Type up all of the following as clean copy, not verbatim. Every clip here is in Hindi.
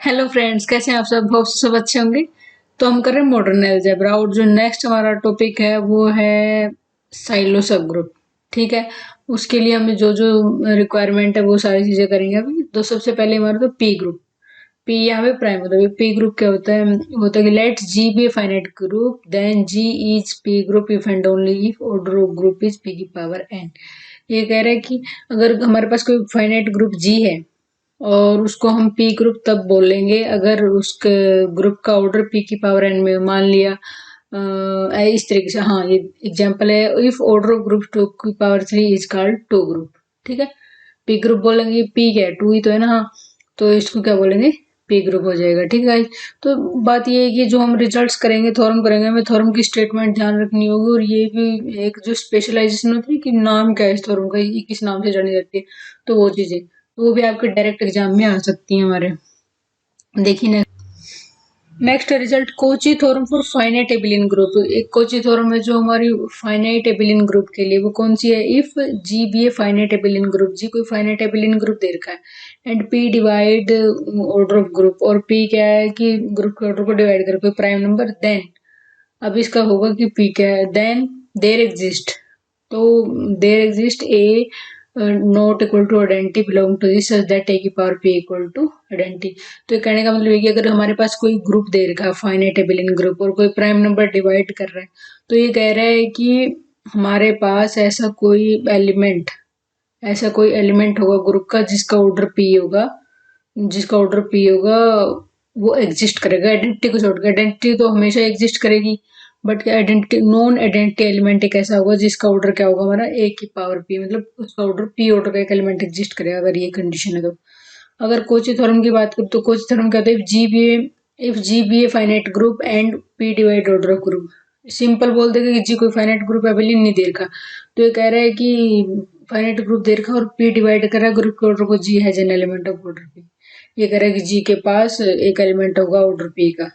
हेलो फ्रेंड्स, कैसे हैं आप सब? होप सब अच्छे होंगे। तो हम कर रहे हैं मॉडर्न अलजेब्रा और जो नेक्स्ट हमारा टॉपिक है वो है साइलो सब ग्रुप। ठीक है, उसके लिए हमें जो जो रिक्वायरमेंट है वो सारी चीजें करेंगे अभी। तो सबसे पहले हमारा तो पी ग्रुप। पी यहाँ पे प्राइम होता है। पी ग्रुप क्या होता है कि let G be a finite group then G is P group if and only if order of group is P की पावर एन। ये कह रहा है कि अगर हमारे पास कोई फाइनाइट ग्रुप जी है और उसको हम पी ग्रुप तब बोलेंगे अगर उसके ग्रुप का ऑर्डर पी की पावर एन में, मान लिया इस तरीके से। हाँ, ये एग्जांपल है, if order of group two की power three is called two group. ठीक है, पी ग्रुप बोलेंगे, पी क्या है, टू ही तो है ना। हाँ, तो इसको क्या बोलेंगे, पी ग्रुप हो जाएगा। ठीक है, तो बात ये है कि जो हम रिजल्ट्स करेंगे, थ्योरम करेंगे, हमें थ्योरम की स्टेटमेंट ध्यान रखनी होगी। और ये भी एक जो स्पेशलाइजेशन होती है कि नाम क्या है इस थ्योरम का, ये किस नाम से जानी जाती है, तो वो चीजें तो वो भी आपके डायरेक्ट एग्जाम में आ सकती हैं हमारे। देखिए next result, Kochi theorem for finite abelian group. एक कोची थ्योरम है जो हमारी फाइनाइट एबिलियन ग्रुप के लिए, वो कौन सी है, if G be a finite abelian group, G कोई फाइनाइट एबिलियन ग्रुप दे रखा है and P divide order of group, और पी क्या है कि ग्रुप के ऑर्डर को डिवाइड कर कोई प्राइम नंबर, देन अब इसका होगा कि पी क्या है, देन देर एग्जिस्ट, तो there exist A not equal to identity belong to this such that A की power P equal to identity. तो ये कहने का मतलब है कि अगर हमारे पास कोई ग्रुप दे रखा है फाइनाइट एबिलियन ग्रुप और कोई प्राइम नंबर डिवाइड कर रहा है, तो ये कह रहा है कि हमारे पास ऐसा कोई एलिमेंट होगा ग्रुप का जिसका ऑर्डर पी होगा, वो एग्जिस्ट करेगा आइडेंटिटी को छोड़कर। आइडेंटिटी तो हमेशा एग्जिस्ट करेगी, but identity non identity element एक ऐसा होगा जिसका ऑर्डर क्या होगा हमारा, ए की पावर पी, मतलब उसका ऑर्डर पी ऑर्डर का एक एलिमेंट एग्जिस्ट करेगा अगर ये कंडीशन है तो। अगर कोची थ्योरम की बात करें तो कोची थ्योरम क्या होता है, if G be a finite group and P divide order of group. Simple बोल देगा कि जी कोई फाइनाइट ग्रुप एबिलियन नहीं दे रखा, तो ये कह रहा है कि फाइनाइट ग्रुप दे रखा और पी डिवाइड कर रहा है ग्रुप के ऑर्डर को, G has an element of order P. ये कह रहा है कि जी के पास एक एलिमेंट होगा ऑर्डर पी का,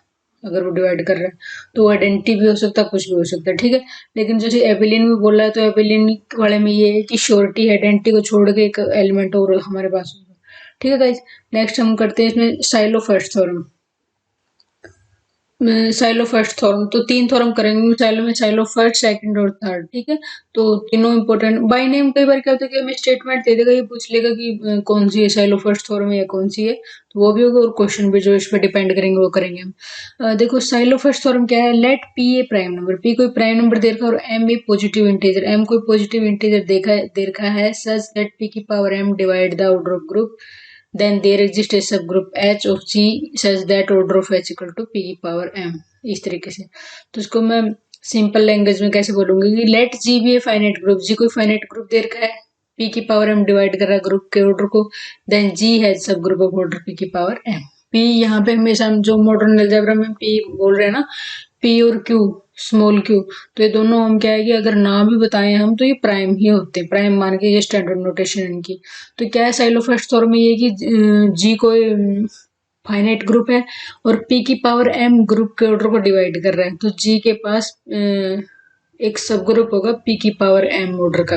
अगर वो डिवाइड कर रहा है तो आइडेंटिटी भी हो सकता है, कुछ भी हो सकता है। ठीक है, लेकिन जैसे एबिलियन में बोला है तो एबिलियन वाले में ये है कि श्योरिटी आइडेंटिटी को छोड़ के एक एलिमेंट और हमारे पास होगा। ठीक है गाइस, नेक्स्ट हम करते हैं इसमें silo first theorem. Sylow first theorem तो तीन थ्योरम करेंगे साइलो में, साइलो फर्स्ट सेकंड और थर्ड। ठीक है, तो तीनों इंपॉर्टेंट। बाय नेम कई बार क्या होता है कि हमें स्टेटमेंट दे देगा, ये पूछ लेगा कि कौन सी है साइलो फर्स्ट थ्योरम है या कौन सी है, तो वो भी होगा। और क्वेश्चन भी जो इस पर डिपेंड करेंगे वो करेंगे हम। देखो साइलो फर्स्ट थ्योरम क्या है, let P a prime number, P कोई प्राइम नंबर दे रखा है और M a positive integer, M कोई पॉजिटिव इंटीजर दे रखा है, सच दैट पी की power M divide the order of group, then there exists a subgroup H of G such that order of H equal to P की पावर M। इस तरीके से तो इसको मैं सिंपल लैंग्वेज में कैसे बोलूंगी कि let G be a finite group, G कोई फाइनाइट ग्रुप दे रखा है, P की पावर M डिवाइड कर रहा है ग्रुप के ऑर्डर को, देन G हैज सब ग्रुप ऑफ ऑर्डर P की पावर M। P यहाँ पे हमेशा हम जो मॉडर्न अलजेब्रा में P बोल रहे हैं ना, P और Q, स्मॉल क्यू, तो ये दोनों हम क्या है कि अगर ना भी बताएं हम तो ये प्राइम ही होते हैं, प्राइम मान के ये स्टैंडर्ड नोटेशन इनकी। तो क्या है साइलो फर्स्ट थ्योरम में ये कि जी कोई फाइनाइट ग्रुप है और पी की पावर एम ग्रुप के ऑर्डर को डिवाइड कर रहा है, तो जी के पास एक सब ग्रुप होगा पी की पावर एम ऑर्डर का,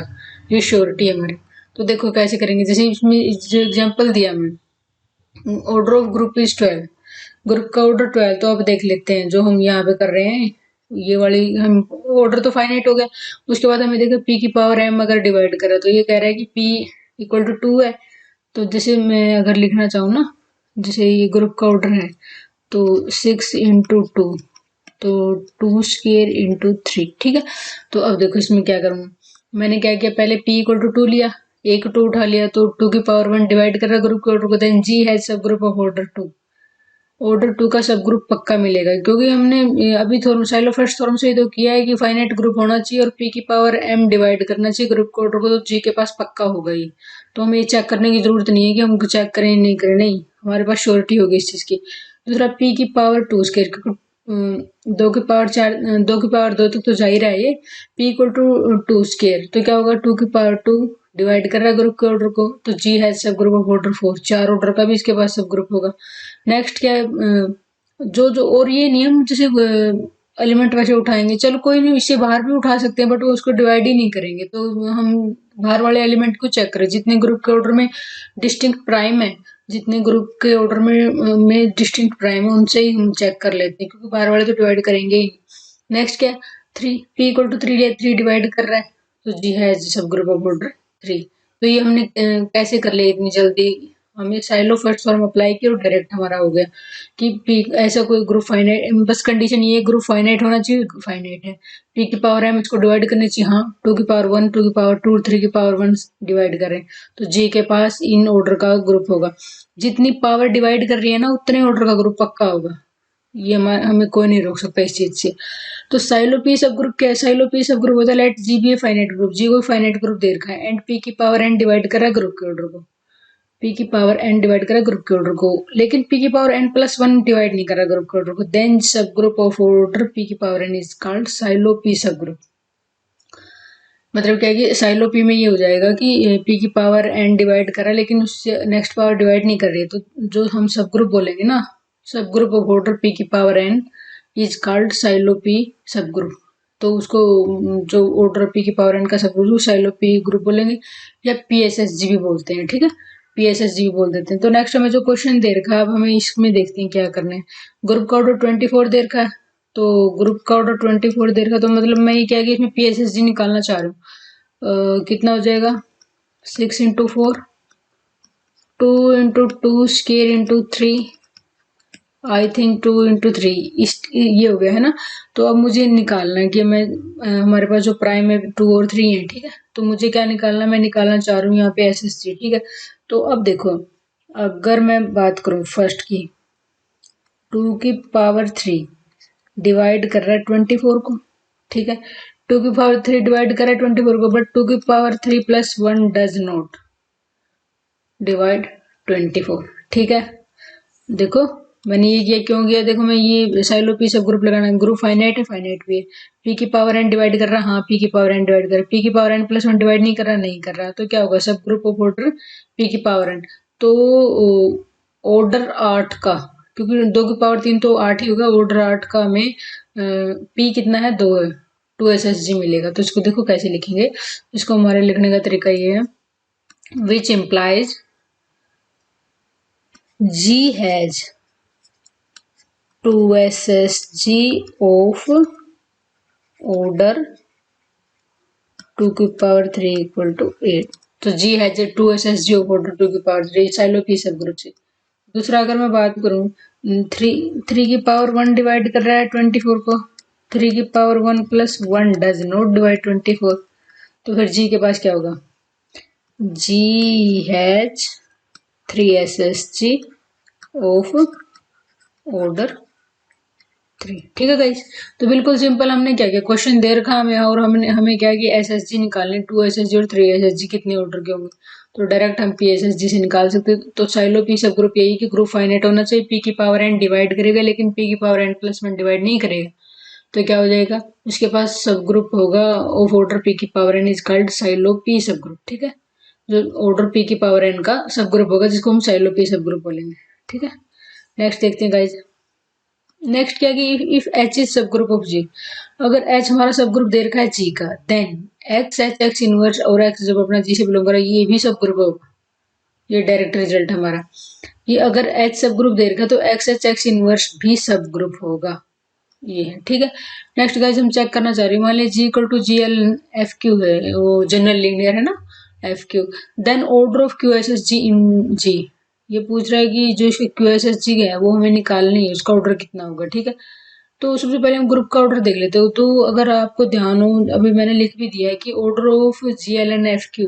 ये श्योरिटी है हमारी। तो देखो कैसे करेंगे, जैसे इसमें जो एग्जांपल दिया मैं, order of group is 12, group का ऑर्डर 12, तो अब देख लेते हैं जो हम यहाँ पे कर रहे हैं। ये वाली हम ऑर्डर तो फाइनाइट हो गया, उसके बाद हमें देखा पी की पावर एम अगर डिवाइड करा तो ये कह रहा है कि पी इक्वल टू 2 है। तो जैसे मैं अगर लिखना चाहूँ ना, जैसे ये ग्रुप का ऑर्डर है तो 6 इंटू 2, तो 2 स्क्वेयर इंटू 3। ठीक है, तो अब देखो इसमें क्या करूँगा, मैंने क्या किया, पहले p इक्वल टू 2 लिया, एक 2 उठा लिया, तो 2 की पावर 1 डिवाइड कर रहा ग्रुप के ऑर्डर को, देन जी है सब ग्रुप ऑफ ऑर्डर 2, ऑर्डर 2 का सब ग्रुप पक्का मिलेगा क्योंकि हमने अभी थोड़ा साइलो फर्स्ट थ्योरम से ही तो किया है कि फाइनाइट ग्रुप होना चाहिए और p की पावर m डिवाइड करना चाहिए ग्रुप के ऑर्डर को, तो g के पास पक्का होगा ही। तो हमें ये चेक करने की जरूरत नहीं है कि हम चेक करें नहीं करें, नहीं, हमारे पास श्योरिटी होगी इस चीज की। दूसरा p की पावर 2 स्क्वायर, क्योंकि 2 की पावर 4, 2 की पावर 2 तक तो जा ही रहा है ये, p इक्वल टू 2 स्क्वायर, तो क्या होगा 2 की पावर 2 डिवाइड कर रहा है ग्रुप के ऑर्डर को, तो जी है सब ग्रुप ऑफ ऑर्डर 4, 4 ऑर्डर का भी इसके पास सब ग्रुप होगा। नेक्स्ट क्या है, जो जो और ये नियम जैसे एलिमेंट वैसे उठाएंगे, चलो कोई नहीं, इससे बाहर भी उठा सकते हैं बट वो उसको डिवाइड ही नहीं करेंगे, तो हम बाहर वाले एलिमेंट को चेक करें, जितने ग्रुप के ऑर्डर में डिस्टिंक्ट प्राइम है जितने ग्रुप के ऑर्डर में डिस्टिंक्ट प्राइम है उनसे ही हम चेक कर लेते हैं, क्योंकि बाहर वाले तो डिवाइड करेंगे ही। नेक्स्ट क्या है, 3 p इक्वल टू 3 लिया, 3 डिवाइड कर रहा है, तो जी है सब ग्रुप ऑफ ऑर्डर 3। तो ये हमने कैसे कर लिया इतनी जल्दी, हमने साइलो फर्स्ट फॉर्म अप्लाई किया और डायरेक्ट हमारा हो गया कि p ऐसा कोई ग्रुप फाइनाइट, बस कंडीशन ये ग्रुप फाइनाइट होना चाहिए, फाइनाइट है। p की पावर m इसको डिवाइड करनी चाहिए, हाँ 2 की पावर 1, 2 की पावर 2, 3 की पावर 1 डिवाइड करें तो j के पास इन ऑर्डर का ग्रुप होगा। जितनी पावर डिवाइड कर रही है ना उतने ऑर्डर का ग्रुप पक्का होगा, ये हमें कोई नहीं रोक सकता इस चीज से। तो साइलो पी सब ग्रुप क्या है, साइलो पी सब ग्रुप होता है let G be a finite group, G कोई फाइनाइट ग्रुप दे रखा है एंड पी की पावर एन डिवाइड करा ग्रुप के ऑर्डर को, पी की पावर एन डिवाइड करा ग्रुप के ऑर्डर को, लेकिन पी की पावर एन प्लस 1 डिवाइड नहीं करा ग्रुप के ऑर्डर को, then sub group of order P की power N is called Sylow P सब ग्रुप। मतलब क्या है कि साइलो पी में ये हो जाएगा कि पी की पावर एन डिवाइड करा लेकिन उससे नेक्स्ट पावर डिवाइड नहीं कर रही है, तो जो हम सब ग्रुप बोलेंगे ना, sub group of order P की power N is called Sylow P सब ग्रुप। तो उसको जो ऑर्डर पी की पावर एन का sub group Sylow P group बोलेंगे, या पी एस एस जी भी बोलते हैं, ठीक है, पी एस एस जी भी बोल देते हैं। तो नेक्स्ट हमें जो क्वेश्चन दे रखा है, अब हमें इसमें देखते हैं क्या करना है। ग्रुप का ऑर्डर 24 दे रखा है, तो ग्रुप का ऑर्डर 24 दे रखा है, तो मतलब मैं ये क्या कि इसमें पी एस एस जी निकालना चाह रहा हूँ। कितना हो जाएगा, 6 into 4, 2 into 2 square into 3, I think 2 into 3, ये हो गया है ना। तो अब मुझे निकालना है कि मैं हमारे पास जो प्राइम है 2 और 3 है, ठीक है, तो मुझे क्या निकालना, मैं निकालना चाह रहा हूँ यहाँ पे एस एस जी, ठीक है। तो अब देखो, अगर मैं बात करूँ फर्स्ट की, 2 की पावर 3 डिवाइड कर रहा है 24 को, ठीक है, 2 की पावर 3 डिवाइड कर रहा है 24 को, बट 2 की power 3 plus 1 does not divide 24, ठीक है। देखो मैंने ये किया, क्यों किया, देखो मैं ये साइलो पी सब ग्रुप लगाना, ग्रुप फाइनाइट है, फाइनाइट भी है, पी की पावर एन डिवाइड कर रहा, हाँ पी की पावर एन डिवाइड कर रहा, पी की पावर एन प्लस 1 डिवाइड नहीं कर रहा, नहीं कर रहा, तो क्या होगा, सब ग्रुप ऑफ ऑर्डर पी की पावर एन। तो ऑर्डर 8 का, क्योंकि 2 की पावर 3 तो 8 ही होगा, ऑर्डर 8 का हमें पी कितना है, 2 है, 2 एस एस जी मिलेगा। तो इसको देखो कैसे लिखेंगे, इसको हमारे लिखने का तरीका ये है, which implies G has 2 SSG of order 2 की पावर 3 इक्वल टू 8। तो G has 2 SSG of order 2 की पावर 3 साइलो पी सब ग्रुप से। दूसरा अगर मैं बात करूं, 3 की पावर 1 डिवाइड कर रहा है 24 को, 3 की power 1 plus 1 does not divide 24, तो फिर G के पास क्या होगा, G has 3 SSG of order 3, ठीक है गाइस। तो बिल्कुल सिंपल, हमने क्या किया, क्वेश्चन दे रखा हमें और हमने हमें क्या किया, एसएसजी निकालने, 2 एसएसजी और 3 एसएसजी कितने ऑर्डर के होंगे, तो डायरेक्ट हम पी एसएसजी से निकाल सकते हैं। तो साइलो पी सब ग्रुप यही कि ग्रुप फाइनाइट होना चाहिए, पी की पावर एन डिवाइड करेगा लेकिन पी की पावर एन प्लस 1 डिवाइड नहीं करेगा, तो क्या हो जाएगा, उसके पास सब ग्रुप होगा ऑफ ऑर्डर पी की power N is called Sylow P सब ग्रुप, ठीक है। जो ऑर्डर पी की पावर एन का सब ग्रुप होगा जिसको हम साइलो पी सब ग्रुप बोलेंगे, ठीक है। नेक्स्ट देखते हैं गाइज, नेक्स्ट क्या कि इफ एच इज सब ग्रुप ऑफ जी, अगर एच हमारा सब ग्रुप दे रखा है जी का, then X H X inverse और एक्स जब अपना जी से बिलोंग कर रहा है ये भी सब ग्रुप होगा, ये डायरेक्ट रिजल्ट हमारा। ये अगर एच सब ग्रुप दे रखा है तो एक्स एच एक्स इनवर्स भी सब ग्रुप होगा, ये है, ठीक है। नेक्स्ट गाइज हम चेक करना चाह रहे हैं, मान लीजिए G equal to G L F Q है, वो जनरल लीनियर है ना, F Q, then order of Q S S G in G, ये पूछ रहा है कि जो इसके क्यू एस एस जी है वो हमें निकालनी है, उसका ऑर्डर कितना होगा, ठीक है। तो सबसे पहले हम ग्रुप का ऑर्डर देख लेते हो, तो अगर आपको ध्यान हो, अभी मैंने लिख भी दिया है कि order of G L N F Q,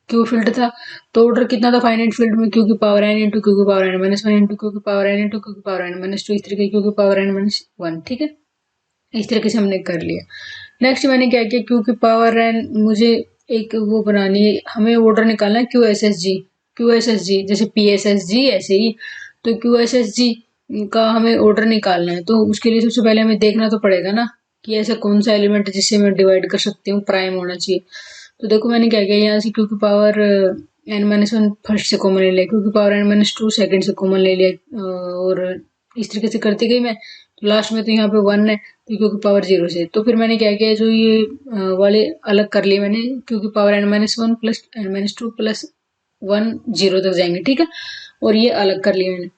Q field था, तो ऑर्डर कितना था फाइनाइट फील्ड में, क्यू की पावर एन इंटू क्यू की पावर एन माइनस 1 इंटू क्यू की पावर एन इंटू क्यू की पावर एन माइनस 2, इस तरीके क्यू की पावर एन माइनस 1, ठीक है, इस तरीके से हमने कर लिया। नेक्स्ट मैंने क्या किया, क्यू की पावर एन मुझे एक वो बनानी है, हमें ऑर्डर निकालना है क्यू एस एस जी, क्यू एस एस जी जैसे पी एस एस जी ऐसे ही, तो क्यू एस एस जी का हमें ऑर्डर निकालना है, तो उसके लिए सबसे पहले हमें देखना तो पड़ेगा ना कि ऐसा कौन सा एलिमेंट है जिससे मैं डिवाइड कर सकती हूँ, प्राइम होना चाहिए। तो देखो मैंने क्या किया, यहाँ से क्यू की पावर एन माइनस 1 फर्स्ट से कॉमन ले लिया, क्यू की पावर एन माइनस 2 सेकेंड से कॉमन ले लिया, और इस तरीके से करती गई मैं, तो लास्ट में तो यहाँ पे 1 है तो क्यू की पावर 0 से, तो फिर मैंने क्या किया, जो ये वाले अलग कर लिए मैंने, क्यू की power N minus 1 plus N minus 2 plus 1 0 तक जाएंगे, ठीक है। और ये अलग कर लिया मैंने।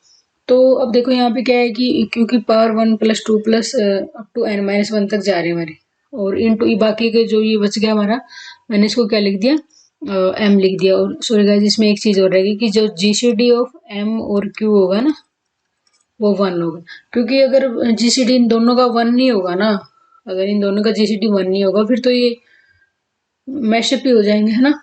तो अब देखो यहाँ पे क्या है कि क्योंकि पावर 1+2+ अप टू n-1 तक जा रहे हैं हमारे, और इनटू बाकी के जो ये बच गया हमारा, मैंने इसको क्या लिख दिया, m लिख दिया। और सॉरी गाइस, इसमें एक चीज और रहेगी कि जो जीसीडी ऑफ m और q होगा ना, वो 1 होगा। क्योंकि अगर जीसीडी इन दोनों का 1 नहीं होगा ना, अगर इन दोनों का जीसीडी 1 नहीं होगा, फिर तो ये मैशअप ही हो जाएंगे, है ना।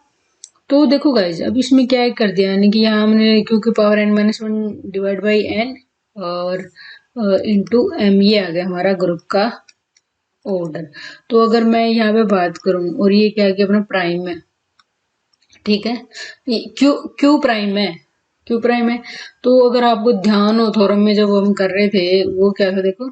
तो देखो गाइज, अब इसमें क्या कर दिया, यानी कि यहाँ हमने क्योंकि power n-1 divide by n और इंटू m, ये आ गया हमारा ग्रुप का ऑर्डर। तो अगर मैं यहाँ पे बात करूं, और ये क्या है कि अपना प्राइम है, ठीक है, क्यू क्यू प्राइम है, क्यू प्राइम है। तो अगर आपको ध्यान हो थोरम में जब हम कर रहे थे, वो क्या था देखो,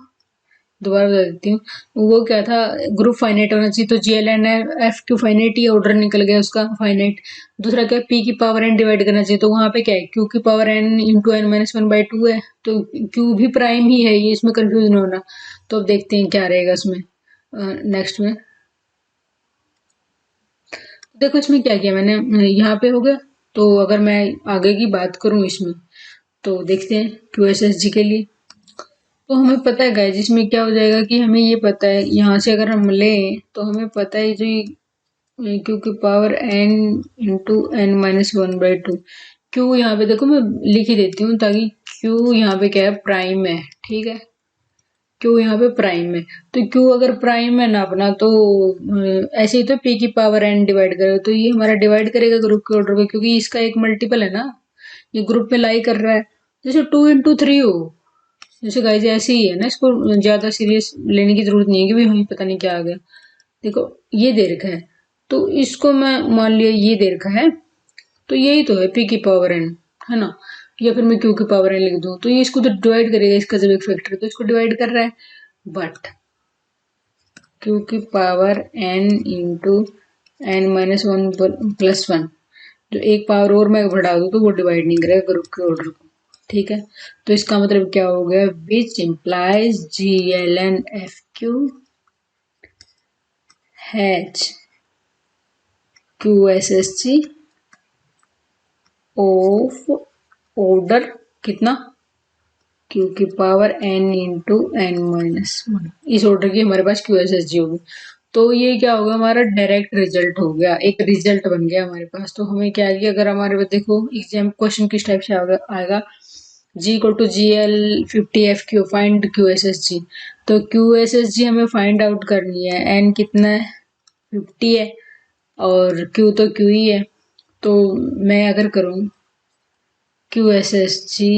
दोबारा बता देती हूँ। वो क्या था, ग्रुप फाइनाइट होना चाहिए, तो GLN F Q फाइनाइट, ही ऑर्डर निकल गया उसका फाइनाइट। दूसरा क्या, P की पावर n डिवाइड करना चाहिए, तो वहां पे क्या है, Q की पावर n इंटू n-1/2 है, तो Q भी प्राइम ही है, ये इसमें कंफ्यूज नहीं होना। तो अब देखते हैं क्या रहेगा इसमें नेक्स्ट में। देखो इसमें क्या किया मैंने, यहाँ पे हो गया। तो अगर मैं आगे की बात करूं इसमें, तो देखते हैं QSSG के लिए। तो हमें पता है गाइस, इसमें क्या हो जाएगा कि हमें ये पता है, यहाँ से अगर हम लें तो हमें पता है जो क्यू की power n into n-1/2। Q यहाँ पे देखो मैं लिख ही देती हूँ, ताकि क्यू यहाँ पे क्या है, प्राइम है, ठीक है। क्यू यहाँ पे प्राइम है, तो क्यू अगर प्राइम है ना अपना, तो ऐसे ही तो p की पावर n डिवाइड करेगा, तो ये हमारा डिवाइड करेगा ग्रुप के ऑर्डर को, क्योंकि इसका एक मल्टीपल है ना, ये ग्रुप में लाई कर रहा है। जैसे 2 into 3 हो, जैसे गाइस ऐसे ही है ना, इसको ज्यादा सीरियस लेने की जरूरत नहीं है कि भाई हमें पता नहीं क्या आ गया। देखो ये दे रखा है, तो इसको मैं मान लिया ये दे रखा है, तो यही तो है p की पावर n, है ना। या फिर मैं q की पावर n लिख दूं, तो ये इसको तो डिवाइड करेगा, इसका जब एक फैक्टर, तो इसको डिवाइड कर रहा है। बट q की पावर n इंटू n-1+1, जो एक पावर और मैं बढ़ा दूं, तो वो डिवाइड नहीं करेगा ग्रुप के ऑर्डर को, ठीक है। तो इसका मतलब क्या हो गया, which implies GLN-F Q has QSSG of order कितना, Q की पावर n इंटू n-1, इस ऑर्डर की हमारे पास QSSG होगी। तो ये क्या होगा, हमारा डायरेक्ट रिजल्ट हो गया, एक रिजल्ट बन गया हमारे पास। तो हमें क्या है कि अगर हमारे पास देखो एग्जाम क्वेश्चन किस टाइप से आएगा, G=GL50FQ फाइंड QSSG। तो QSSG हमें फाइंड आउट करनी है, n कितना है, 50 है, और Q तो Q ही है। तो मैं अगर करूं QSSG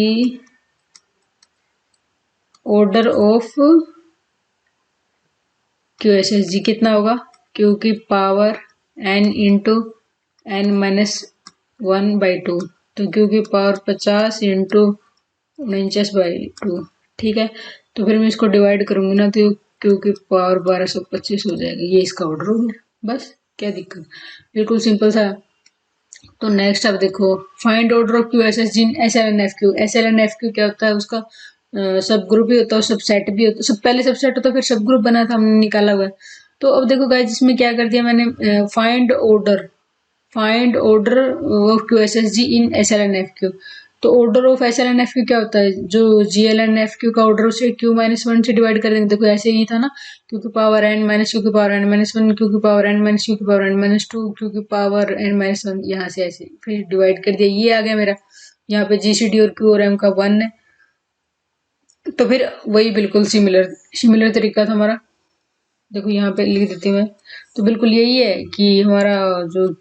ऑर्डर ऑफ QSSG कितना होगा, Q की पावर n इंटू n-1/2, तो Q की पावर 50 इंटू 49/2, ठीक है। तो फिर मैं इसको डिवाइड करूंगी ना, तो Q की पावर 1225 हो जाएगी, ये इसका ऑर्डर हो गया। बस क्या दिक्कत, बिल्कुल सिंपल था। तो नेक्स्ट अब देखो, find order of QSSG in SLNFQ। SLNFQ क्या होता है, उसका सब ग्रुप भी होता है, सब सेट भी होता है, सब पहले सब सेट होता है, फिर सब ग्रुप बना था हमने निकाला हुआ है। तो अब देखो गाइस, इसमें क्या कर दिया मैंने, find order of QSSG in SLNFQ। तो ऑर्डर ऑफ SLNFQ क्या होता है, जो GLNFQ का ऑर्डर उसे Q-1 से डिवाइड कर देंगे। देखो ऐसे ही था ना, Q की पावर n माइनस Q की पावर n-1, Q की पावर n माइनस Q की पावर n-2, Q की पावर n-1, यहाँ से ऐसे फिर डिवाइड कर दिया, ये आ गया मेरा। यहाँ पे GCD और Q और M का 1 है, तो फिर वही बिल्कुल सिमिलर तरीका था हमारा। देखो यहाँ पे लिख देती हूँ मैं, तो बिल्कुल यही है कि हमारा जो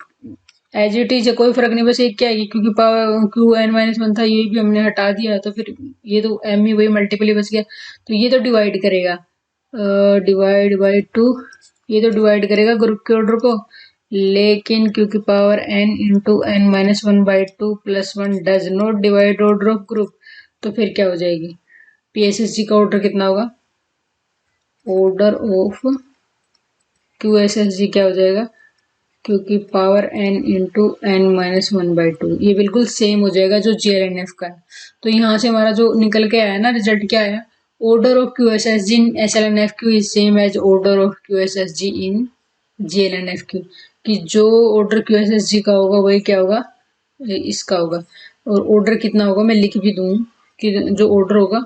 एज इट इज है, कोई फर्क नहीं, बस एक क्या है कि क्योंकि पावर Q n-1 था, ये भी हमने हटा दिया, तो फिर ये तो m ही वही मल्टीपल ही बच गया। तो ये तो डिवाइड करेगा, डिवाइड बाई 2, ये तो डिवाइड करेगा ग्रुप के ऑर्डर को, लेकिन Q की power n into n-1/2 +1 does not divide order of group. तो फिर क्या हो जाएगी, PSSG का ऑर्डर कितना होगा, ऑर्डर ऑफ QSSG क्या हो जाएगा, क्योंकि पावर n इंटू n-1/2, ये बिल्कुल सेम हो जाएगा जो GLNF का है। तो यहाँ से हमारा जो निकल के आया ना, रिजल्ट क्या आया, order of QSSG in SLNFQ is same as order of QSSG in GLNFQ, कि जो ऑर्डर QSSG का होगा वही क्या होगा, इसका होगा। और ऑर्डर कितना होगा मैं लिख भी दूं कि जो ऑर्डर होगा,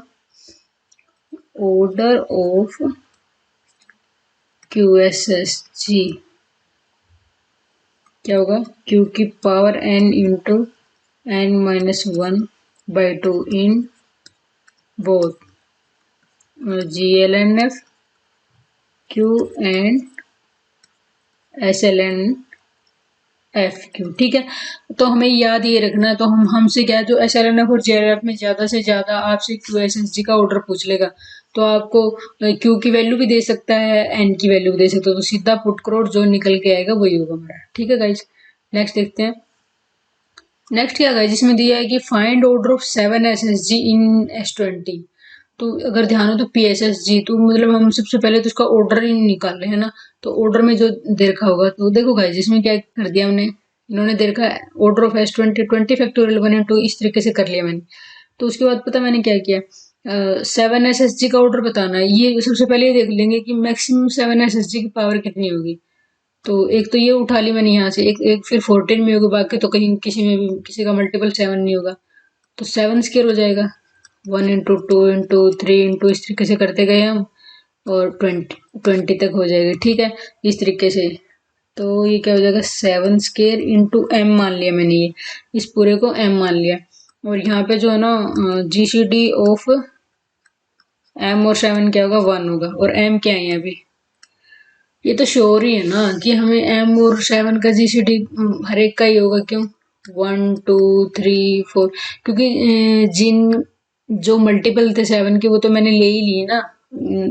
ऑर्डर ऑफ QSSG क्या होगा, Q की power n into n-1/2 in both GLNF Q and SLNF Q। ठीक है, तो हमें याद ये रखना है। तो हमसे क्या है, जो SLNF और JLNF में ज्यादा से ज्यादा आपसे QSSG का ऑर्डर पूछ लेगा, तो आपको Q की वैल्यू भी दे सकता है, N की वैल्यू भी दे सकता है, तो सीधा पुट करो और जो निकल के आएगा वही होगा हमारा। ठीक है गाइज, नेक्स्ट देखते हैं। नेक्स्ट क्या गाइज, जिसमें दिया है कि find order of 7SSG in S20। तो अगर ध्यान हो तो PSSG, तो मतलब हम सबसे पहले तो उसका ऑर्डर ही निकाल रहे हैं ना। तो ऑर्डर में जो दे रखा होगा, तो देखो गाइज इसमें क्या कर दिया हमने, इन्होंने दे रखा है order of S20 20 factorial 1 into, इस तरीके से कर लिया मैंने। तो उसके बाद पता मैंने क्या किया, 7SSG का ऑर्डर बताना है। ये सबसे पहले ये देख लेंगे कि मैक्सिमम 7SSG की पावर कितनी होगी। तो एक तो ये उठा ली मैंने यहाँ से, एक फिर 14 में होगी, बाकी तो कहीं किसी में भी किसी का मल्टीपल 7 नहीं होगा। तो 7 स्केयर हो जाएगा, 1 इंटू 2 इंटू 3 इंटू, इस तरीके से करते गए हम, और 20 तक हो जाएगा। ठीक है, इस तरीके से। तो ये क्या हो जाएगा, 7 स्केयर इंटू m मान लिया मैंने, ये इस पूरे को m मान लिया। और यहाँ पे जो है ना, GCD ऑफ m और 7 क्या होगा, 1 होगा। और m क्या है अभी, ये तो श्योर ही है ना कि हमें m और 7 का GCD हर एक का ही होगा। क्यों, 1 2 3 4, क्योंकि जिन जो मल्टीपल थे 7 के वो तो मैंने ले ही लिए ना।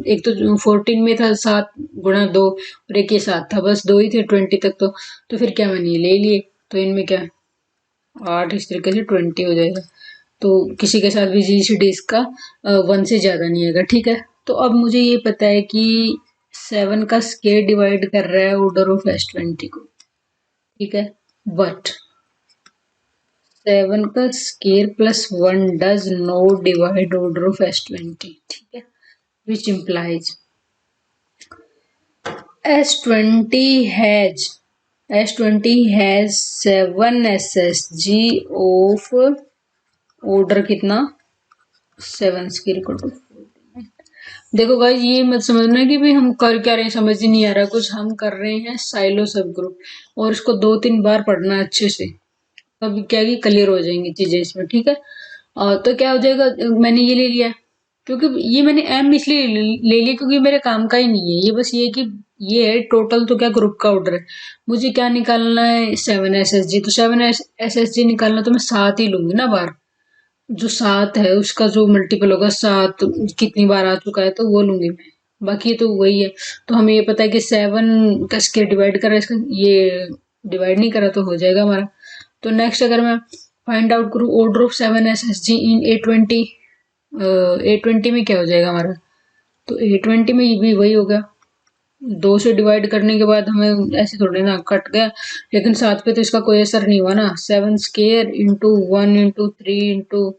एक तो 14 में था 7 × 2, और एक ये 7 था, बस दो ही थे 20 तक। तो फिर क्या, मैंने ये ले लिए। तो इनमें क्या 8, इस तरीके से 20 हो जाएगा। तो किसी के साथ भी GCD इसका 1 से ज्यादा नहीं आएगा। ठीक है, तो अब मुझे ये पता है कि 7 का स्केयर डिवाइड कर रहा है ऑर्डर ऑफ S20 को। ठीक है, बट 7 का square plus 1 does not divide order of S20। ठीक है, which implies S20 has 7 SSG of order कितना, 7 स्केयर इक्वल टू। देखो गाइस, ये मत समझना कि भाई हम कर क्या रहे हैं, समझ ही नहीं आ रहा कुछ। हम कर रहे हैं साइलो सब ग्रुप, और इसको 2-3 बार पढ़ना है अच्छे से, तब क्या कि क्लियर हो जाएंगी चीजें इसमें। ठीक है, तो क्या हो जाएगा, मैंने ये ले लिया, क्योंकि ये मैंने एम इसलिए ले लिया क्योंकि मेरे काम का ही नहीं है ये। बस ये कि ये है टोटल, तो क्या ग्रुप का ऑर्डर है। मुझे क्या निकालना है, 7SSG। तो 7SSG निकालना तो मैं 7 ही लूंगी ना बार। जो 7 है उसका जो मल्टीपल होगा 7 कितनी बार आ चुका है, तो वो लूंगी मैं। बाकी तो वही है। तो हमें ये पता है कि 7 का स्केयर डिवाइड करा, इसका ये डिवाइड नहीं करा, तो हो जाएगा हमारा। तो नेक्स्ट अगर मैं फाइंड आउट करूँ order of 7SSG in A20, A20 में क्या हो जाएगा हमारा, तो A20 में भी वही होगा। 2 से डिवाइड करने के बाद हमें ऐसे थोड़े ना कट गया, लेकिन 7 पे तो इसका कोई असर नहीं हुआ ना। 7 square into 1 into 3 into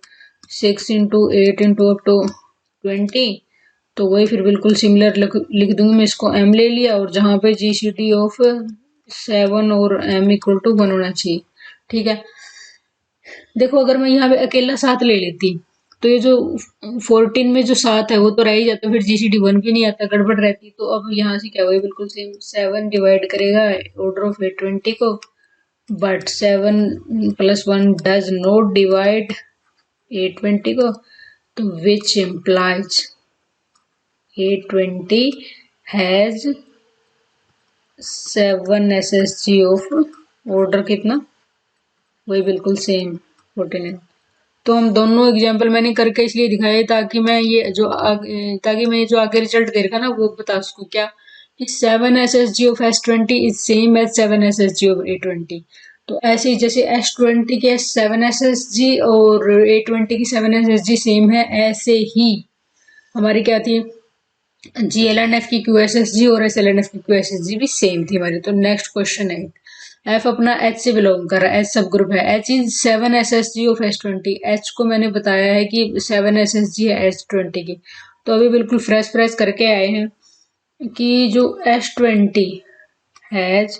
6 into 8 into up to 20। तो वही फिर बिल्कुल सिमिलर लिख दूंगी मैं, इसको m ले लिया, और जहां पे GCD ऑफ 7 और m इक्वल टू 1 होना चाहिए। ठीक है, देखो अगर मैं यहाँ पे अकेला 7 ले लेती, तो ये जो 14 में जो 7 है वो तो रह ही जाता, फिर GCD 1 भी नहीं आता, गड़बड़ रहती। तो अब यहाँ से क्या हुआ, बिल्कुल सेम 7 डिवाइड करेगा ऑर्डर ऑफ A20 को, but 7 plus 1 does not divide A20 को। तो which implies A20 has 7SSG of order कितना, वही बिल्कुल सेम 14। तो हम दोनों एग्जाम्पल मैंने करके इसलिए दिखाए ताकि मैं ये जो ताकि मैं ये जो आगे रिजल्ट दे रखा ना वो बता सकूं, क्या कि 7SSG of S20 is same as 7SSG of A20। तो ऐसे ही जैसे S20 के 7SSG और A20 की 7SSG सेम है, ऐसे ही हमारी क्या थी, GLNF की QSSG और SLNF की QSSG भी सेम थी हमारी। तो नेक्स्ट क्वेश्चन है, एफ अपना एच से बिलोंग कर रहा है, एच सब ग्रुप है, H is 7SSG of S20। H को मैंने बताया है कि 7SSG है S20 की। तो अभी बिल्कुल फ्रेश फ्रेश करके आए हैं कि जो S20 has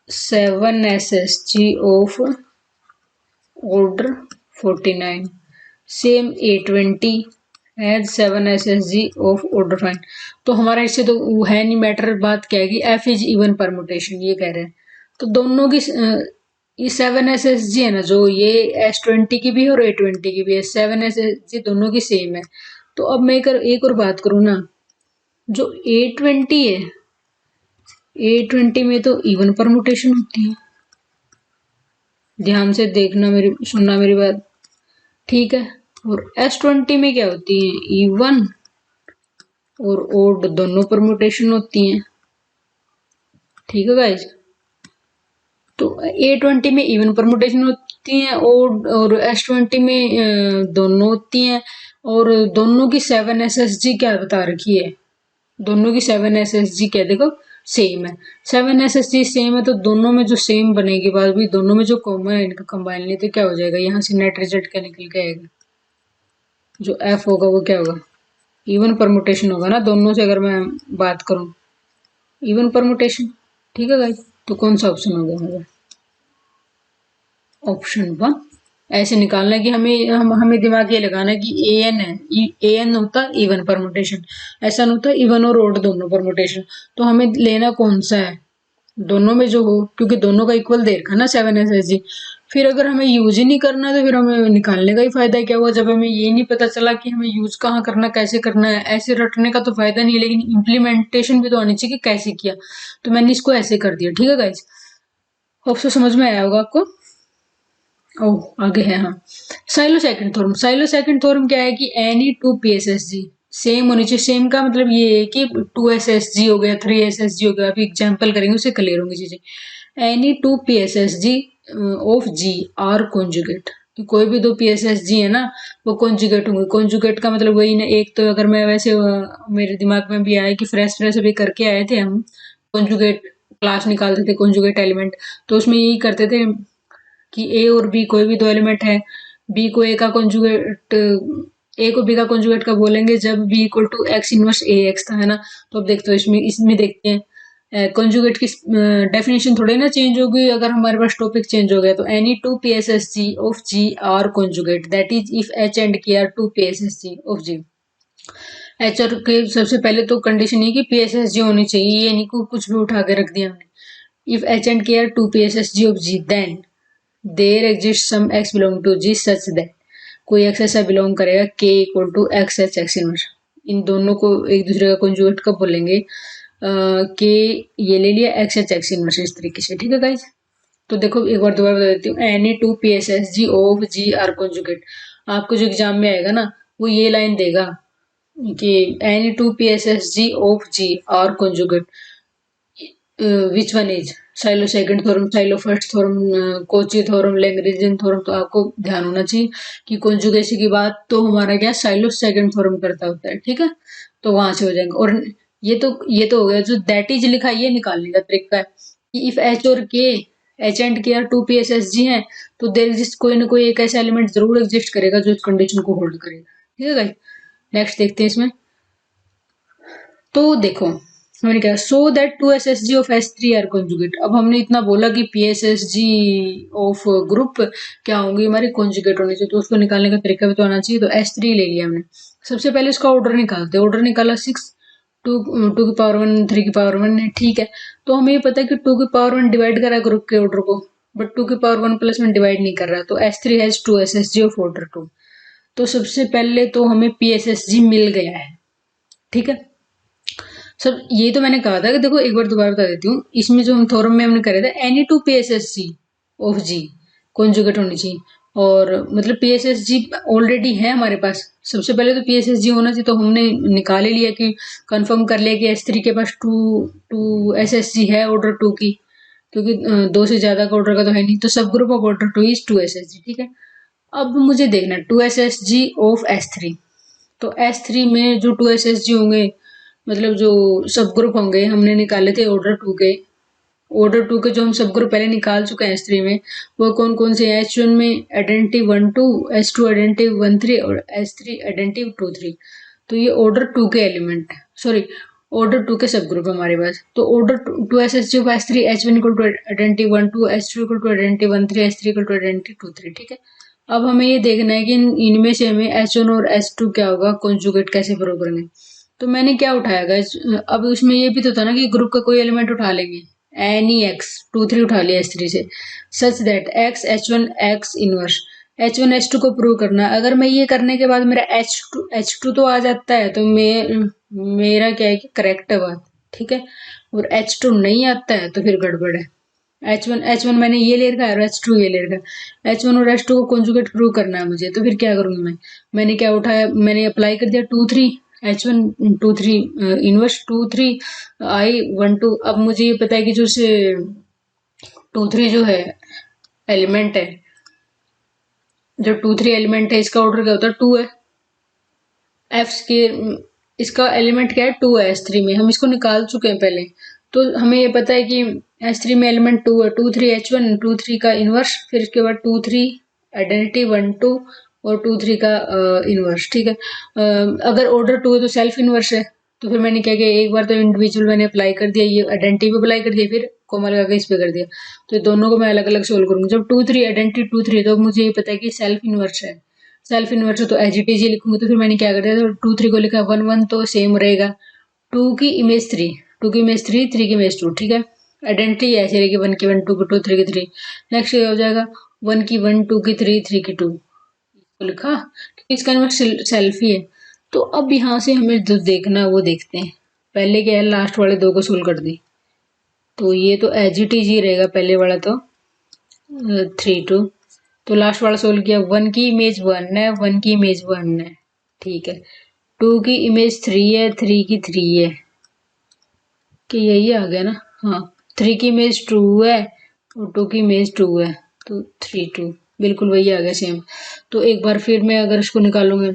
7SSG of order 49, same A20 has 7 SSG of order fine। तो हमारा इससे तो वो है नहीं मैटर, बात क्या है कि F इज इवन परमुटेशन ये कह रहे हैं। तो दोनों की ये 7 SSG है ना, जो ये S20 की भी है और A20 की भी है, 7 SSG दोनों की सेम है। तो अब मैं एक और बात करूँ ना, जो A20 है, A20 में तो इवन परमुटेशन होती है, ध्यान से देखना, मेरी सुनना मेरी बात, ठीक है। और S20 में क्या होती है, इवन और ओड दोनों परमुटेशन होती हैं, ठीक है गाइज। तो A20 में इवन परमुटेशन होती हैं, ओड और S20 में दोनों होती हैं, और दोनों की 7 SSG क्या बता रखी है, दोनों की 7 SSG क्या देखो सेम है। 7 SSG सेम है, तो दोनों में जो सेम बनेगी बात भी, दोनों में जो कॉमन है इनका कंबाइन लेते क्या हो जाएगा, यहाँ से नेट रिजल्ट क्या निकल के आएगा, जो F होगा वो क्या होगा, इवन परमुटेशन होगा ना दोनों से, अगर मैं बात करूं इवन परमुटेशन, ठीक है गाइस। तो कौन सा ऑप्शन होगा हमारा, ऑप्शन 1। ऐसे निकालना है कि हमें दिमाग ये लगाना है कि AN है, AN होता इवन परमुटेशन, ऐसा नहीं होता इवन और ओड दोनों परमुटेशन। तो हमें लेना कौन सा है, दोनों में जो हो, क्योंकि दोनों का इक्वल दे रखा ना 7 SSG। फिर अगर हमें यूज ही नहीं करना तो फिर हमें निकालने का ही फायदा क्या हुआ, जब हमें ये नहीं पता चला कि हमें यूज कहाँ करना, कैसे करना है। ऐसे रटने का तो फायदा नहीं है, लेकिन इम्प्लीमेंटेशन भी तो आनी चाहिए कि कैसे किया। तो मैंने इसको ऐसे कर दिया, ठीक है गाइज। होप सो समझ में आया होगा आपको। ओह आगे है, हाँ, silo second theorem. Silo second theorem क्या है कि एनी टू PSSG सेम होनी चाहिए। सेम का मतलब ये है कि 2 SSG हो गया, 3 SSG हो गया, अभी एग्जाम्पल करेंगे उससे क्लियर होंगी चीजें। Any two PSSG of G are conjugate, कि कोई भी दो PSSG है ना वो कॉन्जुगेट होंगे। कॉन्जुगेट का मतलब वही ना, एक तो अगर मैं वैसे मेरे दिमाग में भी आया कि फ्रेश फ्रेश अभी करके आए थे हम, कॉन्जुगेट क्लास निकालते थे कॉन्जुगेट एलिमेंट, तो उसमें यही करते थे कि ए और बी कोई भी दो एलिमेंट है, बी को ए का कॉन्जुगेट, ए को बी का कॉन्जुगेट कब बोलेंगे, जब B equal to X inverse A X था, है ना। तो अब देखते हो इसमें देखते हैं कॉन्जुगेट की डेफिनेशन थोड़ी ना चेंज होगी अगर हमारे पास टॉपिक चेंज हो गया। तो any two PSSG of G are conjugate, that is if H and K are two PSSG of G। H और के सबसे पहले तो कंडीशन ये कि PSSG होनी चाहिए, ये नहीं को कुछ भी उठा के रख दिया हमने। If H and K are two PSSG of G then there exist some x belong to G such that, कोई x ऐसा बिलोंग करेगा K equal to X H X inverse. इन दोनों को एक दूसरे का कंजुगेट कब बोलेंगे, K ये ले लिया, एक्स एच एक्स इनवर्स इस तरीके से, ठीक है गाइज। तो देखो एक बार दोबारा बता देती हूँ, any two PSSG of G are conjugate. आपको जो एग्जाम में आएगा ना वो ये लाइन देगा कि any two PSSG of G are conjugate, which one is Sylow second theorem, Sylow first theorem, Cauchy theorem, Lagrangian theorem. तो आपको ध्यान होना चाहिए कि कॉन्जुगेसी की बात तो हमारा क्या साइलो सेकंड थ्योरम करता होता है, ठीक है। तो वहां से हो जाएंगे। और ये तो हो गया, जो दैट इज लिखा है ये निकालने का तरीका है कि इफ एच और के, एच एंड के आर टू PSSG है, तो देर एग्जिस्ट कोई ना कोई एक ऐसा एलिमेंट जरूर एग्जिस्ट करेगा जो इस कंडीशन को होल्ड करेगा, ठीक है गाइस। नेक्स्ट देखते हैं इसमें। तो देखो हमने क्या, so that two SSG of S3 are conjugate. अब हमने इतना बोला कि PSSG ऑफ ग्रुप क्या होंगी, हमारी कॉन्जुगेट होनी चाहिए, तो उसको निकालने का तरीका भी तो आना चाहिए। तो S3 ले लिया हमने। सबसे पहले इसका ऑर्डर निकालते, ऑर्डर निकाला 6, टू की पावर 1, 3 की पावर 1 है, ठीक है। तो हमें ये पता है कि 2 की पावर 1 डिवाइड करा है ग्रुप के ऑर्डर को, बट 2 की पावर 1 प्लस 1 डिवाइड नहीं कर रहा। तो S3 has 2 SSG of order 2। तो सबसे पहले तो हमें PSSG मिल गया है, ठीक है। सर ये तो मैंने कहा था कि देखो एक बार दोबारा बता देती हूँ, इसमें जो हम थ्योरम में हमने करे थे any two PSSG of G conjugate होनी चाहिए, और मतलब PSSG ऑलरेडी है हमारे पास। सबसे पहले तो PSSG होना चाहिए, तो हमने निकाल ही लिया कि कंफर्म कर लिया कि S3 के पास टू SSG है ऑर्डर 2 की, क्योंकि दो से ज्यादा का ऑर्डर का तो है नहीं। तो सब group of order 2 is 2 SSG, ठीक है। अब मुझे देखना 2 SSG ऑफ S3। तो S3 में जो 2 SSG होंगे, मतलब जो सब ग्रुप होंगे, हमने निकाले थे ऑर्डर 2 के, ऑर्डर 2 के जो हम सब ग्रुप पहले निकाल चुके हैं S3 में, वो कौन कौन से हैं। H1 में आइडेंटिटी 1 2, S2 आइडेंटिटी 1 3 और S3 आइडेंटिटी 2 3। तो ये ऑर्डर 2 के एलिमेंट है, सॉरी ऑर्डर 2 के सब ग्रुप है हमारे पास। तो order 2 SSG of S3 H1 equal to identity 1 2 H2 equal to identity 1 3 H3 equal to identity 2 3। ठीक है, अब हमें ये देखना है कि इनमें से हमें H1 और H2 क्या होगा, कॉन्जुगेट कैसे प्रूव करेंगे। तो मैंने क्या उठाया गाइस, अब उसमें ये भी तो था ना कि ग्रुप का कोई एलिमेंट उठा लेंगे, एनी एक्स 2 3 उठा लिया S3 से, such that x H1 x inverse H1 H2 को प्रूव करना। अगर मैं ये करने के बाद मेरा H2 तो आ जाता है तो मेरा क्या है कि करेक्ट है बात, ठीक है। और H2 नहीं आता है तो फिर गड़बड़ है। H1 मैंने ये ले रखा है और H2 ये ले रखा है। H1 और H2 को कॉन्जुगेट प्रूव करना है मुझे, तो फिर क्या करूंगी मैंने क्या उठाया, मैंने अप्लाई कर दिया 2 3 H1 2 3 इनवर्स 2 3 I 1 2। अब मुझे ये पता है कि जो से 2 3 जो है एलिमेंट है, जो 2 3 एलिमेंट है, इसका ऑर्डर क्या होता है 2 है। एफ के इसका एलिमेंट क्या है 2 है S3 में, हम इसको निकाल चुके हैं पहले। तो हमें ये पता है कि S3 में एलिमेंट 2 है, 2 3 H1 2 3 का इनवर्स, फिर इसके बाद 2 3 आइडेंटिटी 1 2 और 2 3 का इनवर्स। ठीक है, अगर ऑर्डर 2 है तो सेल्फ इनवर्स है। तो फिर मैंने क्या किया, एक बार तो इंडिविजुअल मैंने अप्लाई कर दिया, ये आइडेंटिटी पे अप्लाई कर दिया, फिर कोमा लगा के इस पे कर दिया। तो दोनों को मैं अलग अलग सोल्व करूंगी। जब 2 3 आइडेंटिटी 2 3 तो मुझे ये पता है कि सेल्फ इनवर्स है। सेल्फ इनवर्स हो तो एज इट इज लिखूंगी। तो फिर मैंने क्या कर दिया, तो 2 3 को लिखा 1 1 तो सेम रहेगा। 2 की इमेज 3, 2 की इमेज 3 3 की इमेज 2। ठीक है, आइडेंटिटी ऐसे रहेगी 1 की 1 2 की 2 3 की 3। नेक्स्ट ये हो जाएगा 1 की 1 2 की 3 3 की 2 लिखा, क्योंकि इसका इनवर्स सेल्फ ही है। तो अब यहाँ से हमें जो देखना है वो देखते हैं। पहले क्या है, लास्ट वाले दो को सोल्व कर दी, तो ये तो एज इट इज ही रहेगा। पहले वाला तो 3 2, तो लास्ट वाला सोल्व किया, 1 की इमेज 1 है, 1 की इमेज 1 है। ठीक है, 2 की इमेज 3 है, 3 की 3 है, कि यही आ गया ना। हाँ, 3 की इमेज 2 है और 2 की इमेज 2 है, तो 3 2 बिल्कुल वही आ गया सेम। तो एक बार फिर मैं अगर इसको निकालूंगा,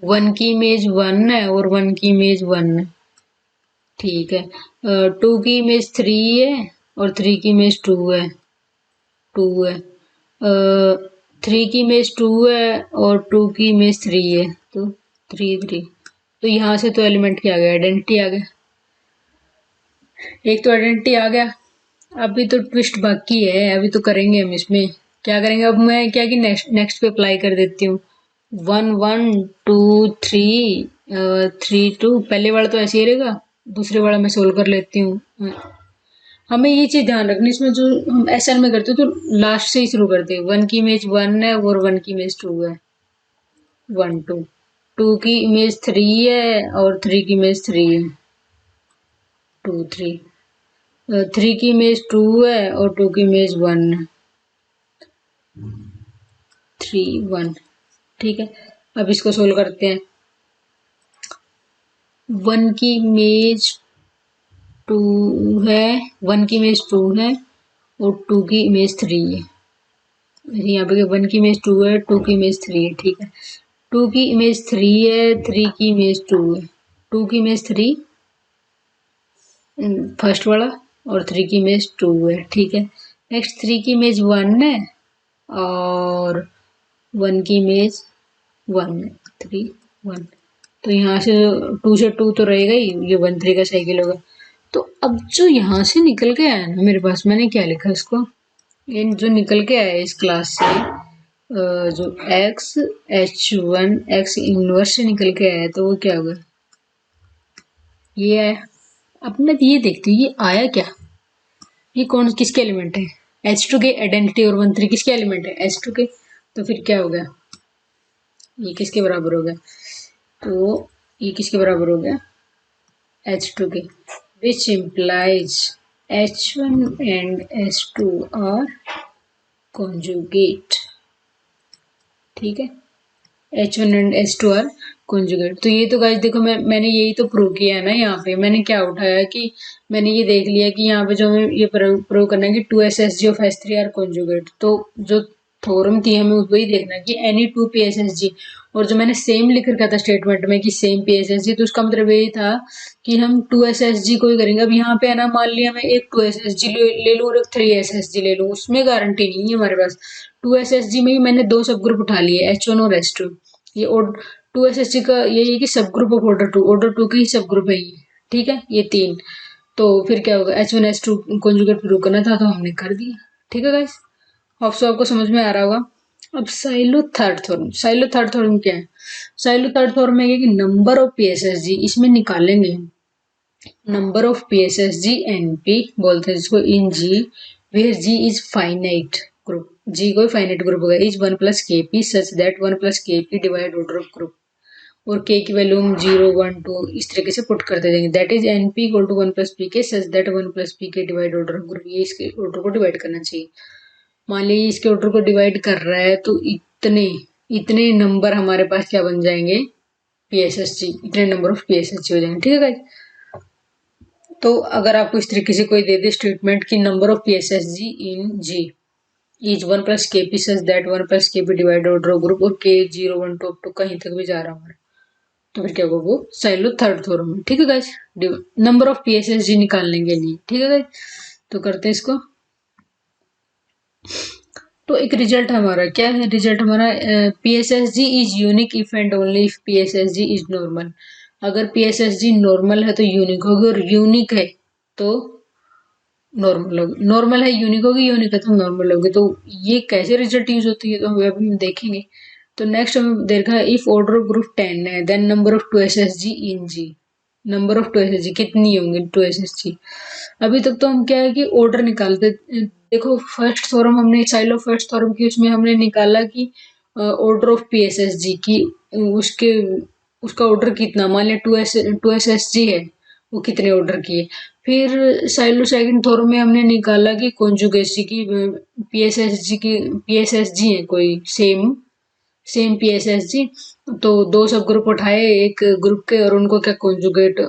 1 की इमेज 1 है और 1 की इमेज 1 है। ठीक है, 2 की इमेज 3 है और 3 की इमेज 2 है, 2 है। 3 की इमेज 2 है और 2 की इमेज 3 है, तो 3 3। तो यहाँ से तो एलिमेंट क्या आ गया, आइडेंटिटी आ गया। एक तो आइडेंटिटी आ गया, अभी तो ट्विस्ट बाकी है, अभी तो करेंगे हम इसमें। क्या करेंगे, अब मैं क्या कि नेक्स्ट पे अप्लाई कर देती हूँ। 1 1 2 3 3 2, पहले वाला तो ऐसे ही रहेगा, दूसरे वाला मैं सोल्व कर लेती हूँ। हमें ये चीज ध्यान रखनी, इसमें जो हम एसएल में करते हैं तो लास्ट से ही शुरू करते हैं। 1 की इमेज 1 है और 1 की इमेज 2 है, 1 2। 2 की इमेज 3 है और 3 की इमेज 3 है, 2 3। 3 की इमेज 2 है और 2 की इमेज 1 है, 3 1। ठीक है, अब इसको सोल्व करते हैं। 1 की इमेज 2 है, 1 की इमेज 2 है और 2 की इमेज 3 है। यहाँ पे 1 की इमेज 2 है, 2 की इमेज 3 है। ठीक है, 2 की इमेज 3 है, 3 की इमेज 2 है। 2 की इमेज 3 फर्स्ट वाला और 3 की इमेज 2 है। ठीक है, नेक्स्ट 3 की इमेज 1 है और 1 की इमेज 1 है, 3 1। तो यहाँ से 2 से 2 तो रहेगा ही, ये 1 3 का साइकिल होगा। तो अब जो यहाँ से निकल के आया ना मेरे पास, मैंने क्या लिखा इसको, ये जो निकल के आया इस क्लास से, जो एक्स H1 एक्स इनवर्स से निकल के आया, तो वो क्या होगा, ये आया। अब मैं ये देखती हूँ ये आया क्या, ये कौन किसके एलिमेंट है, H2 के आइडेंटिटी और 1 3 किसके एलिमेंट है, H2 के। तो फिर क्या हो गया, ये किसके बराबर हो गया, तो ये किसके बराबर हो गया, H2 के, which implies H1 and H2 are conjugate। ठीक है, H1 and H2 are conjugate. तो ये तो गाइस देखो, मैंने यही तो प्रूव किया है ना। यहाँ पे मैंने क्या उठाया कि मैंने ये देख लिया कि यहाँ पे जो हमें ये प्रूव करना है कि 2 SSG of S3 are conjugate. तो जो थ्योरम थी हमें वही देखना कि एनी 2 PSSG, और जो मैंने सेम लिख रखा था स्टेटमेंट में कि सेम PSSG, तो उसका मतलब यही था कि हम 2 SSG को ही करेंगे। अब यहाँ पे है ना, मान लिया मैं एक 2 SSG ले लूँ और एक 3 SSG ले लूँ, उसमें गारंटी नहीं है हमारे पास। 2 SSG में ही मैंने दो सब ग्रुप उठा लिए, H1 और H2। ये 2SSG का यही है कि सब ग्रुप ऑफ ऑर्डर टू के ही सब ग्रुप है ये, ठीक है, ये तीन। तो फिर क्या होगा, H1H2 कॉन्जुगेट प्रूव करना था तो हमने कर दिया, ठीक है गाइस। होप सो आपको समझ में आ रहा होगा। अब साइलो थर्ड थ्योरम क्या है? साइलो थर्ड थ्योरम में ये कि नंबर ऑफ पीएसएसजी इसमें निकालेंगे, नंबर ऑफ पीएसएसजी एनपी बोलते हैं जिसको in G, where G is finite group, G कोई फाइनाइट ग्रुप होगा, is 1 + kp such that 1 + kp divide order of group, और के की वैल्यू हम 0 1 2 इस तरीके से पुट करते जाएंगे। That is NP equal to 1 + pk such that 1 + pk divide order of group, ये इसके ऑर्डर को डिवाइड करना चाहिए। मान लीजिए इसके ऑर्डर को डिवाइड कर रहा है तो इतने इतने नंबर हमारे पास क्या बन जाएंगे, पीएसएसजी, इतने नंबर ऑफ पीएसएसजी हो जाएंगे, ठीक है गाइस। तो अगर आपको इस तरीके से कोई दे दे स्टेटमेंट की number of PSSG in G is 1 + kp such that 1 + kp divide order of group, और के 0 1 2 अप टू कहीं तक भी जा रहा हमारा, तो फिर क्या होगा, वो साइलो थर्ड थ्योरम है, ठीक है गाइस। नंबर ऑफ पीएसएसजी निकालने के लिए, ठीक है गाइस। तो करते हैं इसको। तो एक रिजल्ट हमारा क्या है, रिजल्ट हमारा PSSG is unique if and only if PSSG is normal. अगर पीएसएसजी नॉर्मल है तो यूनिक होगी, और यूनिक है तो नॉर्मल होगी, नॉर्मल है यूनिक होगी, यूनिक है तो नॉर्मल होगी। तो ये कैसे रिजल्ट यूज होती है तो हम अभी देखेंगे। तो नेक्स्ट हमें देखा है इफ ऑर्डर ऑफ ग्रुप 10 है then number of 2SSG in G, number of 2SSG कितनी होंगी 2SSG। अभी तक तो हम क्या है कि ऑर्डर निकालते, देखो फर्स्ट थ्योरम हमने साइलो फर्स्ट थ्योरम की उसमें हमने निकाला कि ऑर्डर ऑफ पीएसएसजी की, उसके उसका ऑर्डर कितना, मान लिया 2SSG है, वो कितने ऑर्डर किए। फिर साइलो सेकंड थ्योरम में हमने निकाला कि कॉन्जुगेसी की, पीएसएसजी है कोई सेम पीएसएसजी, तो दो सब ग्रुप उठाए एक ग्रुप के और उनको क्या कॉन्जुगेट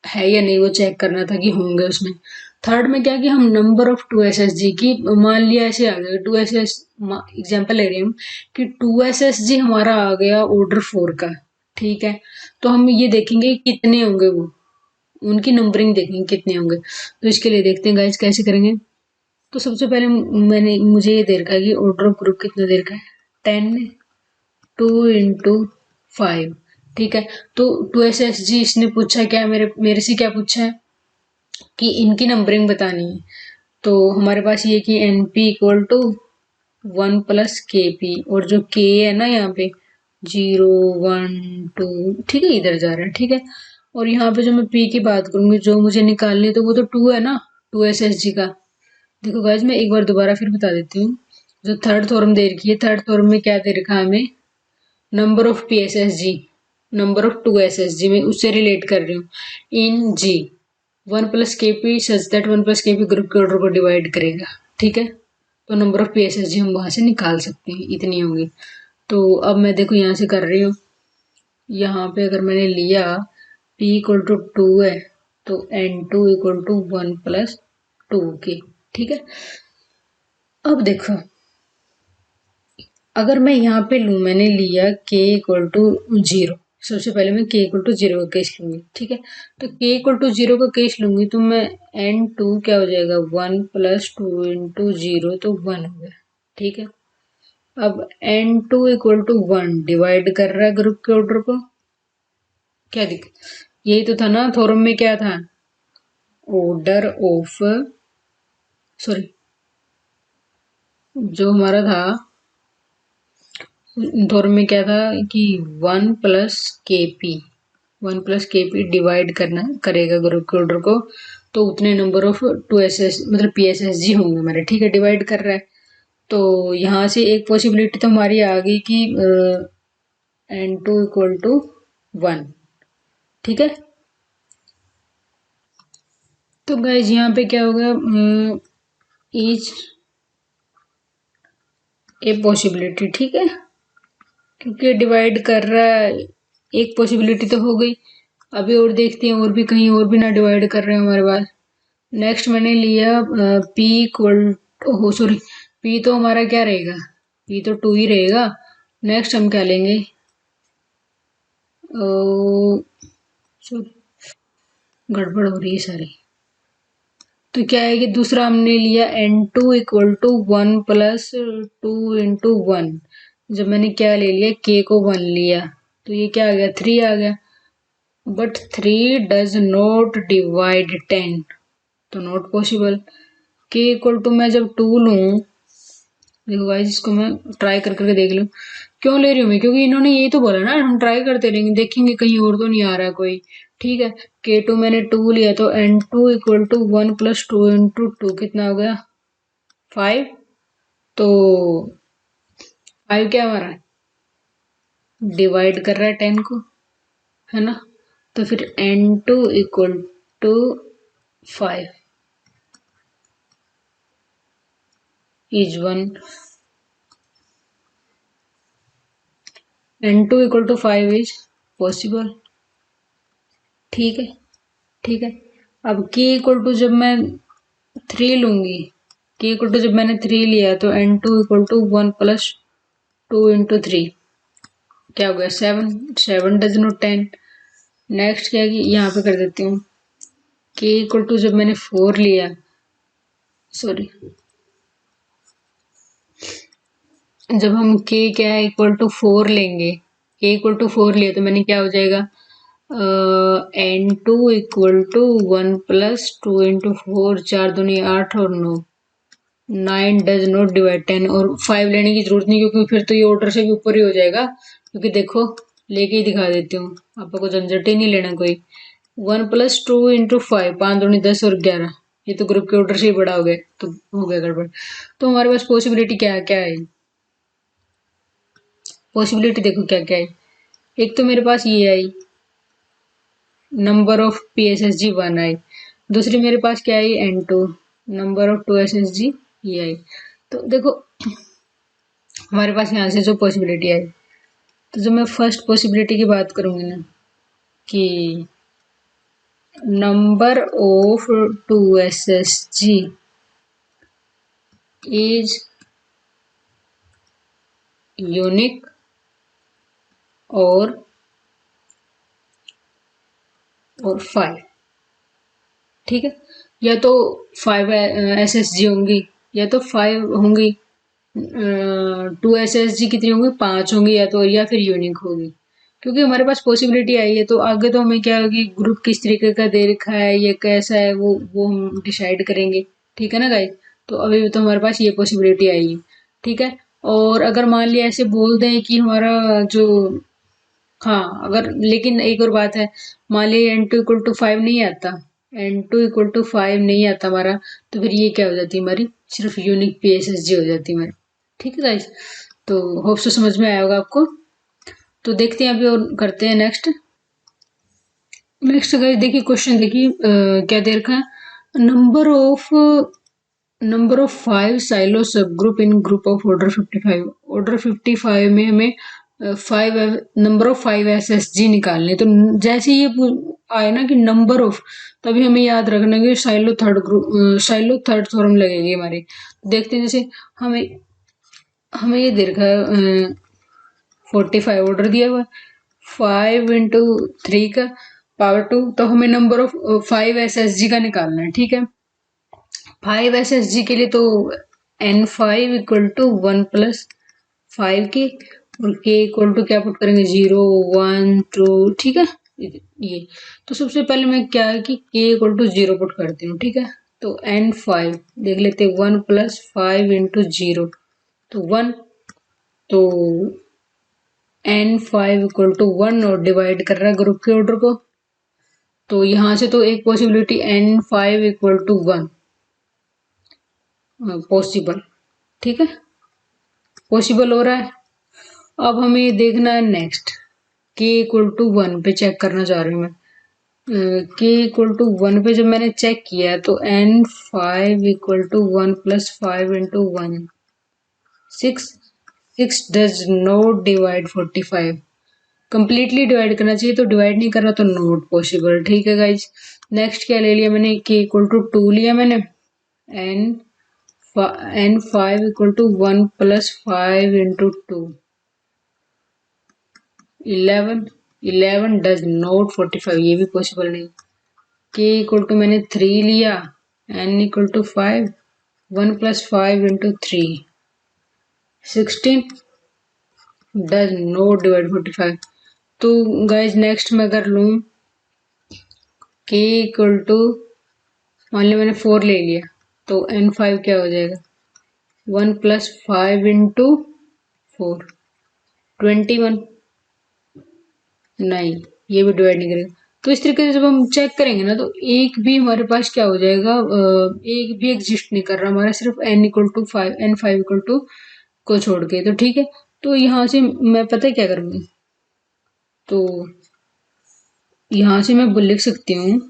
है या नहीं वो चेक करना था कि होंगे उसमें। थर्ड में क्या कि हम नंबर ऑफ 2SSG की, मान लिया ऐसे आ गया 2SS, एग्जाम्पल ले रहे हैं हम कि 2SSG हमारा आ गया ऑर्डर 4 का, ठीक है। तो हम ये देखेंगे कितने होंगे वो, उनकी नंबरिंग देखेंगे कितने होंगे। तो इसके लिए देखते हैं गाइस कैसे करेंगे। तो सबसे पहले मुझे ये दे रखा है कि ऑर्डर ऑफ ग्रुप कितना दे रखा है, 10 2 × 5, ठीक है। तो 2SSG इसने पूछा क्या, मेरे से क्या पूछा है कि इनकी नंबरिंग बतानी है। तो हमारे पास ये कि NP इक्वल टू 1 + KP, और जो K है ना यहाँ पे 0 1 2, ठीक है, इधर जा रहा है, ठीक है। और यहाँ पे जो मैं P की बात करूंगी जो मुझे निकालनी है तो वो तो 2 है ना 2SSG का। देखो गाइज मैं एक बार दोबारा फिर बता देती हूँ। जो थर्ड थ्योरम दे रखी है, थर्ड थ्योरम में क्या दे रखा है हमें, number of PSSG, number of 2SSG में उससे रिलेट कर रही हूँ in G, 1 + kp such that 1 + kp group के ऑर्डर को डिवाइड करेगा, ठीक है। तो नंबर ऑफ पीएसएसजी हम वहां से निकाल सकते हैं, इतनी होंगी। तो अब मैं देखो यहाँ से कर रही हूँ, यहाँ पे अगर मैंने लिया p = 2 है तो N2 = 1 + 2k, ठीक है। अब देखो अगर मैं यहाँ पे लूँ, मैंने लिया k = 0, सबसे पहले मैं k = 0 का केस लूंगी, ठीक है। तो k = 0 का केस लूंगी तो मैं N2 क्या हो जाएगा 1 + 2 × 0 तो 1 हो गया, ठीक है। अब N2 = 1 डिवाइड कर रहा है ग्रुप के ऑर्डर को, क्या दिख, यही तो था ना थ्योरम में, क्या था, ऑर्डर ऑफ, सॉरी, जो हमारा था थ्योरम में क्या था कि 1 + kp, 1 + kp डिवाइड करना करेगा ग्रुप के ऑर्डर को, तो उतने नंबर ऑफ 2SS मतलब पीएसएसजी होंगे हमारे, ठीक है, डिवाइड कर रहा है। तो यहाँ से एक पॉसिबिलिटी तो हमारी आ गई कि N2 = 1, ठीक है। तो गाइज यहाँ पे क्या होगा, इज ए पॉसिबिलिटी, ठीक है, क्योंकि डिवाइड कर रहा है, एक पॉसिबिलिटी तो हो गई। अभी और देखते हैं और भी कहीं और भी ना डिवाइड कर रहे हैं हमारे पास। नेक्स्ट मैंने लिया P = हो सॉरी, P तो हमारा क्या रहेगा, P तो 2 ही रहेगा। नेक्स्ट हम क्या लेंगे, सॉरी गड़बड़ हो रही है सारी। तो क्या है कि दूसरा हमने लिया N2 = 1 + 2 × 1, जब मैंने क्या ले लिया K को 1 लिया, तो ये क्या आ गया 3 आ गया, बट 3 डज नॉट डिवाइड 10, तो not possible. k equal to मैं जब 2 लूँ, देखो गाइस इसको मैं ट्राई कर करके देख लूँ, क्यों ले रही हूँ मैं, क्योंकि इन्होंने ये तो बोला ना हम ट्राई करते रहेंगे, देखेंगे कहीं और तो नहीं आ रहा है कोई। ठीक है, k2 मैंने 2 लिया तो n2 equal to 1 plus 2 into 2 कितना हो गया 5, तो 5 क्या हमारा डिवाइड कर रहा है 10 को, है ना। तो फिर n2 equal to 5 is 1, n2 equal to 5 is possible. ठीक है, ठीक है। अब k इक्वल टू जब मैं 3 लूंगी, k इक्वल टू जब मैंने 3 लिया तो n2 equal to 1 plus 2 into 3 क्या हो गया 7, 7 डज नॉट 10। नेक्स्ट क्या है कि यहाँ पे कर देती हूँ, k इक्वल टू जब मैंने 4 लिया, सॉरी, जब हम k क्या है इक्वल टू 4 लेंगे, k इक्वल टू 4 लिया तो मैंने क्या हो जाएगा n2 equal to 1 plus 2 into 4, 4 दूनी 8 और 9, 9 डज नॉट डिवाइड 10, और 5 लेने की जरूरत नहीं क्योंकि फिर तो ये ऑर्डर से भी ऊपर ही हो जाएगा, क्योंकि देखो लेके ही दिखा देती हूँ, आपको झंझट ही नहीं लेना कोई। 1 प्लस 2 इंटू 5, 5 दूनी 10 और 11, ये तो ग्रुप के ऑर्डर से ही बड़ा हो गया, तो हो गया गड़बड़। तो हमारे पास पॉसिबिलिटी क्या क्या है, पॉसिबिलिटी देखो क्या क्या है। एक तो मेरे पास ये आई नंबर ऑफ PSSG 1 आई, दूसरी मेरे पास क्या आई N2 नंबर ऑफ 2 SSG ये आई। तो देखो हमारे पास यहाँ से जो पॉसिबिलिटी आई, तो जब मैं फर्स्ट पॉसिबिलिटी की बात करूंगी ना कि number of 2 SSG is unique और 5, ठीक है, या तो 5 SSG होंगी या तो 5 होंगी, 2 SSG कितनी होंगी 5 होंगी, या फिर यूनिक होगी। क्योंकि हमारे पास पॉसिबिलिटी आई है तो आगे तो हमें क्या होगी, ग्रुप किस तरीके का दे रखा है ये कैसा है वो हम डिसाइड करेंगे। ठीक है ना गाइस, तो अभी तो हमारे पास ये पॉसिबिलिटी आई है। ठीक है, और अगर मान लिया ऐसे बोल दें कि हमारा जो, हाँ अगर, लेकिन एक और बात है, मान लीजिए n2 इक्वल टू 5 नहीं आता, n2 इक्वल टू 5 नहीं आता हमारा, तो फिर ये क्या हो जाती है हमारी, सिर्फ यूनिक PSSG हो जाती है हमारी। ठीक है गाइस, तो होप सो समझ में आया होगा आपको। तो देखते हैं अभी और करते हैं नेक्स्ट। नेक्स्ट गाइस देखिए क्वेश्चन देखिए क्या दे रखा है, नंबर ऑफ 5 साइलो सब group in group of order 55, order 55 में हमें 5 नंबर ऑफ 5 SSG निकालने। तो जैसे ये आए ना कि नंबर ऑफ, तभी हमें याद रखना कि silo third group, silo third theorem लगेगी हमारी। देखते हैं जैसे हमें हमें ये दे रखा है 45 ऑर्डर दिया हुआ 5 इंटू 3 का पावर 2, तो हमें नंबर ऑफ 5 SSG का निकालना है। ठीक है, 5 SSG के लिए तो N5 इक्वल टू 1 प्लस 5 के, और K इक्वल टू क्या पुट करेंगे 0 1 2, ठीक है ये। तो सबसे पहले मैं क्या है कि K इक्वल टू 0 पुट करती हूँ। ठीक है, तो N5 देख लेते 1 प्लस 5 इंटू 0 तो 1, तो N5 इक्वल टू 1 और डिवाइड कर रहा है ग्रुप के ऑर्डर को, तो यहां से तो एक possibility N5 equal to 1 possible, ठीक है पॉसिबल हो रहा है। अब हमें देखना है नेक्स्ट, k इक्वल टू 1 पे चेक करना चाह रही हूँ मैं। k इक्वल टू 1 पे जब मैंने चेक किया तो N5 equal to 1 plus 5 into 1 6, 6 does not divide 45, completely divide करना चाहिए तो डिवाइड नहीं कर रहा तो नॉट पॉसिबल। ठीक है गाइज, नेक्स्ट क्या ले लिया मैंने, k इक्वल टू 2 लिया मैंने, n N5 equal to 1 plus 5 into 2 11, 11 does not 45, ये भी पॉसिबल नहीं। k इक्वल टू मैंने 3 लिया, n equal to 5, 1 plus 5 into 3 16 does not divide 45, तो गाइज नेक्स्ट मैं कर लूँ k इक्वल टू, मान लिया मैंने 4 ले लिया, तो n5 क्या हो जाएगा, 1 + 5 × 4, 21। नहीं, ये भी डिवाइड नहीं करेगा। तो इस तरीके से जब हम चेक करेंगे ना, तो एक भी हमारे पास क्या हो जाएगा, एक भी एग्जिस्ट नहीं कर रहा हमारा, सिर्फ n equal to 5, n5 equal to को छोड़ के। तो ठीक है, तो यहाँ से मैं पता है क्या करूँगी, तो यहाँ से मैं लिख सकती हूँ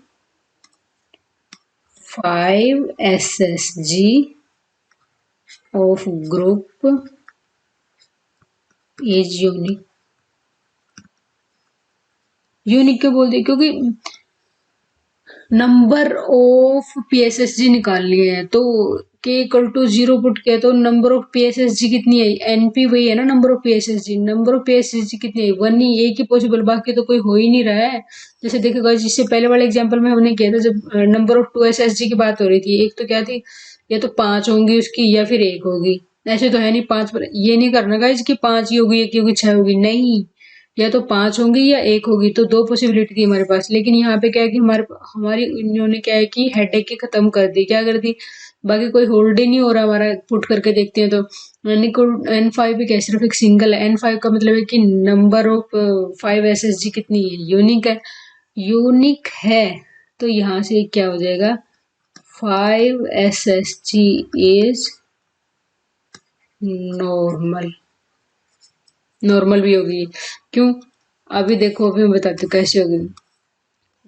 5 SSG of group is unique। Unique क्यों बोल दी, क्योंकि नंबर ऑफ PSSG निकालनी है, तो k इक्वल टू 0 पुट किया तो नंबर ऑफ PSSG कितनी है, NP वही है ना, number of PSSG, number of PSSG कितनी है, 1 ही, एक ही पॉसिबल, बाकी तो कोई हो ही नहीं रहा है। जैसे देखो जिससे पहले वाले एग्जांपल में हमने किया था, जब नंबर ऑफ 2 SSG की बात हो रही थी, एक तो क्या थी, या तो 5 होंगी उसकी या फिर 1 होगी। ऐसे तो है नहीं 5 पर, ये नहीं करना गाइस कि 5 ही होगी, 1 ही होगी, 6 होगी, नहीं, या तो 5 होंगी या 1 होगी, तो 2 पॉसिबिलिटी थी हमारे पास। लेकिन यहाँ पे क्या है कि हमारी इन्होंने क्या है कि हेडेक ही खत्म कर दी, क्या कर दी, बाकी कोई होल्ड ही नहीं हो रहा हमारा, पुट करके देखते हैं तो n5 भी क्या, सिर्फ एक सिंगल है, n5 का मतलब है कि नंबर ऑफ 5 SSG कितनी है, यूनिक है, यूनिक है। तो यहाँ से क्या हो जाएगा, 5 SSG इज नॉर्मल, नॉर्मल भी होगी, क्यों, अभी देखो, अभी मैं बताती हूँ कैसे होगी।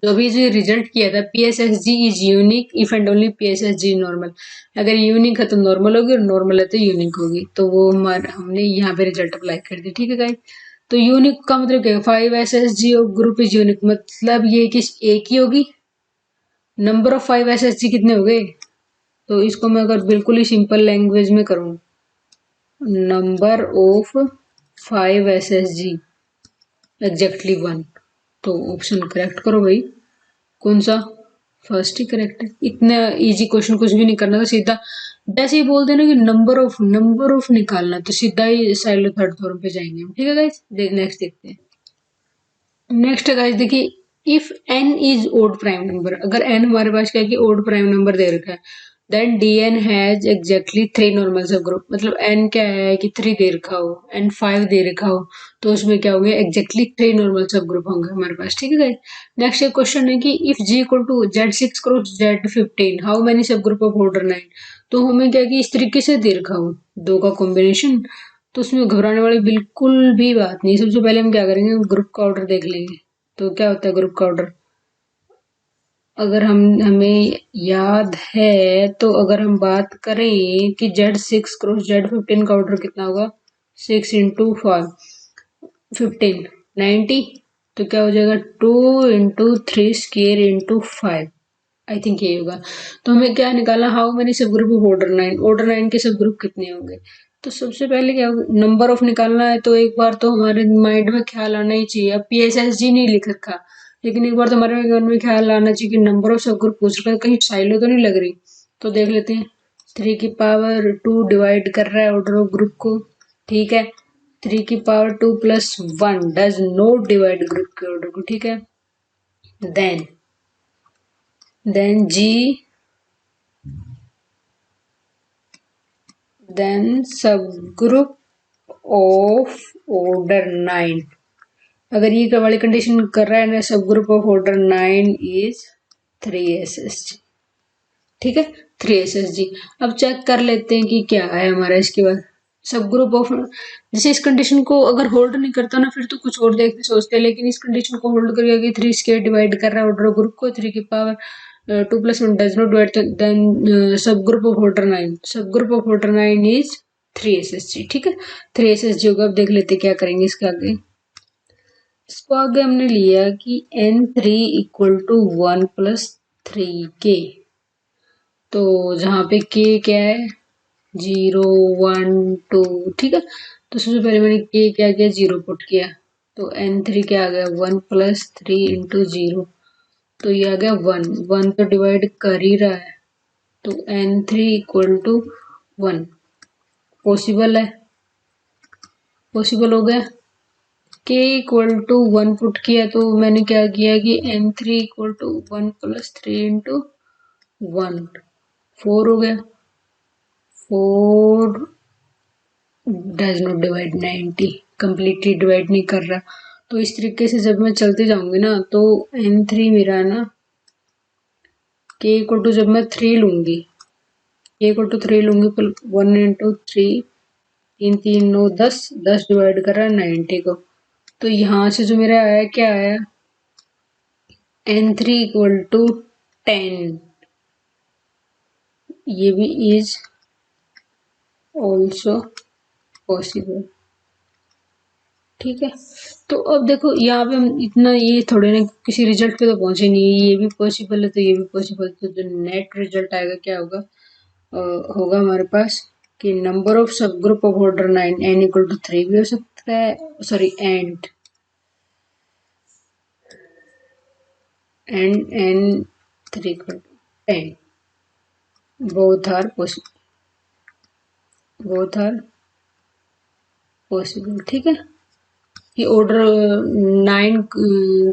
जो भी जो रिजल्ट किया था, PSSG is unique if and only PSSG normal, अगर यूनिक है तो नॉर्मल होगी और नॉर्मल है तो यूनिक होगी, तो वो हमारा हमने यहाँ पे रिजल्ट अप्लाई कर दिया। ठीक है गाइस, तो यूनिक का मतलब क्या है, 5 SSG और ग्रुप इज यूनिक, मतलब ये कि एक ही होगी, नंबर ऑफ 5 SSG कितने हो गए, तो इसको मैं अगर बिल्कुल ही सिंपल लैंग्वेज में करूँ, नंबर ऑफ 5 SSG एग्जैक्टली 1, तो ऑप्शन करेक्ट करो भाई, कौन सा, फर्स्ट ही करेक्ट है। इतना इजी क्वेश्चन कुछ भी नहीं करना था, सीधा जैसे ही बोल देना कि नंबर ऑफ निकालना, तो सीधा ही साइलो थर्ड थ्योरम पे जाएंगे हम। ठीक है गाइस, नेक्स्ट देखते हैं। नेक्स्ट गाइस देखिए, if n is odd prime number, अगर n हमारे पास क्या है कि ओड प्राइम नंबर दे रखा है, then dn has exactly 3 normal सब ग्रुप, मतलब n क्या है कि 3 दे रखा हो, n 5 दे रखा हो, तो उसमें क्या होंगे, एग्जैक्टली 3 नॉर्मल सब ग्रुप होंगे हमारे पास। ठीक है गाइस, नेक्स्ट एक क्वेश्चन है कि if g equal to z6 cross z15 how many सब ग्रुप ऑफ ऑर्डर 9, तो हमें क्या है कि इस तरीके से दे रखा हो, दो का कॉम्बिनेशन, तो उसमें घबराने वाली बिल्कुल भी बात नहीं। सबसे पहले हम क्या करेंगे, ग्रुप का ऑर्डर देख लेंगे, तो क्या होता है ग्रुप का ऑर्डर, अगर हमें याद है, तो अगर हम बात करें कि Z6 क्रॉस Z15 का ऑर्डर कितना होगा, 6 × 5 15 90, तो क्या हो जाएगा 2 × 3 स्क्वायर × 5, आई थिंक ये होगा। तो हमें क्या निकालना, हाउ मेनी सब ग्रुप ऑफ ऑर्डर 9, ऑर्डर 9 के सब ग्रुप कितने होंगे, तो सबसे पहले क्या नंबर ऑफ निकालना है, तो एक बार तो हमारे माइंड में ख्याल आना ही चाहिए। अब PSSG नहीं लिख रखा, लेकिन एक बार तो हमारे मन में ख्याल आना चाहिए कि नंबर ऑफ सब ग्रुप पूछ रखा है, कहीं साइलो तो नहीं लग रही। तो देख लेते हैं, 3 की पावर 2 डिवाइड कर रहा है ऑर्डर ऑफ ग्रुप को, ठीक है, 3 की power 2 + 1 does not divide group के ऑर्डर को। ठीक है, then G then subgroup of order 9, अगर ये वाली कंडीशन कर रहा है ना, sub group of order 9 is 3SSG। ठीक है, 3SSG। अब चेक कर लेते हैं कि क्या है हमारा इसके बाद, सब ग्रुप ऑफ, जैसे इस कंडीशन को अगर होल्ड नहीं करता ना, फिर तो कुछ और देखते सोचते हैं, लेकिन इस कंडीशन को होल्ड करके 3 स्क्वायर डिवाइड कर रहा है ऑर्डर ग्रुप को, 3 की power 2 + 1 does not divide, then sub group of order 9, sub group of order 9 is 3SSG। ठीक है, 3SSG होगा। अब देख लेते क्या करेंगे इसके आगे, इसको आगे हमने लिया कि n3 = 1 + 3k, तो जहाँ पे k क्या है, 0 1 2, ठीक है, तो सबसे पहले मैंने k क्या किया, 0 पुट किया, तो n3 क्या आ गया, 1 + 3 × 0, तो ये आ गया 1, 1 तो डिवाइड कर ही रहा है, तो n3 = 1, पॉसिबल है, पॉसिबल हो गया। k इक्वल टू 1 पुट किया तो मैंने क्या किया कि n3 equal to 1 plus 3 into 1 4 हो गया। 4 does not divide 90, completely divide नहीं कर रहा। तो इस तरीके से जब मैं चलते जाऊंगी ना तो n3 मेरा ना k इक्वल टू जब मैं 3 लूंगी, k इक्वल टू 3 लूंगी 1 इंटू 3, 3 3 9 10, 10 डिवाइड कर रहा है 90 को। तो यहाँ से जो मेरा आया क्या आया, n3 इक्वल टू 10, ये भी इज ऑल्सो पॉसिबल। ठीक है, तो अब देखो यहाँ पे हम इतना ये थोड़े ना किसी रिजल्ट पे तो पहुंचे नहीं, ये भी पॉसिबल है तो ये भी पॉसिबल, तो जो नेट रिजल्ट आएगा क्या होगा, होगा हमारे पास कि नंबर ऑफ सब group of order 9 n equal to 3 भी हो सकता है, sorry and n 3 equal to 10, both are possible। ठीक है, कि ऑर्डर 9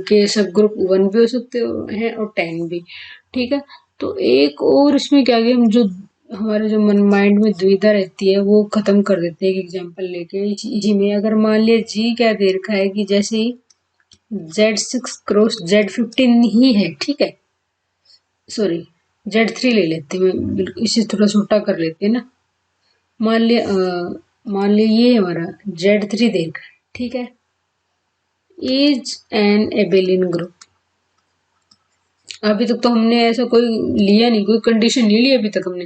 के सब ग्रुप 1 भी हो सकते हैं और 10 भी। ठीक है, तो एक और इसमें क्या है, हम जो हमारे जो मन माइंड में दुविधा रहती है वो खत्म कर देते हैं एक एग्जांपल लेके। इसी में अगर मान लिया जी क्या दे रखा है कि जैसे ही Z6 क्रॉस Z15 ही है, ठीक है, सॉरी Z3 ले लेते हैं, बिल्कुल इसे थोड़ा छोटा कर लेते हैं ना। मान लिया ये हमारा Z3 दे रखा है, ठीक है, इज एन एबेलियन ग्रुप। अभी तक तो हमने ऐसा कोई लिया नहीं, कोई कंडीशन नहीं ली अभी तक हमने।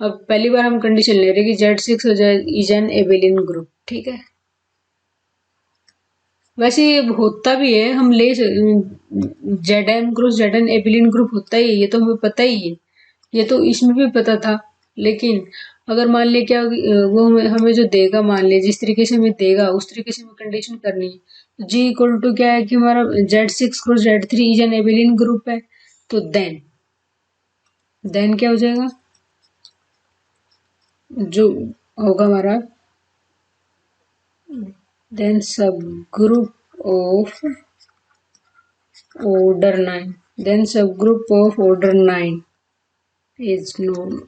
अब पहली बार हम कंडीशन ले रहे हैं कि Z6 हो जाए इज एन एबेलियन ग्रुप। ठीक है, वैसे ये होता भी है, हम ले ZM cross ZN Abelian group होता ही है, ये तो हमें पता ही है, ये तो इसमें भी पता था। लेकिन अगर मान लिया क्या वो हमें जो देगा, मान लिया जिस तरीके से हमें देगा उस तरीके से हमें कंडीशन करनी है। जी इक्वल टू क्या है कि हमारा Z6 cross Z3 is an Abelian group है, तो देन क्या हो जाएगा, जो होगा हमारा then sub group of order 9, then sub group of order 9 is known,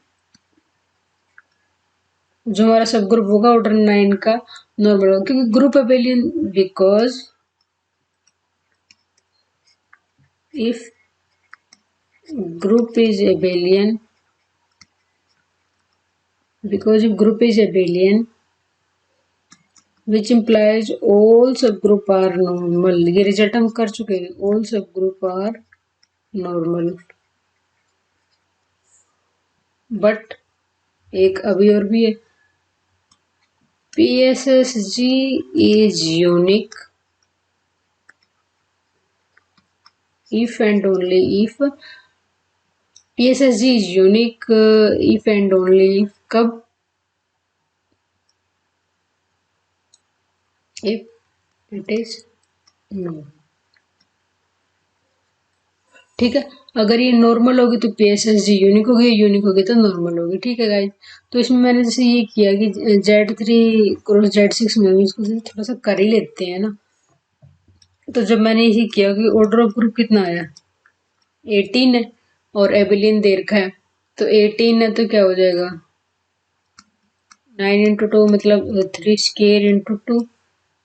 जो हमारा सब ग्रुप होगा ऑर्डर 9 का नॉर्मल होगा, क्योंकि group Abelian, because if group is abelian, because if group is abelian which implies all subgroup are normal, ये रिजल्ट हम कर चुके हैं, all subgroup are normal। But एक अभी और भी है, PSSG is unique if and only if, PSSG is unique if and only if, कब, if it is known। ठीक है, अगर ये नॉर्मल होगी तो PSSG यूनिक होगी, यूनिक होगी तो नॉर्मल होगी। ठीक है गाइस, तो इसमें मैंने जैसे ये किया कि Z3 क्रॉस Z6 में हम इसको थोड़ा सा कर ही लेते हैं ना। तो जब मैंने ये किया कि ऑर्डर ऑफ ग्रुप कितना आया, 18 है और एबिलियन दे रखा है, तो 18 है तो क्या हो जाएगा 9 इंटू 2 मतलब 3 स्केयर इंटू 2।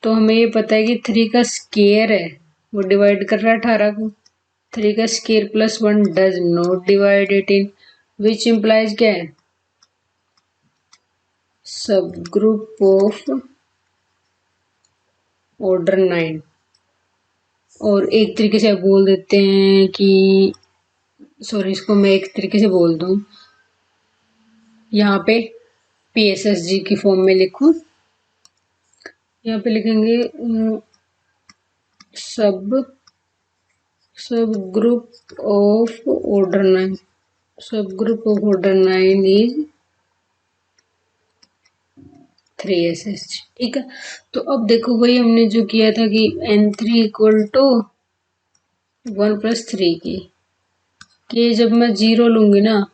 तो हमें ये पता है कि 3 का स्केयर है वो डिवाइड कर रहा है 18 को, 3 का square plus 1 does not divide 18, which implies क्या है, सब ग्रुप ऑफ ऑर्डर 9। और एक तरीके से बोल देते हैं कि, सॉरी इसको मैं एक तरीके से बोल दूं, यहाँ पे PSSG की फॉर्म में लिखूं, यहाँ पे लिखेंगे सब group of order 9, sub group of order 9 is 3SH। ठीक है, तो अब देखो वही हमने जो किया था कि N3 इक्वल टू 1 प्लस 3 की जब मैं 0 लूंगी ना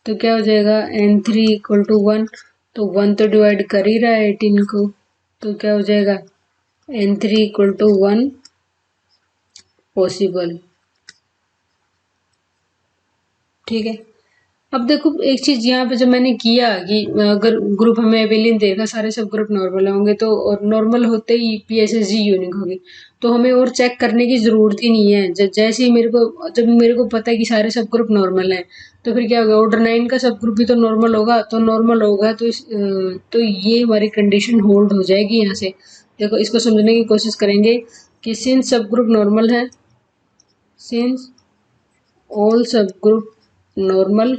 तो क्या हो जाएगा N3 इक्वल टू 1, तो 1 तो डिवाइड कर ही रहा है 18 को, तो क्या हो जाएगा N3 इक्वल टू 1 पॉसिबल। ठीक है, अब देखो एक चीज यहाँ पे जब मैंने किया कि अगर ग्रुप हमें एबिलियन देगा, सारे सब ग्रुप नॉर्मल होंगे, तो और नॉर्मल होते ही पीएसएसजी यूनिक होगी, तो हमें और चेक करने की जरूरत ही नहीं है। जैसे ही जब मेरे को पता है कि सारे सब ग्रुप नॉर्मल हैं, तो फिर क्या होगा, ऑर्डर 9 का सब ग्रुप भी तो नॉर्मल होगा, तो नॉर्मल होगा तो तो ये हमारी कंडीशन होल्ड हो जाएगी यहाँ से। देखो इसको समझने की कोशिश करेंगे कि सिंस सब ग्रुप नॉर्मल है, सिंस ऑल सब group normal,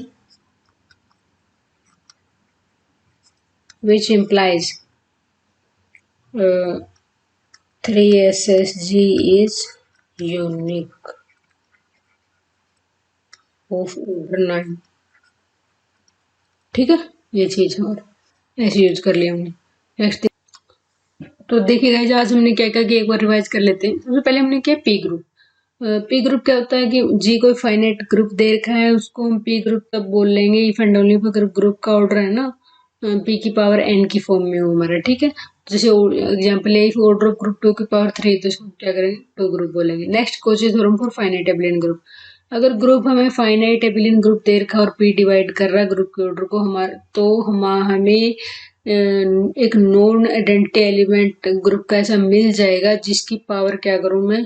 which implies 3SSG is unique of order 9। ठीक है, ये चीज और ऐसे यूज कर लिया हमने। नेक्स्ट, तो देखिए गाइस, आज हमने क्या क्या किया एक बार रिवाइज कर लेते हैं। सबसे पहले हमने किया पी ग्रुप। पी ग्रुप क्या होता है कि जी कोई फाइनाइट ग्रुप दे रखा है, उसको हम पी ग्रुप तब बोल लेंगे इफ एंड ओनली अगर ग्रुप का ऑर्डर है ना पी की पावर एन की फॉर्म में हो हमारा। ठीक है, जैसे एग्जांपल है, इफ ऑर्डर ऑफ ग्रुप 2 की पावर 3, तो इसको क्या करेंगे, टू ग्रुप बोलेंगे। Next Kochi theorem for finite abelian group. अगर ग्रुप हमें फाइनाइट एबिलियन ग्रुप दे रखा और पी डिवाइड कर रहा है ग्रुप के ऑर्डर को हमारे, तो हमें एक नॉन आइडेंटिटी एलिमेंट ग्रुप का ऐसा मिल जाएगा जिसकी पावर क्या करूं मैं,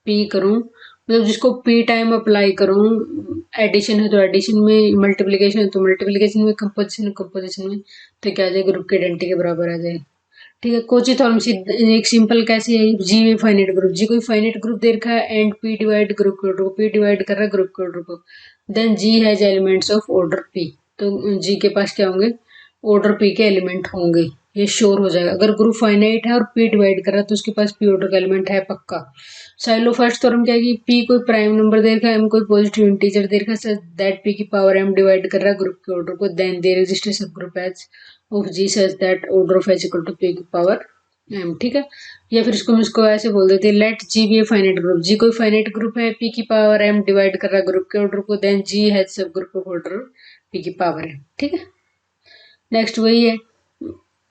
पी करूं, मतलब जिसको पी टाइम अप्लाई करूं। एडिशन है तो एडिशन में, मल्टीप्लिकेशन है तो मल्टीप्लिकेशन में, कंपोजिशन है कंपोजिशन में, तो क्या आ जाए, ग्रुप के आइडेंटिटी के बराबर आ जाए। ठीक है, कोची थॉर्म एक सिंपल कैसे है, जी में फाइनाइट ग्रुप, जी कोई फाइनाइट ग्रुप दे रखा है एंड पी डिवाइड ग्रुप के ऑर्डर को, पी डिवाइड कर रहा है ग्रुप के ऑर्डर को, then G has elements of order P, तो जी के पास क्या होंगे, ऑर्डर पी के एलिमेंट होंगे, ये श्योर हो जाएगा। अगर ग्रुप फाइनाइट है और पी डिवाइड कर रहा है तो उसके पास पी ऑर्डर का एलिमेंट है पक्का। साइलो फर्स्ट थ्योरम क्या है कि पी कोई प्राइम नंबर दे रखा है, एम कोई पॉजिटिव इंटीजर दे रखा है, दैट पी की पावर एम डिवाइड कर रहा है ग्रुप के ऑर्डर को, then there exist a subgroup H of G such that order of H equal to P की पावर एम। ठीक है, या फिर इसको ऐसे बोल देते हैं, let G be a finite group, G कोई फाइनाइट ग्रुप है, पी की पावर एम डिवाइड कर रहा है ग्रुप के ऑर्डर को, देन जी हैज सब ग्रुप ऑफ ऑर्डर पी की पावर एम। ठीक है, नेक्स्ट वही है,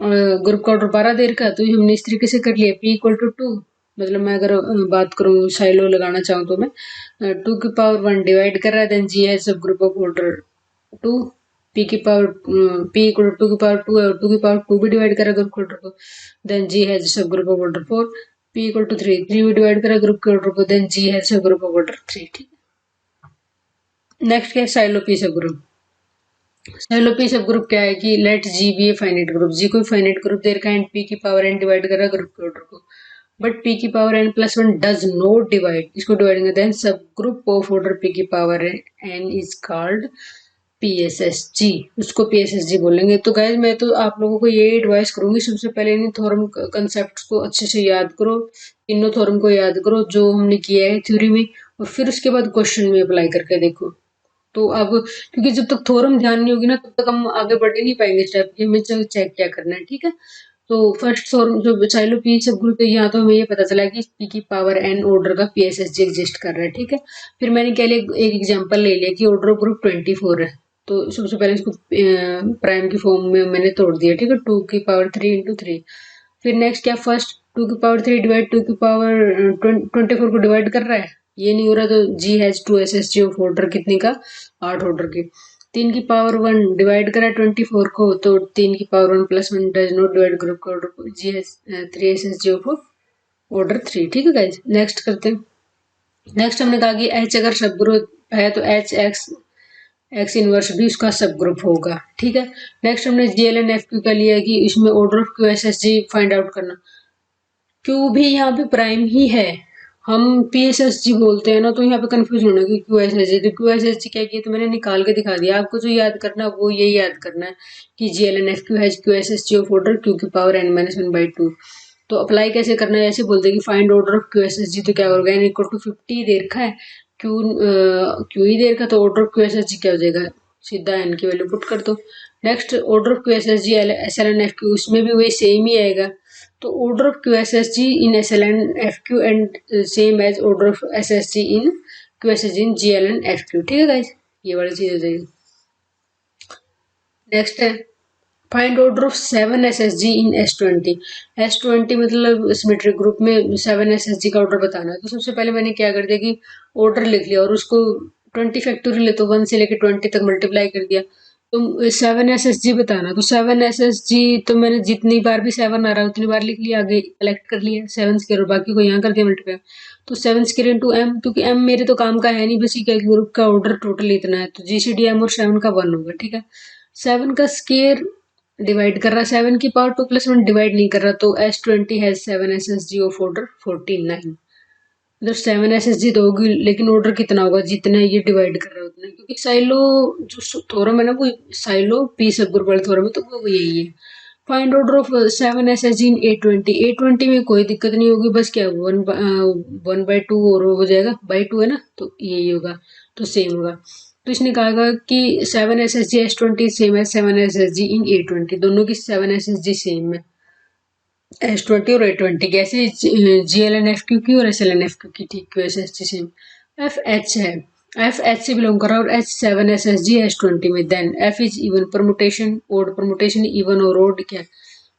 ग्रुप का ऑर्डर 12 देर का, तो हमने इस तरीके से कर लिया, पी इक्वल टू 2, मतलब मैं अगर बात करूँ साइलो लगाना चाहूँ तो मैं 2 की पावर 1 डिवाइड कर रहा है, देन जी हैज सब ग्रुप ऑफ ऑर्डर 2, पी की पावर पी इक्वल टू की पावर 2 है और 2 की पावर 2 भी डिवाइड करा ग्रुप के ऑर्डर को, देन जी हैज सब group of order 4, P equal to 3, 3 भी डिवाइड करा ग्रुप के ऑर्डर को, देन जी हैज सब ग्रुप ऑफ ऑर्डर 3। ठीक है, नेक्स्ट क्या है, साइलो पी सब ग्रुप। साइलो पी सब ग्रुप क्या है कि let G be a finite group, G कोई फाइनाइट ग्रुप दे रखा है एंड पी की पावर एन डिवाइड कर रहा है ग्रुप के ऑर्डर को, बट पी की power N plus 1 does not divide, इसको डिवाइड करेंगे, then sub group of order P की power N is called PSSG, उसको पीएसएसजी बोलेंगे। तो गाइज मैं तो आप लोगों को ये एडवाइस करूंगी, सबसे पहले इन थ्योरम कंसेप्ट को अच्छे से याद करो, तीनों थ्योरम को याद करो जो हमने किया है थ्योरी में, और फिर उसके बाद क्वेश्चन में अप्लाई करके देखो। तो अब क्योंकि जब तक थ्योरम ध्यान नहीं होगी ना तब तक हम आगे बढ़ ही नहीं पाएंगे स्टेप कि हमें चेक क्या करना है। ठीक है, तो फर्स्ट थ्योरम जो चाइलो पी सब ग्रुप है, यहाँ तो हमें ये पता चला कि पी की पावर एन ऑर्डर का पीएसएसजी एग्जिस्ट कर रहा है। ठीक है, फिर मैंने क्या लिया, एक एग्जांपल ले लिया कि ऑर्डर ऑफ ग्रुप 24 है, तो सबसे पहले इसको प्राइम की फॉर्म में मैंने तोड़ दिया। ठीक है, 2 की पावर 3 इंटू 3, फिर नेक्स्ट क्या, फर्स्ट 2 की पावर 3 डिवाइड 2 की पावर 24 को डिवाइड कर रहा है, ये नहीं हो रहा तो G has 2 S S G of order कितने का, 8 ऑर्डर के, 3 की पावर 1 डिवाइड करा 24 को, तो 3 की power 1 plus 1 does not divide group का ऑर्डर को, G has 3 S S G of order 3। ठीक है गाइज, नेक्स्ट करते हैं। नेक्स्ट हमने कहा कि एच अगर सब ग्रुप है तो एच एक्स इनवर्स भी उसका सब ग्रुप होगा। ठीक है, नेक्स्ट हमने जीएल एंड एफ क्यू का लिया कि इसमें order of Q S S ji find out करना, क्यू भी यहाँ पे प्राइम ही है, हम पी एस एस जी बोलते हैं ना, तो यहाँ पे कंफ्यूज होना कि क्यू एस एस जी, तो क्यू एस एस जी क्या किया, तो मैंने निकाल के दिखा दिया, आपको जो याद करना है वो यही याद करना है कि G L N F Q has Q S S G of order Q की पावर एन माइनस 1/2। तो अप्लाई कैसे करना है, ऐसे बोलते हैं कि find order of Q S S जी, तो क्या होगा, एन इक्वल टू 50 दे रखा है, क्यू ही दे रखा, तो order of Q S S जी क्या हो जाएगा, सीधा एन की वैल्यू पुट कर दो। Next order of Q S S G S L N F Q, उसमें भी वही सेम ही आएगा, तो order of QSSG in SLN-FQ and same as order of SSG in QSSG in GLN-FQ। ठीक है गाइस, ये वाली चीज हो जाएगी। नेक्स्ट है find order of 7 SSG in S20। S20 मतलब सिमेट्रिक ग्रुप में 7 SSG का ऑर्डर बताना है। तो सबसे पहले मैंने क्या कर दिया कि ऑर्डर लिख लिया और उसको 20 फैक्टोरियल है तो 1 से लेकर 20 तक मल्टीप्लाई कर दिया। तो 7 SSG बताना, तो 7 SSG तो मैंने जितनी बार भी 7 आ रहा है उतनी बार लिख लिया, आगे कलेक्ट कर लिया 7 स्क्वायर, बाकी को यहाँ कर दिया मल्टीप्लाई। तो 7 स्क्वायर इंटू M, क्योंकि M मेरे तो काम का है नहीं, बस ये ग्रुप का ऑर्डर टोटल इतना है, तो GCD M और 7 का 1 होगा। ठीक है, 7 का स्क्वायर डिवाइड कर रहा, 7 की पावर 2+1 डिवाइड नहीं कर रहा, तो S20 has 7 SSG of order 49। मतलब 7 SSG तो होगी, लेकिन ऑर्डर कितना होगा, जितना ये डिवाइड कर रहा है उतना, क्योंकि साइलो जो थोरम है ना वो साइलो पी सब ग्रुप वाले थोरम है, तो वो यही है। Find order of 7 SSG in A20 में कोई दिक्कत नहीं होगी, बस क्या 1/2 और हो जाएगा, बाई 2 है ना, तो यही होगा, तो सेम होगा। तो इसने कहा कि 7 SSG S20 सेम है 7 SSG इन A20, दोनों की 7 SSG सेम है S20 और A20 की, ऐसे GLNFQ की और SLNFQ की, ठीक है, SSG सेम। FH है, FH से बिलोंग कर रहा है और H 7 SSG S20 में, then F is even permutation, odd permutation, even और ओड क्या है।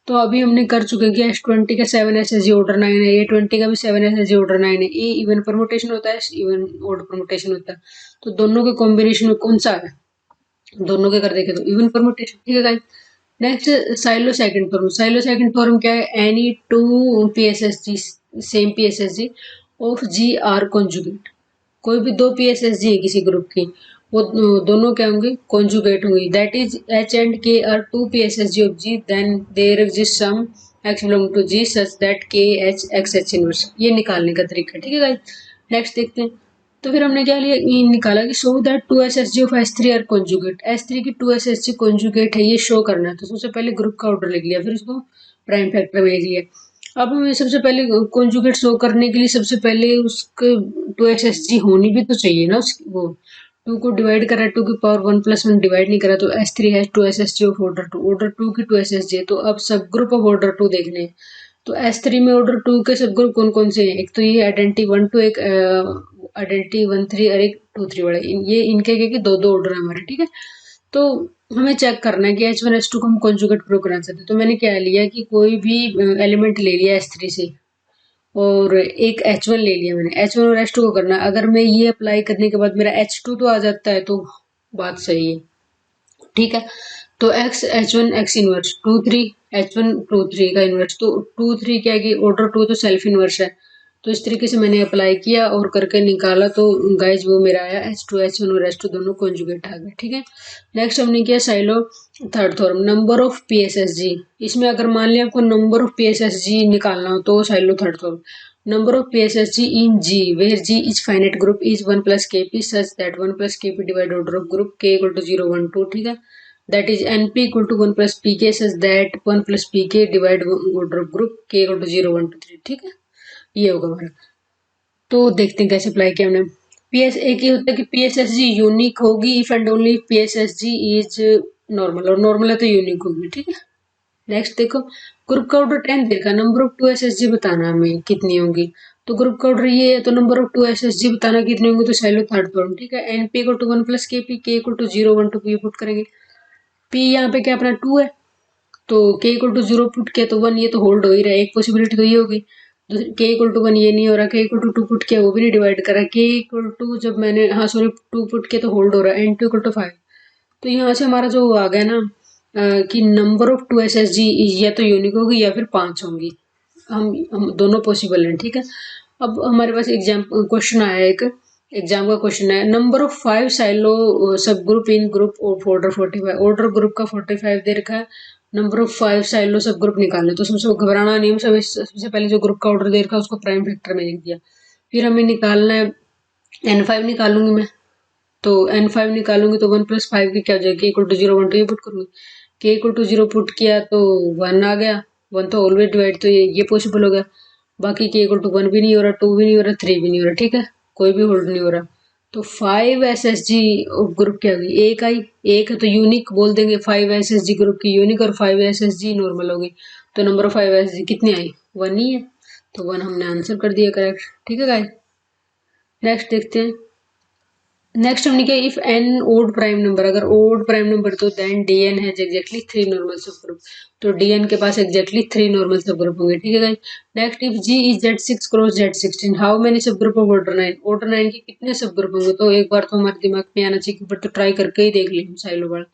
तो अभी हमने कर चुके हैं कि S20 का 7 SSG ऑर्डर 9 है, A20 का भी 7 SSG ऑर्डर 9 है। ए इवन परमुटेशन होता है, इवन ओड परमुटेशन होता है, तो दोनों के कॉम्बिनेशन में कौन सा है, दोनों के कर देखे तो इवन परमुटेशन। ठीक है guys, next Sylow second form. Sylow second form क्या है, any two PSSG same PSSG of G are conjugate, कोई भी दो PSSG है किसी ग्रुप की, वो दोनों क्या होंगे, कॉन्जुगेट होंगे, that is H and K are two PSSG of G, then there exist some X belong to G such that K H X H inverse. ये निकालने का तरीका है। ठीक है गाइस, नेक्स्ट देखते हैं। तो फिर हमने क्या लिया, ये निकाला कि show that 2 SSG of S3 are conjugate, S3 की 2 SSG कॉन्जुगेट है, ये शो करना है। तो सबसे पहले ग्रुप का ऑर्डर लिख लिया, फिर उसको प्राइम फैक्टर में लिख लिया। अब हमें सबसे पहले कॉन्जुगेट शो करने के लिए सबसे पहले उसके 2 SSG होनी भी तो चाहिए ना, उसकी वो 2 को डिवाइड करा, 2 की पावर 1+1 डिवाइड नहीं करा, तो S3 है 2 SSG ऑफ ऑर्डर 2, ऑर्डर 2 की 2 SSG है। तो अब सब ग्रुप ऑफ ऑर्डर 2 देखने हैं। तो S3 में ऑर्डर 2 के सब ग्रुप कौन कौन से हैं, एक तो ये आइडेंटिटी 1 2, एक आइडेंटिटी 1 3 और एक 2 3 वाला, ये इनके के दो दो ऑर्डर है हमारे। ठीक है, तो हमें चेक करना है कि H1 H2 को हम कॉन्जुगेट प्रूव करना चाहते हैं। तो मैंने क्या लिया कि कोई भी एलिमेंट ले लिया S3 से और एक H1 ले लिया मैंने, H1 और H2 को करना है। अगर मैं ये अप्लाई करने के बाद मेरा H2 तो आ जाता है तो बात सही है। ठीक है, तो X H1 X inverse 2 3 H1 2 3 का इनवर्स, तो 2 3 क्या है कि ऑर्डर 2 तो सेल्फ इनवर्स है। तो इस तरीके से मैंने अप्लाई किया और करके निकाला, तो गाइज वो मेरा आया H2 H1 और H2 दोनों कॉन्जुगेट आ गए। ठीक है, नेक्स्ट हमने किया silo third theorem, number of PSSG। इसमें अगर मान लिया आपको नंबर ऑफ PSSG निकालना हो तो silo third theorem, number of PSSG in G where G is finite group is 1 plus KP such that 1 plus KP divide order of group K equal to 0 1 2। ठीक है, that is NP equal to 1 plus PK such that 1 plus PK divide order of group K equal to 0 1 2 3। ठीक है, ये होगा हमारा। तो देखते हैं कैसे अप्लाई किया हमने। PS एक ही होता है कि PSSG यूनिक होगी if and only PSSG is normal, और नॉर्मल है तो यूनिक होगी। ठीक है, नेक्स्ट देखो, ग्रुप का ऑर्डर 10 देखा, नंबर ऑफ 2 SSG बताना हमें कितनी होंगी। तो ग्रुप का ऑर्डर ये है, तो नंबर ऑफ 2 SSG बताना कितने होंगे, तो साइलो थर्ड फॉर्म। ठीक है, NP equal to 1 plus KP, K equal to 0 1 2 P put करेंगे। P यहाँ पे क्या अपना 2 है, तो K इक्वल टू 0 पुट किया तो 1, ये तो होल्ड हो ही रहा है, एक पॉसिबिलिटी तो ये होगी। K इक्वल टू 1 ये नहीं हो रहा, K इक्वल टू 2 पुट किया वो भी नहीं डिवाइड करा, K इक्वल टू जब मैंने हाँ सॉरी 2 पुट किया तो होल्ड हो रहा है, N2 इक्वल टू 5। तो यहाँ से हमारा जो आ गया ना कि नंबर ऑफ 2 SSG या तो यूनिक होगी या फिर 5 होंगी, हम दोनों पॉसिबल हैं। ठीक है, अब हमारे पास एग्जाम क्वेश्चन आया, एक एग्जाम का क्वेश्चन है, नंबर ऑफ 5 साइलो सब group in group of order 45, order group का 45 दे रखा है, number of 5 silo subgroup निकालने। तो सबसे घबराना नहीं, सबसे पहले जो ग्रुप का ऑर्डर दे रखा है उसको प्राइम फैक्टर में लिख दिया। फिर हमें निकालना है N5 निकालूंगी मैं, तो N5 निकालूंगी तो 1 प्लस 5 की क्या हो जाएगी, इक्वल टू 0 1 2 ये पुट करूंगी, K इक्वल टू 0 पुट किया तो 1 आ गया, 1 तो ऑलवेज डिवाइड, तो ये पॉसिबल हो गया। बाकी K इक्वल टू 1 भी नहीं हो रहा, 2 भी नहीं हो रहा, 3 भी नहीं हो रहा। ठीक है, कोई भी होल्ड नहीं हो रहा। तो 5 SSG ग्रुप क्या होगी, एक आई, एक है तो यूनिक बोल देंगे, 5 SSG ग्रुप की यूनिक और 5 SSG नॉर्मल होगी। तो नंबर ऑफ 5 SSG कितने आई, 1 ही है, तो 1 हमने आंसर कर दिया करेक्ट। ठीक है गाइस, नेक्स्ट देखते हैं। नेक्स्ट हमने क्या, if N odd prime number, अगर ओड प्राइम नंबर तो then D N has exactly 3 normal सब ग्रुप, तो डी एन के पास एग्जैक्टली 3 नॉर्मल सब ग्रुप होंगे, ठीक है guys. Next, if G is Z6 cross Z16, how many सब ग्रुप ऑफ ऑर्डर 9 के कितने सब ग्रुप होंगे, तो एक बार तो हमारे दिमाग में आना चाहिए, पर तो ट्राई करके ही देख लिया हम साइलो वाला।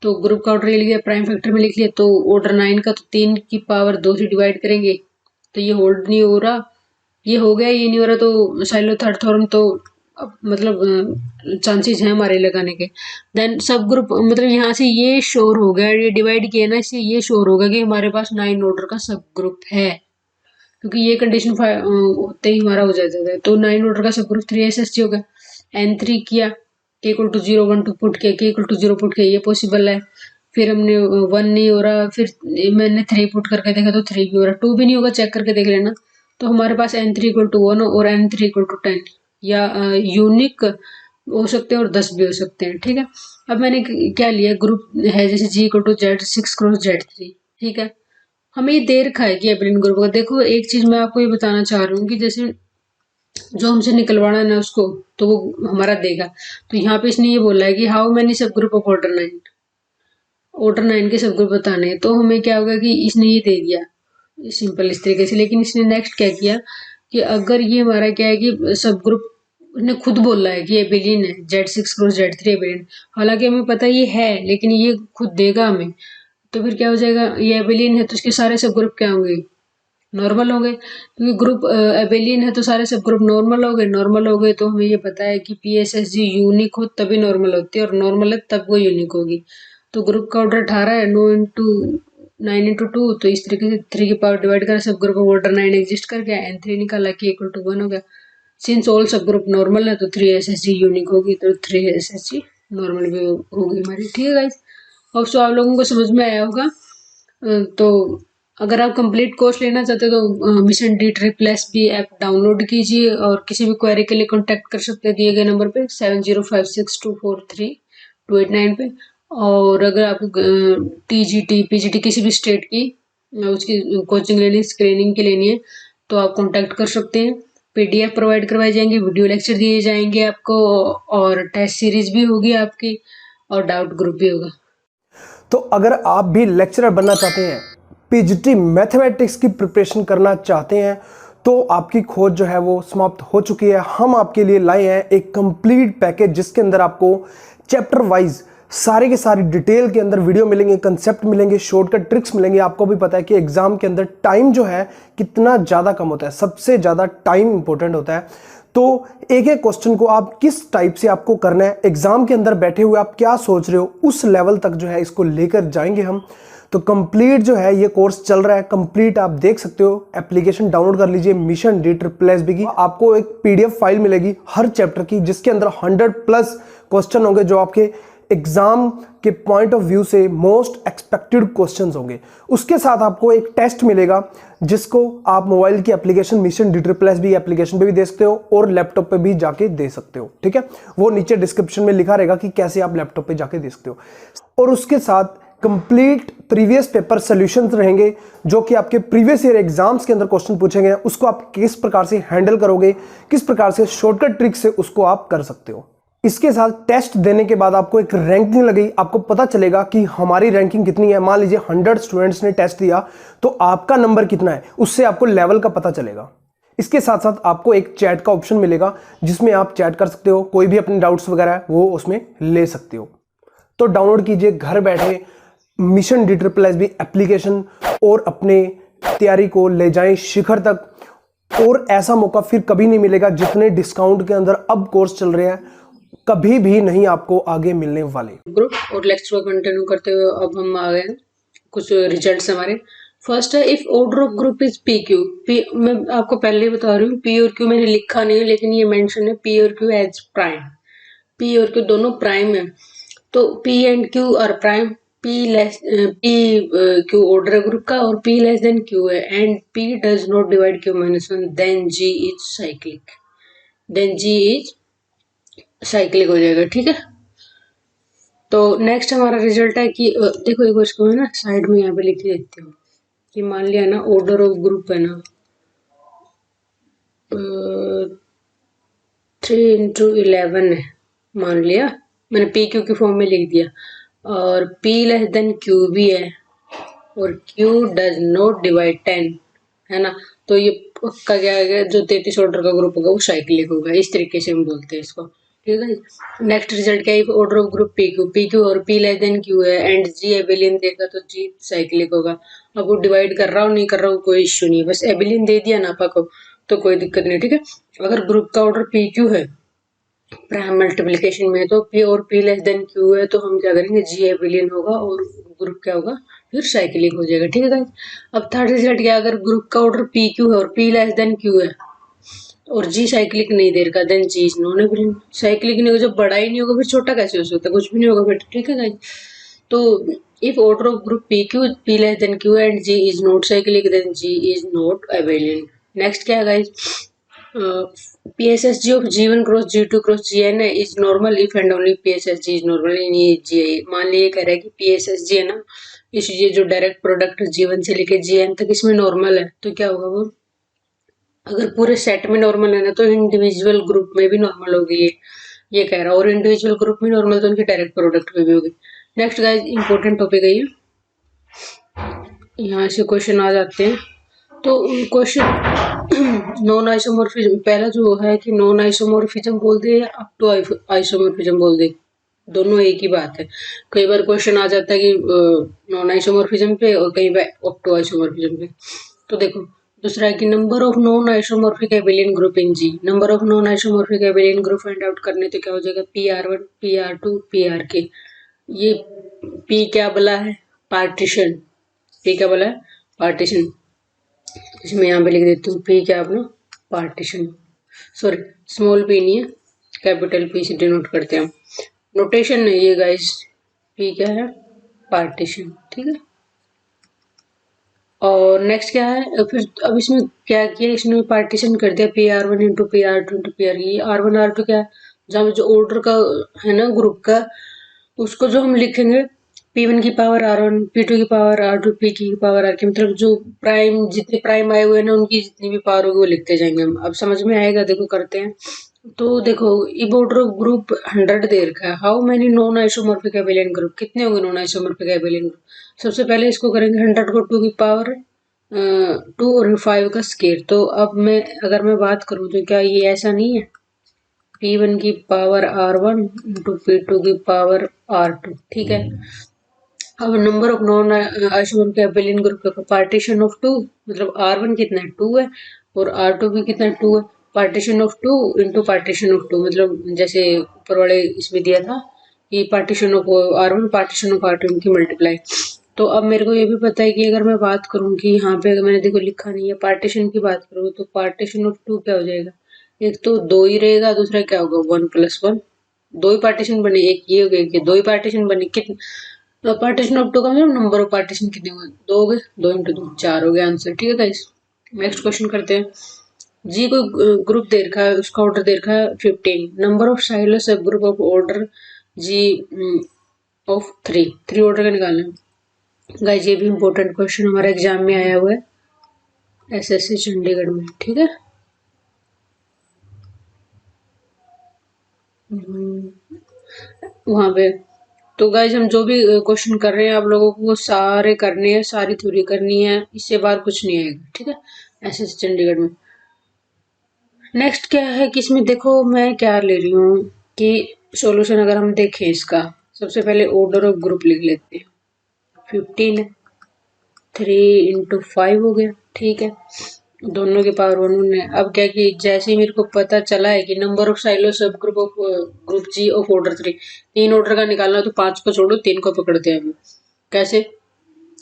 तो ग्रुप का ऑर्डर लिख लिया, प्राइम फैक्टर में लिख लिया, तो ऑर्डर 9 का तो 3 की पावर 2 से डिवाइड करेंगे, तो ये होल्ड नहीं हो रहा, ये हो गया, ये नहीं हो रहा, तो साइलो थर्ड थ्योरम तो मतलब चांसेस हैं हमारे लगाने के। देन सब ग्रुप, मतलब यहाँ से ये श्योर हो गया, ये डिवाइड किया ना, इससे ये श्योर होगा कि हमारे पास 9 ऑर्डर का सब ग्रुप है, क्योंकि ये कंडीशन होते ही हमारा हो जाता है। तो 9 ऑर्डर का सब ग्रुप 3SSG होगा। N3 किया, k इक्वल टू 0 1 2 पुट किया, k इक्वल टू 0 पुट किया, ये पॉसिबल है। फिर हमने 1 नहीं हो रहा, फिर मैंने 3 पुट करके देखा तो 3 भी हो रहा, 2 भी नहीं होगा, चेक करके देख लेना। तो हमारे पास N3 इक्वल टू 1 और N3 इक्वल टू 10, या यूनिक हो सकते हैं और 10 भी हो सकते हैं, ठीक है। अब मैंने क्या लिया, ग्रुप है जैसे G equal to Z6 cross Z3, ठीक है। हमें ये दे रखा है कि एबिलियन ग्रुप का, देखो एक चीज मैं आपको ये बताना चाह रही हूँ कि जैसे जो हमसे निकलवाना है ना उसको, तो वो हमारा देगा। तो यहाँ पे इसने ये बोला है कि हाउ मैनी सब ग्रुप ऑफ ऑर्डर 9 के सब ग्रुप बताने हैं, तो हमें क्या होगा कि इसने ये दे दिया सिंपल इस तरीके से। लेकिन इसने नेक्स्ट क्या किया कि अगर ये हमारा क्या है कि सब ग्रुप ने खुद बोला है कि एबिलियन है, Z6 क्रॉस Z3 एबिलियन, हालांकि हमें पता ये है, लेकिन ये खुद देगा हमें, तो फिर क्या हो जाएगा, ये एबिलियन है तो इसके सारे सब ग्रुप क्या होंगे, नॉर्मल हो गए, क्योंकि ग्रुप एबेलियन है तो सारे सब ग्रुप नॉर्मल हो गए, नॉर्मल हो गए तो हमें ये पता है कि PSSG यूनिक हो तभी नॉर्मल होती है, और नॉर्मल है तब वो यूनिक होगी। तो ग्रुप का ऑर्डर 18 है, 9 into 9 into 2, तो इस तरीके से 3 की पावर डिवाइड करा, सब ग्रुप ऑफ ऑर्डर 9 एग्जिस्ट कर गया, N3 निकाला, k इक्वल टू 1 हो गया। सिंस ऑल सब ग्रुप नॉर्मल है तो 3SSG यूनिक होगी, तो 3SSG नॉर्मल भी होगी हमारी, ठीक है गाइस। अब सो आप लोगों को समझ में आया होगा। तो अगर आप कंप्लीट कोर्स लेना चाहते हो तो mission D triple S B app download कीजिए, और किसी भी क्वेरी के लिए कांटेक्ट कर सकते हैं दिए गए नंबर पे 7056243289 पे। और अगर आपको TGT PGT किसी भी स्टेट की उसकी कोचिंग लेनी, स्क्रीनिंग की लेनी है, तो आप कांटेक्ट कर सकते हैं। PDF प्रोवाइड करवाए जाएंगे, वीडियो लेक्चर दिए जाएंगे आपको, और टेस्ट सीरीज भी होगी आपकी, और डाउट ग्रुप भी होगा। तो अगर आप भी लेक्चरर बनना चाहते हैं, PGT मैथमेटिक्स की प्रिपरेशन करना चाहते हैं, तो आपकी खोज जो है वो समाप्त हो चुकी है। हम आपके लिए लाए हैं एक कंप्लीट पैकेज जिसके अंदर आपको चैप्टर वाइज सारे के सारी डिटेल के अंदर वीडियो मिलेंगे, कंसेप्ट मिलेंगे, शॉर्टकट ट्रिक्स मिलेंगे। आपको भी पता है कि एग्जाम के अंदर टाइम जो है कितना ज़्यादा कम होता है, सबसे ज़्यादा टाइम इंपॉर्टेंट होता है। तो एक एक क्वेश्चन को आप किस टाइप से आपको करना है, एग्जाम के अंदर बैठे हुए आप क्या सोच रहे हो, उस लेवल तक जो है इसको लेकर जाएंगे हम। तो कंप्लीट जो है ये कोर्स चल रहा है, कंप्लीट आप देख सकते हो। एप्लीकेशन डाउनलोड कर लीजिए mission D triple S B की। आपको एक PDF फाइल मिलेगी हर चैप्टर की, जिसके अंदर 100+ क्वेश्चन होंगे जो आपके एग्जाम के पॉइंट ऑफ व्यू से मोस्ट एक्सपेक्टेड क्वेश्चंस होंगे। उसके साथ आपको एक टेस्ट मिलेगा जिसको आप मोबाइल की application mission D triple S B application पे भी दे सकते हो और लैपटॉप पे भी जाके दे सकते हो, ठीक है। वो नीचे डिस्क्रिप्शन में लिखा रहेगा कि कैसे आप लैपटॉप पे जाके दे सकते हो। और उसके साथ कंप्लीट प्रीवियस पेपर सॉल्यूशंस रहेंगे, जो कि आपके प्रीवियस ईयर एग्जाम्स के अंदर क्वेश्चन पूछेंगे, उसको आप किस प्रकार से हैंडल करोगे, किस प्रकार से शॉर्टकट ट्रिक से उसको आप कर सकते हो। इसके साथ टेस्ट देने के बाद आपको एक रैंकिंग लगेगी, आपको पता चलेगा कि हमारी रैंकिंग कितनी है। मान लीजिए 100 स्टूडेंट्स ने टेस्ट दिया तो आपका नंबर कितना है, उससे आपको लेवल का पता चलेगा। इसके साथ साथ आपको एक चैट का ऑप्शन मिलेगा जिसमें आप चैट कर सकते हो, कोई भी अपने डाउट्स वगैरह है वो उसमें ले सकते हो। तो डाउनलोड कीजिए घर बैठे mission D triple S B application और अपने तैयारी को ले जाएं शिखर तक। और ऐसा मौका फिर कभी नहीं मिलेगा, जितने डिस्काउंट के अंदर अब कोर्स चल रहे हैं कभी भी नहीं आपको आगे मिलने वाले। ग्रुप और लेक्चर को कंटिन्यू करते हुए अब हम आ गए कुछ रिजल्ट्स हमारे। फर्स्ट है, if order of group is P Q. P मैं आपको पहले ही बता रही हूँ, पी और क्यू मैंने लिखा नहीं है, लेकिन ये मेंशन है पी और क्यू एज प्राइम। पी और क्यू दोनों प्राइम है, तो P and Q are prime. P Q order group का, और पी लेस देन क्यू है, and P does not divide Q minus one, then G is cyclic. Then G is cyclic हो जाएगा, ठीक है। तो नेक्स्ट हमारा रिजल्ट है कि देखो एक इसको है ना साइड में यहाँ पे लिख देती हूँ कि मान लिया ना ऑर्डर ऑफ ग्रुप है ना 3 into 11 है, मान लिया मैंने पी क्यू की फॉर्म में लिख दिया, और पी लेस देन क्यू भी है, और Q डज नॉट डिवाइड 10, है ना। तो ये पक्का क्या है, जो 33 ऑर्डर का ग्रुप होगा वो साइक्लिक होगा, इस तरीके से हम बोलते हैं इसको, ठीक है। नेक्स्ट रिजल्ट क्या है, order of group P Q और पी लेस देन क्यू है एंड जी एबिलियन देगा तो जी साइक्लिक होगा। अब वो डिवाइड कर रहा हो नहीं कर रहा हो कोई इश्यू नहीं है, बस एबिलियन दे दिया ना आपा को तो कोई दिक्कत नहीं, ठीक है। अगर ग्रुप का ऑर्डर पी क्यू है प्राइम मल्टीप्लिकेशन में, तो पी और पी लेस देन क्यू है तो हम क्या करेंगे, जी एबिलियन होगा और ग्रुप क्या होगा, फिर साइक्लिक हो जाएगा, ठीक है गाइस। अब थर्ड रिजल्ट क्या है, अगर ग्रुप का ऑर्डर पी क्यू है और पी लेस देन क्यू है और जी साइक्लिक नहीं दे रखा, then G is non abelian. Cyclic नहीं होगा, जब बड़ा ही नहीं होगा फिर छोटा कैसे हो सकता है, कुछ भी नहीं होगा फिर, ठीक है गाइस। तो if order of group P Q P less than Q and G is not cyclic then G is not abelian. Next क्या है guys, PSSG of G1 cross G2 cross Gn is normal if and only PSSG is normal in GI। मान लीजिए कह रहा है कि PSSG है ना, इस ये जो डायरेक्ट प्रोडक्ट G1 से लेके Gn तक इसमें नॉर्मल है, तो क्या होगा वो, अगर पूरे सेट में नॉर्मल है ना तो इंडिविजुअल ग्रुप में भी नॉर्मल होगी, ये कह रहा है, और इंडिविजुअल ग्रुप में नॉर्मल तो उनकी डायरेक्ट प्रोडक्ट में भी होगी। नेक्स्ट गाइस इंपॉर्टेंट टॉपिक है ये, यहाँ से क्वेश्चन आ जाते हैं। तो क्वेश्चन नॉन आइसोमॉर्फिज्म, पहला जो है कि नॉन आइसोमॉर्फिज्म बोल दे या अप टू आइसोमॉर्फिज्म बोल दे, दोनों एक ही बात है। कई बार क्वेश्चन आ जाता है कि नॉन आइसोमॉर्फिज्म पे और कई बार अप टू आइसोमॉर्फिज्म पे। तो देखो दूसरा है कि number of non isomorphic abelian group in G, number of non isomorphic abelian group find out करने तो क्या हो जाएगा, PR1 PR2 PR k। ये पी क्या बोला है, पार्टीशन, पी क्या बोला है, पार्टीशन। इसमें यहाँ पे लिख देती हूँ पी क्या अपना, पार्टीशन, सॉरी स्मॉल पी नहीं है, कैपिटल पी से डिनोट करते हैं हम, नोटेशन नहीं है गाइस, पी क्या है, पार्टीशन, ठीक है। और नेक्स्ट क्या है, फिर अब इसमें क्या किया, इसने पार्टीशन कर दिया PR1 into PR2 into PR, ये R1 R2 क्या है, जहाँ जो ऑर्डर का है ना ग्रुप का, उसको जो हम लिखेंगे P1 की पावर R1, P2 की पावर R2, P की पावर R के, मतलब जो प्राइम जितने प्राइम आए हुए हैं ना उनकी जितनी भी पावर होगी वो लिखते जाएंगे हम। अब समझ में आएगा, देखो करते हैं। तो देखो ई ऑर्डर ग्रुप 100 दे रखा है, how many non isomorphic abelian group, कितने होंगे नॉन आइसोमॉर्फिक एबिलियन ग्रुप। सबसे पहले इसको करेंगे 100 को 2 की पावर 2 और 5 का स्केयर। तो अब मैं अगर मैं बात करूं तो क्या ये ऐसा नहीं है, P1 की पावर R1 इंटू P2 की पावर R2, ठीक है। अब number of non isomorphic abelian group का पार्टीशन ऑफ 2, मतलब R1 कितना है 2 है और R2 भी कितना है 2 है, partition of 2 into partition of 2, मतलब जैसे ऊपर वाले इसमें दिया था कि partition of R1 partition of R2 इनकी मल्टीप्लाई। तो अब मेरे को ये भी पता है कि अगर मैं बात करूं कि यहाँ पे अगर मैंने देखो लिखा नहीं है, पार्टीशन की बात करूँ तो पार्टीशन ऑफ 2 क्या हो जाएगा, एक तो 2 ही रहेगा, दूसरा क्या होगा 1 + 1, दो ही पार्टीशन बने, एक ये हो गया कि दो ही पार्टीशन बने, कितने तो पार्टीशन ऑफ 2 का मतलब नंबर ऑफ पार्टीशन कितने हुए, 2 हो गए, 2 इंटू 2 4 हो गया आंसर, ठीक है गाइस। नेक्स्ट क्वेश्चन करते हैं। जी को ग्रुप दे रखा है, उसका ऑर्डर दे रखा है 15, नंबर ऑफ साइलो सब group of order G of 3 order का निकालना है गाइस। ये भी इंपॉर्टेंट क्वेश्चन हमारे एग्जाम में आया हुआ है SSC चंडीगढ़ में, ठीक है। वहां पे तो गाइज हम जो भी क्वेश्चन कर रहे हैं आप लोगों को वो सारे करने हैं, सारी थ्योरी करनी है, इससे बाहर कुछ नहीं आएगा, ठीक है, SSC चंडीगढ़ में। नेक्स्ट क्या है कि इसमें देखो मैं क्या ले रही हूँ कि सॉल्यूशन अगर हम देखें इसका, सबसे पहले ऑर्डर ऑफ ग्रुप लिख लेते हैं, 15 है, 3 इंटू 5 हो गया, ठीक है, दोनों के पावर 1 है। अब क्या कि जैसे ही मेरे को पता चला है कि नंबर ऑफ साइलो सब group of group G of order 3, 3 order का निकालना, तो 5 को छोड़ो 3 को पकड़ते हैं हम। कैसे,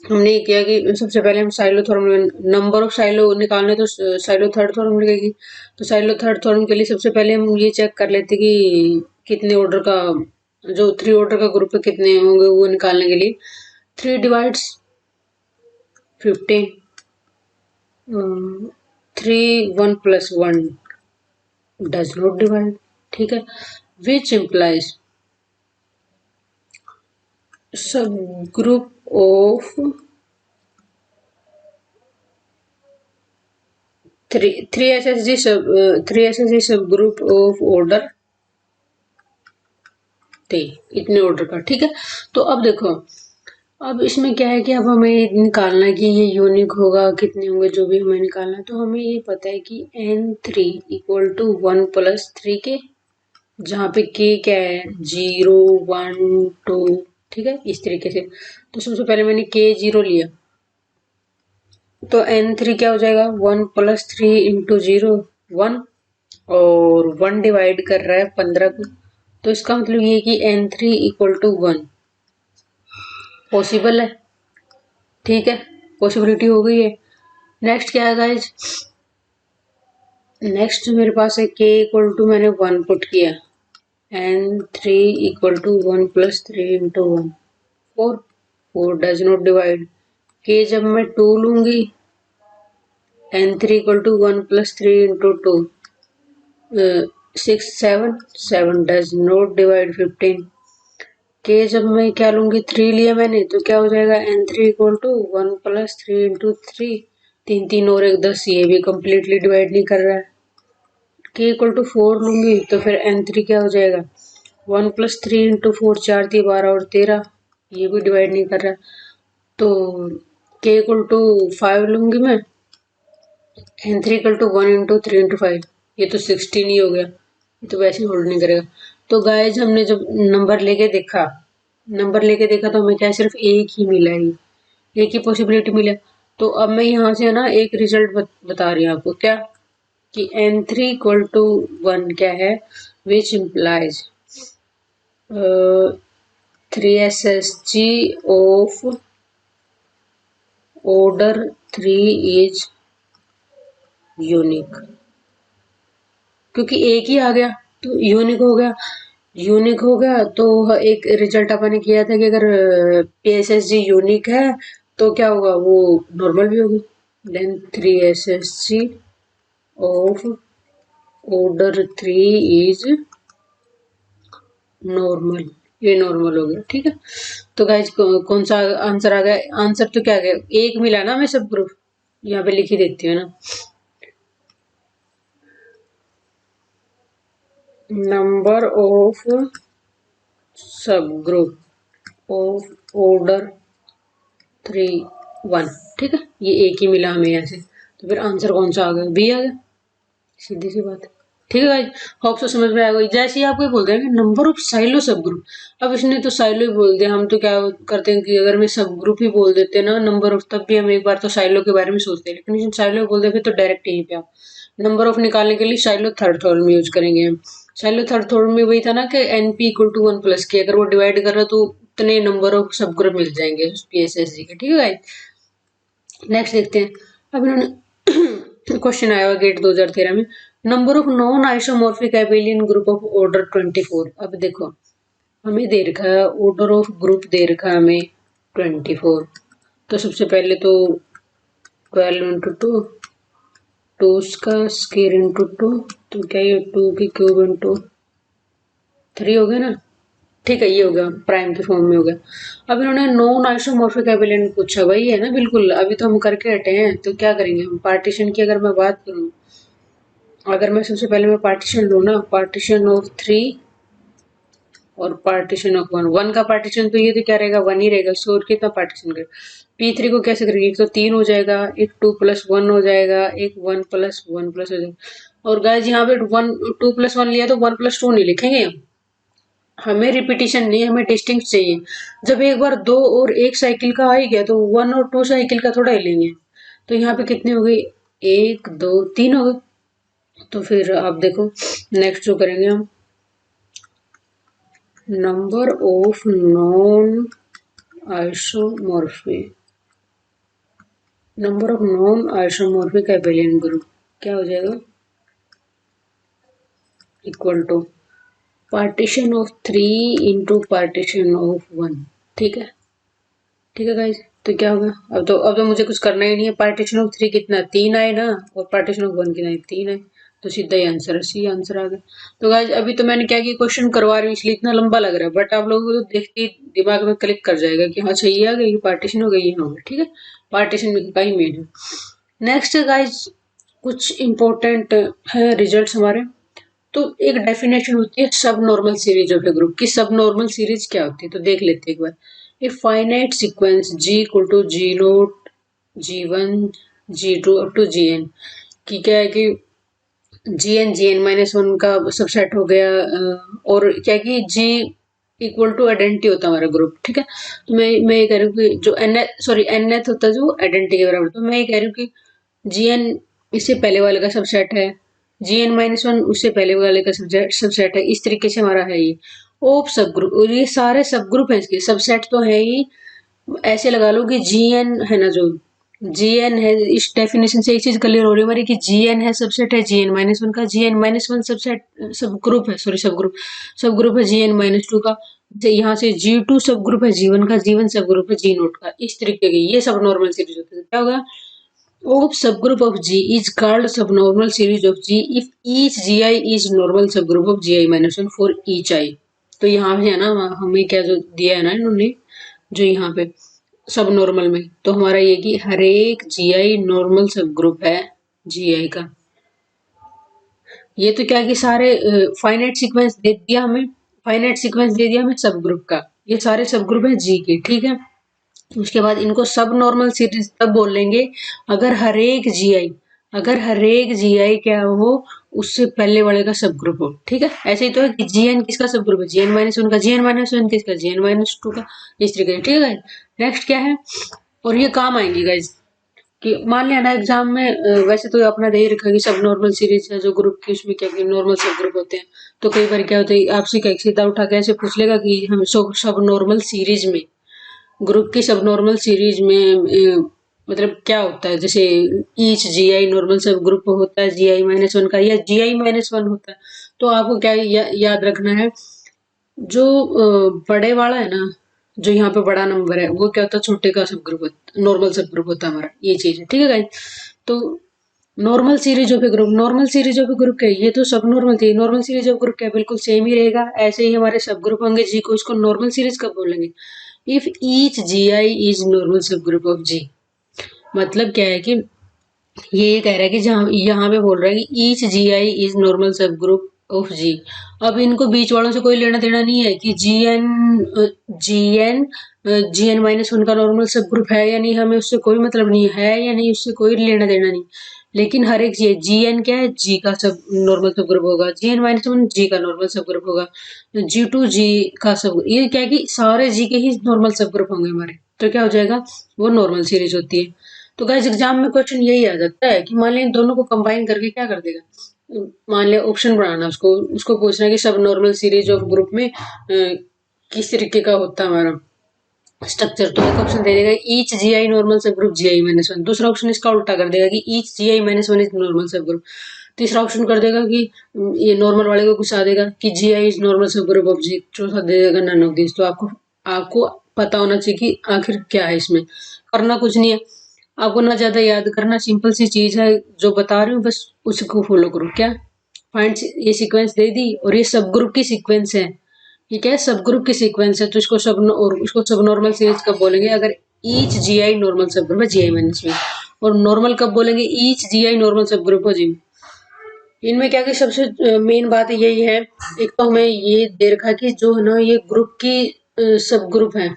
हमने ये किया कि सबसे पहले हम silo theorem, number of silo निकालने तो साइलो थर्ड थ्योरम लगेगी, तो साइलो थर्ड थ्योरम के लिए सबसे पहले हम ये चेक कर लेते कि कितने ऑर्डर का, जो 3 ऑर्डर का ग्रुप है कितने होंगे वो निकालने के लिए 3 डिवाइड्स 15, 3 1 + 1 डज नॉट डिवाइड, ठीक है, विच इम्प्लाइज सब ग्रुप ऑफ 3 SSG सब 3 SSG सब ग्रुप ऑफ ऑर्डर थे इतने ऑर्डर का, ठीक है। तो अब देखो, अब इसमें क्या है कि अब हमें निकालना है कि ये यूनिक होगा, कितने होंगे, जो भी हमें निकालना है। तो हमें ये पता है कि n3 इक्वल टू 1 प्लस 3 के, जहाँ पे k क्या है 0 1 2, ठीक है, इस तरीके से। तो सबसे पहले मैंने k 0 लिया, तो n3 क्या हो जाएगा 1 प्लस 3 इंटू 0 1, और 1 डिवाइड कर रहा है 15 को। तो इसका मतलब ये कि n3 इक्वल टू 1 पॉसिबल है, ठीक है, पॉसिबिलिटी हो गई है। नेक्स्ट क्या है गाइज, नेक्स्ट मेरे पास है k इक्वल टू, मैंने 1 पुट किया, n3 equal to 1 plus 3 into 1 4, 4 does not divide. k जब मैं 2 लूंगी, n3 equal to 1 plus 3 into 2 6 7, 7 does not divide 15। k जब मैं क्या लूंगी 3 लिया मैंने, तो क्या हो जाएगा n3 equal to 1 plus 3 into 3, 3 3 और 1 10, ये भी कम्प्लीटली डिवाइड नहीं कर रहा है। k इक्वल टू 4 लूंगी तो फिर n3 क्या हो जाएगा 1 प्लस 3 इंटू 4, 4 3 12 और 13, ये भी डिवाइड नहीं कर रहा। तो k इक्वल टू 5 लूंगी मैं, n3 equal to 1 into 3 into 5, ये तो 16 ही हो गया, ये तो वैसे ही होल्ड नहीं करेगा। तो गाइज हमने जब नंबर लेके देखा, तो हमें क्या सिर्फ एक ही मिला है, एक ही पॉसिबिलिटी मिला। तो अब मैं यहाँ से है ना एक रिजल्ट बता रही हूँ आपको, क्या कि n3 इक्वल टू 1 क्या है, which implies 3SSG of order 3 is unique, क्योंकि एक ही आ गया तो यूनिक हो गया। यूनिक हो गया तो एक रिजल्ट अपन ने किया था कि अगर PSSG यूनिक है तो क्या होगा, वो नॉर्मल भी होगी। Then 3SSG of order 3 is normal, ये नॉर्मल हो गया, ठीक है। तो गाइज कौन सा आंसर आ गया, आंसर तो क्या आ गया, एक मिला ना, मैं सब ग्रुप यहाँ पे लिख ही देती हूँ ना, नंबर ऑफ सब ग्रुप ऑफ ऑर्डर 3 1, ठीक है, ये एक ही मिला हमें यहाँ से। तो फिर आंसर कौन सा आ गया, बी आ गया, सीधी सी बात है, ठीक है गाइस। होप सो समझ में आएगा। जैसे ही आपको बोल देंगे नंबर ऑफ साइलो सब ग्रुप, अब इसने तो साइलो ही बोल दिया, हम तो क्या करते हैं कि अगर मैं सब ग्रुप ही बोल देते ना नंबर ऑफ, तब भी हम एक बार तो साइलो के बारे में सोचते हैं, लेकिन साइलो बोल दे फिर तो डायरेक्ट यहीं पे आप नंबर ऑफ निकालने के लिए साइलो थर्ड थॉर्म यूज करेंगे हम। साइलो थर्ड थॉर्म में वही था ना कि NP इक्वल टू 1 प्लस के, अगर वो डिवाइड कर रहा तो उतने नंबर ऑफ सब ग्रुप मिल जाएंगे PSSG के, ठीक है गाइस। नेक्स्ट देखते हैं, अब इन्होंने क्वेश्चन आया हुआ गेट 2013 में, number of non isomorphic abelian group of order 24। अब देखो हमें दे रखा है ऑर्डर ऑफ ग्रुप, दे रखा है हमें 24। तो सबसे पहले तो 12 इंटू 2, 2 का स्क्वायर इंटू 2, तो क्या ये 2 की क्यूब इंटू 3 हो गया ना, ठीक है, ये हो गया प्राइम के फॉर्म में हो गया। अब इन्होंने नॉन आइसोमॉर्फिक एबेलियन पूछा, वही है ना बिल्कुल, अभी तो हम करके हटे हैं। तो क्या करेंगे हम, पार्टीशन की अगर मैं बात करूं, अगर मैं सबसे पहले मैं पार्टीशन लूँ ना, पार्टीशन ऑफ 3 और पार्टीशन ऑफ 1, 1 का पार्टीशन तो ये तो क्या रहेगा 1 ही रहेगा, सो कितना पार्टीशन कर P3 को कैसे करेंगे, एक तो 3 हो जाएगा, एक 2 प्लस 1 हो जाएगा, एक 1 प्लस 1 प्लस हो जाएगा। और गाइस यहाँ पे 1 2 प्लस 1 लिया तो 1 प्लस 2 नहीं लिखेंगे हम, हमें रिपीटिशन नहीं, हमें डिस्टिंक्ट चाहिए। जब एक बार 2 और 1 साइकिल का आ ही गया तो 1 और 2 साइकिल का थोड़ा ही लेंगे। तो यहाँ पे कितने हो गए, 1 2 3 हो गए। तो फिर आप देखो नेक्स्ट जो करेंगे हम, number of non isomorphic, number of non isomorphic abelian group क्या हो जाएगा, equal to partition of 3 into partition of 1, ठीक है, ठीक है गाइज। तो क्या होगा, अब तो मुझे कुछ करना ही नहीं है। पार्टीशन ऑफ 3 कितना 3 आए ना, और पार्टीशन ऑफ 1 कितना 3 आए, तो सीधा ही आंसर है, सी आंसर आ गया। तो गाइज अभी तो मैंने क्या किया, क्वेश्चन करवा रही हूँ इसलिए इतना लंबा लग रहा है, बट आप लोगों को तो देखते ही दिमाग में क्लिक कर जाएगा कि हाँ सही आ गई, पार्टीशन हो गई, ये हो गया, ठीक है, पार्टीशन का ही मेन है। नेक्स्ट गाइज कुछ इंपॉर्टेंट है रिजल्ट हमारे, तो एक डेफिनेशन होती है subnormal series of a group की। सब नॉर्मल सीरीज क्या होती है तो देख लेते हैं एक बार। A finite sequence G equal to G naught जी1 जी2 अप टू जीएन की क्या है कि जी एन माइनस वन का सबसेट हो गया, और क्या कि जी इक्वल टू आइडेंटिटी होता है हमारा ग्रुप, ठीक है। तो मैं ये कह रही हूँ कि जो एन एथ होता है जो आइडेंटिटी के बराबर, तो मैं ये कह रही हूँ कि जी एन इससे पहले वाले का सबसेट है, जी एन माइनस वन उससे पहले वाले का सबसेट है। इस तरीके से हमारा है ये ओप सब ग्रुप, और ये सारे सब ग्रुप है इसके, सबसेट तो है ही। ऐसे लगा लो कि जी एन है ना, जो जी एन है, इस डेफिनेशन से एक चीज क्लियर हो रही है हमारी कि जी एन है सबसेट है जी एन माइनस वन का, जी एन माइनस वन सबसेट सब ग्रुप है, सॉरी सब ग्रुप है जी एन माइनस टू का। यहाँ से जी टू सब ग्रुप है जी वन का, जी वन सब ग्रुप है जी नोट का। इस तरीके की ये सब नॉर्मल सीरीज होती है। क्या होगा, of subgroup of G is called subnormal series of G if each GI is normal subgroup of GI minus one for each I। तो यहाँ पे है ना, हमें क्या जो दिया है ना इन्होंने, जो यहाँ पे सब नॉर्मल में, तो हमारा ये कि हर एक GI नॉर्मल सब ग्रुप है GI का। ये तो क्या कि सारे फाइनाइट सीक्वेंस दे दिया हमें, फाइनाइट सीक्वेंस दे दिया हमें सब ग्रुप का, ये सारे सब ग्रुप है जी के, ठीक है। उसके बाद इनको सब नॉर्मल सीरीज तब बोलेंगे अगर हर एक जीआई क्या हो, उससे पहले वाले का सब ग्रुप हो, ठीक है। ऐसे ही तो है कि जीएन किसका सब ग्रुप है, जीएन माइनस वन का, जीएन माइनस वन किसका, जीएन माइनस टू का, इस तरीके से, ठीक है। नेक्स्ट क्या है, और ये काम आएंगे गाइज कि मान लिया ना एग्जाम में, वैसे तो अपना दे ही रखा कि सब नॉर्मल सीरीज है जो ग्रुप की, उसमें क्या नॉर्मल सब ग्रुप होते हैं। तो कई बार क्या होता है आपसे क्या सीधा उठा के ऐसे पूछ लेगा कि हम सब नॉर्मल सीरीज में, ग्रुप की सब नॉर्मल सीरीज में मतलब क्या होता है, जैसे ईच जीआई नॉर्मल सब ग्रुप होता है जीआई माइनस वन का या जीआई माइनस वन होता है। तो आपको क्या याद रखना है, जो बड़े वाला है ना, जो यहाँ पे बड़ा नंबर है वो क्या होता है छोटे का सब ग्रुप नॉर्मल सब ग्रुप होता है हमारा, ये चीज है, ठीक है गाइस। तो normal series of a group, normal series of a group क्या है, ये तो सब नॉर्मल थी, नॉर्मल सीरीज ऑफ ग्रुप क्या है, बिल्कुल सेम ही रहेगा। ऐसे ही हमारे सब ग्रुप होंगे जी को, इसको नॉर्मल सीरीज कब बोलेंगे, if each G I is normal सब ग्रुप ऑफ जी। मतलब क्या है कि ये कह रहा है कि जहाँ यहाँ पे बोल रहा है कि each G I is normal सब ग्रुप ऑफ जी। अब इनको बीच वालों से कोई लेना देना नहीं है कि जी एन माइनस वन का नॉर्मल सब ग्रुप है या नहीं, हमें उससे कोई मतलब नहीं है या नहीं, उससे कोई लेना देना नहीं। लेकिन हर एक जी एन क्या है, जी का सब नॉर्मल सब ग्रुप होगा, जी एन माइनस वन जी का नॉर्मल सब ग्रुप होगा, जी टू जी का सब, ये क्या है कि सारे जी के ही नॉर्मल सब ग्रुप होंगे हमारे। तो क्या हो जाएगा, वो नॉर्मल सीरीज होती है। तो गाइस एग्जाम में क्वेश्चन यही आ जाता है कि मान लिया इन दोनों को कंबाइन करके क्या कर देगा, मान लिया ऑप्शन बनाना, उसको उसको पूछना है कि सब नॉर्मल सीरीज ऑफ ग्रुप में किस तरीके का होता है हमारा स्ट्रक्चर। तो एक ऑप्शन दे देगा ईच जी आई नॉर्मल सब group G I minus one, दूसरा ऑप्शन इसका उल्टा कर देगा कि each G I minus one is normal सब ग्रुप, तीसरा ऑप्शन कर देगा कि ये नॉर्मल वाले को घुसा देगा कि जी आई इज नॉर्मल सब ग्रुप ऑफ जी, चौथा दे देगा नन ऑफ दिस। तो आपको आपको पता होना चाहिए कि आखिर क्या है, इसमें करना कुछ नहीं है, आपको ना ज्यादा याद करना, सिंपल सी चीज है जो बता रही हूँ, बस उसको फॉलो करो। क्या फाइंड, ये सीक्वेंस दे दी और ये सब ग्रुप की सीक्वेंस है, ठीक है, सब ग्रुप की सीक्वेंस है, तो इसको सब और इसको सब नॉर्मल सीरीज कब बोलेंगे, अगर ईच जी आई नॉर्मल सब ग्रुप है जी आई माइनस में, और नॉर्मल कब बोलेंगे, ईच जी आई नॉर्मल सब ग्रुप है जी। इनमें क्या कि सबसे मेन बात यही है, एक तो हमें ये दे रखा कि जो है ना ये ग्रुप की सब ग्रुप है,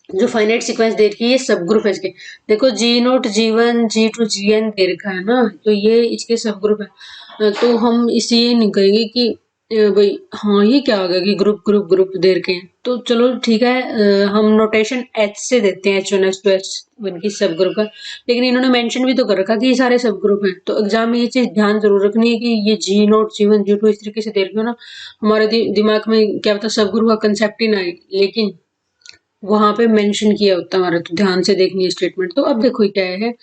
जो फाइनाइट सीक्वेंस दे रखी है ये सब ग्रुप है इसके। देखो G naught G one G two G N दे रखा है ना, तो ये इसके सब ग्रुप है। तो हम इसे ये नहीं कहेंगे कि भाई हाँ ये क्या आ गया कि ग्रुप ग्रुप ग्रुप दे रखे हैं, तो चलो ठीक है, हम नोटेशन एच से देते हैं, H one H two H one की सब ग्रुप का। लेकिन इन्होंने मेंशन भी तो कर रखा कि ये सारे सब ग्रुप हैं, तो एग्जाम में ये चीज ध्यान जरूर रखनी है कि ये G naught G one G two इस तरीके से दे रखे हो ना, हमारे दिमाग में क्या पता सब ग्रुप का कंसेप्ट ही ना आए, लेकिन वहां पे मेंशन किया होता हमारा, तो ध्यान से देखनी है स्टेटमेंट। तो अब देखो क्या है,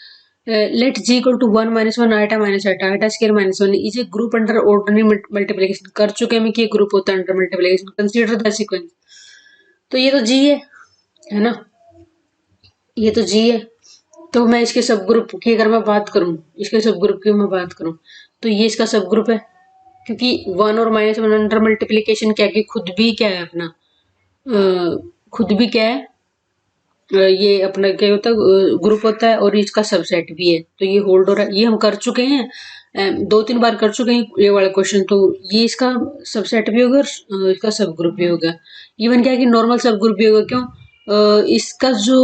let G equal to one minus one iota minus iota iota square minus one is a group under ordinary multiplication. कर चुके हैं कि ये ग्रुप होता है under multiplication, consider the sequence. तो ये तो जी है ना, ये तो जी है। तो मैं इसके सब ग्रुप की अगर मैं बात करूं, इसके सब ग्रुप की मैं बात करूं, तो ये इसका सब ग्रुप है, क्योंकि वन और माइनस वन अंडर मल्टीप्लिकेशन क्या कि खुद भी क्या है अपना, खुद भी क्या है, ये अपना क्या होता है ग्रुप होता है, और इसका सबसेट भी है, तो ये होल्ड हो रहा है, ये हम कर चुके हैं। 2-3 बार कर चुके हैं ये वाला क्वेश्चन, तो ये इसका सबसेट भी होगा और इसका सब ग्रुप भी होगा। इवन क्या है कि नॉर्मल सब ग्रुप भी होगा। क्यों? इसका जो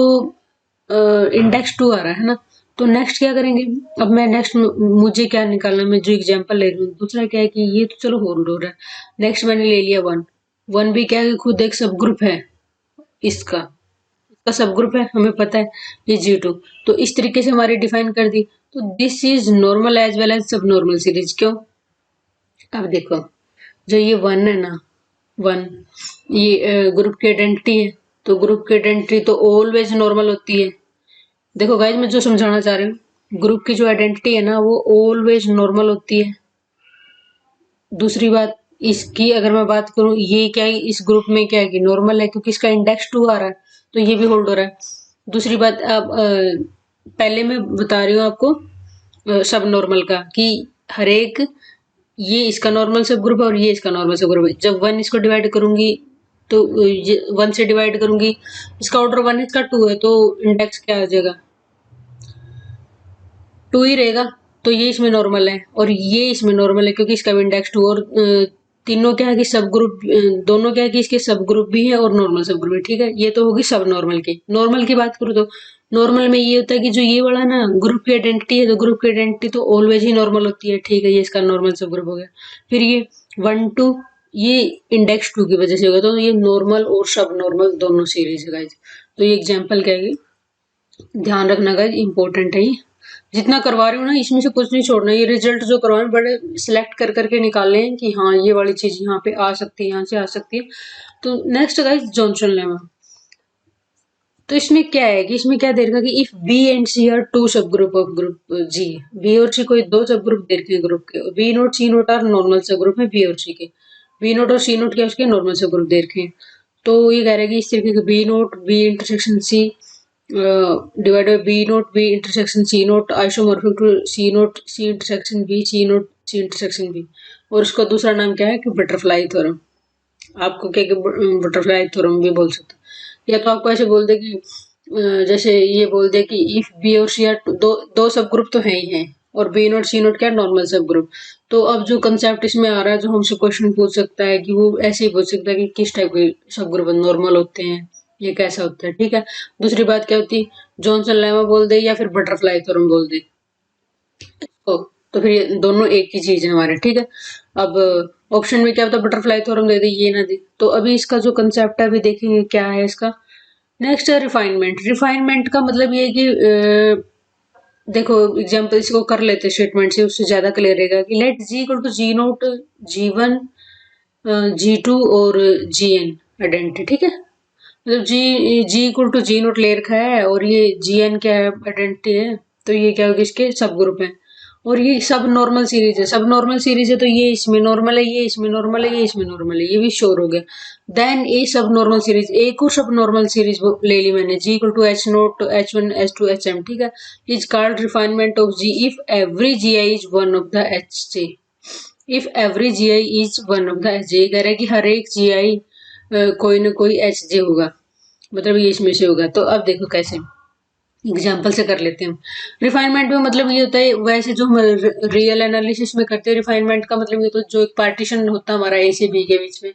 इंडेक्स 2 आ रहा है ना, तो नेक्स्ट क्या करेंगे? अब मैं नेक्स्ट मुझे क्या निकालना है, मैं जो एग्जांपल ले रही हूँ, दूसरा क्या है कि ये तो चलो होल्ड हो रहा है। नेक्स्ट मैंने ले लिया 1। 1 भी क्या है कि खुद एक सब ग्रुप है इसका, इसका सब ग्रुप है, हमें पता है ये G2। तो इस तरीके से हमारी डिफाइन कर दी। तो this is normal as well as subnormal series. क्यों? अब देखो, जो ये 1 है ना, 1 ये ग्रुप की आइडेंटिटी है, तो ग्रुप की आइडेंटिटी तो ऑलवेज नॉर्मल होती है। देखो गाइज, मैं जो समझाना चाह रही हूँ, ग्रुप की जो आइडेंटिटी है ना वो ऑलवेज नॉर्मल होती है। दूसरी बात, इसकी अगर मैं बात करूं, ये क्या है, इस ग्रुप में क्या है कि नॉर्मल है क्योंकि इसका इंडेक्स 2 आ रहा है, तो ये भी होल्ड हो रहा है। दूसरी बात, अब पहले मैं बता रही हूँ आपको सब नॉर्मल का, कि हर एक ये इसका नॉर्मल सब ग्रुप है और ये इसका नॉर्मल सब ग्रुप है। जब 1 इसको डिवाइड करूंगी तो 1 से डिवाइड करूंगी, इसका ऑर्डर 1 इसका 2 है, तो इंडेक्स क्या आ जाएगा? 2 ही रहेगा। तो ये इसमें नॉर्मल है और ये इसमें नॉर्मल है क्योंकि इसका भी इंडेक्स 2, और तीनों क्या है कि सब ग्रुप, दोनों क्या है कि इसके सब ग्रुप भी है और नॉर्मल सब ग्रुप है। ठीक है, ये तो होगी सब नॉर्मल की। नॉर्मल की बात करूँ तो नॉर्मल में ये होता है कि जो ये वाला ना ग्रुप की आइडेंटिटी है, तो ग्रुप की आइडेंटिटी तो ऑलवेज ही नॉर्मल होती है। ठीक है, ये इसका नॉर्मल सब ग्रुप हो गया। फिर ये 1-2 ये इंडेक्स 2 की वजह से होगा, तो ये नॉर्मल और सब नॉर्मल दोनों सीरीज है गाइज। तो ये एग्जाम्पल क्या है, ध्यान रखना गाइज, इंपॉर्टेंट है ये। जितना करवा रही हूँ ना, इसमें से कुछ नहीं छोड़ना। ये रिजल्ट जो करवा रहे हैं बड़े सिलेक्ट कर करके निकाले हैं कि हाँ ये वाली चीज यहाँ पे आ सकती है, यहाँ से आ सकती है। तो नेक्स्ट गाइस, जॉनसन लेमा। तो इसमें क्या है कि इसमें क्या दे रखा कि if B and C are two सब group of group G, B और सी कोई दो सब ग्रुप दे रखे हैं ग्रुप के, B naught C naught are normal सब ग्रुप है बी और सी के। बी नोट और सी नोट क्या उसके नॉर्मल सब ग्रुप दे रखे हैं। तो ये कह रहा है कि इस तरीके के B naught B intersection C divide by B naught B intersection C naught isomorphic to C naught C intersection B C naught C intersection B. और उसका दूसरा नाम क्या है कि बटरफ्लाई थ्योरम। आपको क्या बटरफ्लाई थ्योरम भी बोल सकते हैं। या तो आपको ऐसे बोल दे कि जैसे ये बोल दे कि इफ बी और सी आर दो दो सब ग्रुप तो है ही हैं, और बी नोट सी नोट क्या नॉर्मल सब ग्रुप। तो अब जो कंसेप्ट इसमें आ रहा है, जो हमसे क्वेश्चन पूछ सकता है कि वो ऐसे ही पूछ सकता है कि किस टाइप के सब ग्रुप नॉर्मल होते हैं, ये कैसा होता है। ठीक है, दूसरी बात क्या होती है, जॉनसन लेमा बोल दे या फिर बटरफ्लाई थ्योरम बोल दे, तो फिर ये दोनों एक ही चीज है हमारे। ठीक है, अब ऑप्शन में क्या होता है, बटरफ्लाई थ्योरम दे दे, ये ना दे। तो अभी इसका जो कंसेप्ट है अभी देखेंगे क्या है इसका। नेक्स्ट है रिफाइनमेंट। रिफाइनमेंट का मतलब ये है कि देखो एग्जांपल इसको कर लेते स्टेटमेंट से, उससे ज्यादा क्लियर रहेगा कि let G equal to G naught G1 G2 और Gn आइडेंटिटी। ठीक है, मतलब G equal to G naught ले रखा है और ये Gn क्या है, आइडेंटिटी है। तो ये क्या होगी, इसके सब ग्रुप है और ये सब नॉर्मल सीरीज है। सब नॉर्मल सीरीज है तो ये इसमें नॉर्मल है, ये इसमें नॉर्मल है, ये इसमें नॉर्मल है, ये भी श्योर हो गया। देन ये सब नॉर्मल सीरीज, एक और सब नॉर्मल सीरीज ले ली मैंने, G equal to H naught H1 H2 HM। ठीक है, is called refinement of G if every GI is one of the HJ। If every GI is one of the HJ, कह रहा है कि हर एक GI कोई ना कोई HJ होगा, मतलब ये इसमें से होगा। तो अब देखो कैसे, एग्जाम्पल से कर लेते हैं हम। रिफाइनमेंट में मतलब ये होता है, वैसे जो हम रियल एनालिसिस में करते हैं, रिफाइनमेंट का मतलब ये तो जो एक पार्टीशन होता है हमारा ए से बी के बीच में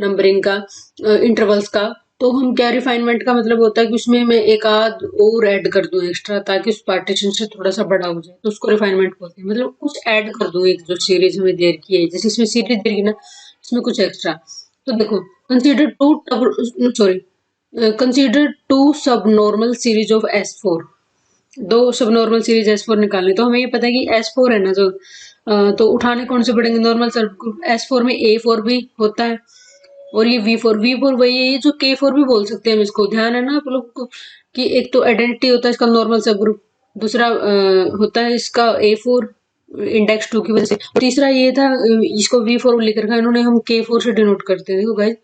नंबरिंग का, इंटरवल्स का, तो हम क्या, रिफाइनमेंट का मतलब होता है कि उसमें मैं एक आध और ऐड कर दूं एक्स्ट्रा, ताकि उस पार्टीशन से थोड़ा सा बड़ा हो जाए, तो उसको रिफाइनमेंट बोलते हैं। मतलब कुछ ऐड कर दूं, एक जो सीरीज हमें दे रखी है, जैसे इसमें सीरीज दे रखी ना, इसमें कुछ एक्स्ट्रा। तो देखो, consider two sorry consider two subnormal series of S4। दो सब नॉर्मल सीरीज S4 निकालनी, तो हमें ये पता है कि S4 है ना जो, तो उठाने कौन से पड़ेंगे, नॉर्मल सब ग्रुप। S4 में A4 भी होता है और ये V4 वही है, ये जो K4 भी बोल सकते हैं हम इसको। ध्यान है ना आप लोग को कि एक तो आइडेंटिटी होता है इसका नॉर्मल सब ग्रुप, दूसरा होता है इसका A4 इंडेक्स 2 की वजह से, तीसरा ये था इसको V4 लिख रखा है इन्होंने, हम K4 से डिनोट करते हैं। देखो गाइस,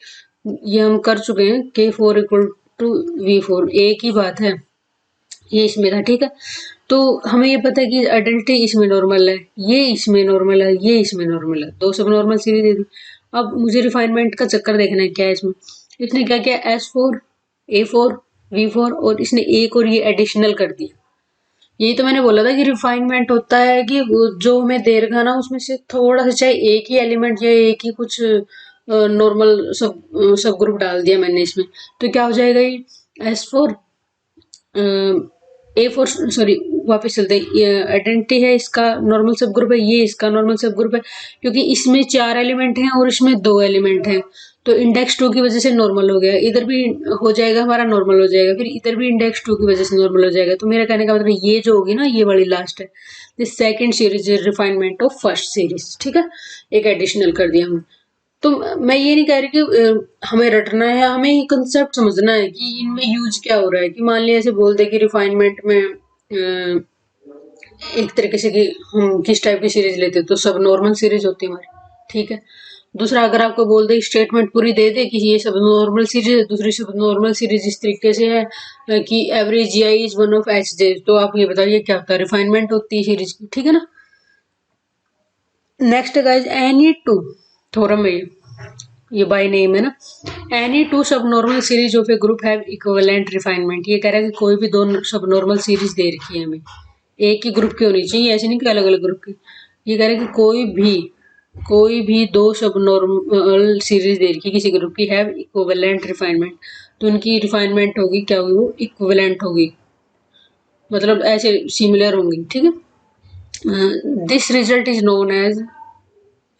ये हम कर चुके हैं, K4 इक्वल टू V4, एक ही बात है, ये इसमें था। ठीक है, तो हमें ये पता है कि आइडेंटिटी इसमें नॉर्मल है, ये इसमें नॉर्मल है, ये इसमें नॉर्मल है, दो सब नॉर्मल सीरीज दे दी। अब मुझे रिफाइनमेंट का चक्कर देखना है क्या है इसमें। इसने क्या किया, S4 A4 V4 और इसने एक और ये एडिशनल कर दिया। यही तो मैंने बोला था कि रिफाइनमेंट होता है कि जो हमें दे रखा ना उसमें से थोड़ा सा, चाहे एक ही एलिमेंट या एक ही कुछ नॉर्मल सब ग्रुप डाल दिया मैंने इसमें, तो क्या हो जाएगा ये S for A for, sorry वापस चलते हैं, ये आइडेंटिटी है, इसका नॉर्मल सब ग्रुप है, ये इसका नॉर्मल सब ग्रुप है, क्योंकि इसमें 4 एलिमेंट हैं और इसमें 2 एलिमेंट हैं, तो इंडेक्स 2 की वजह से नॉर्मल हो गया, इधर भी हो जाएगा हमारा नॉर्मल हो जाएगा, फिर इधर भी इंडेक्स 2 की वजह से नॉर्मल हो जाएगा। तो मेरा कहने का मतलब ये जो होगी ना, ये वाली लास्ट है, this second series is refinement of first series, ठीक है, एक एडिशनल कर दिया हमने। तो मैं ये नहीं कह रही कि हमें रटना है, हमें ये कंसेप्ट समझना है कि इनमें यूज क्या हो रहा है। कि मान लिया ऐसे बोल दे कि रिफाइनमेंट में एक तरीके से कि हम किस टाइप की सीरीज लेते हैं, तो सब नॉर्मल सीरीज होती है हमारी, ठीक है। दूसरा, अगर आपको बोल दे, स्टेटमेंट पूरी दे दे कि ये सब नॉर्मल सीरीज है, दूसरी सब नॉर्मल सीरीज इस तरीके से है कि average GI is one of H J, तो आप ये बताइए क्या होता है, रिफाइनमेंट होती है सीरीज की, ठीक है ना। Next guys, any two theorem है ये बाय नेम है ना, any two subnormal series of a group have equivalent refinement. ये कह रहा है कि कोई भी दो सब नॉर्मल सीरीज दे रखी है हमें, एक ही ग्रुप की होनी चाहिए, ऐसे नहीं कि अलग अलग ग्रुप की। ये कह रहा है कि कोई भी दो सब नॉर्मल सीरीज दे रखी किसी ग्रुप की हैव इक्विवेलेंट रिफाइनमेंट, तो उनकी रिफाइनमेंट होगी क्या होगी, वो इक्विवेलेंट होगी, मतलब ऐसे सिमिलर होंगी, ठीक है। This result is known as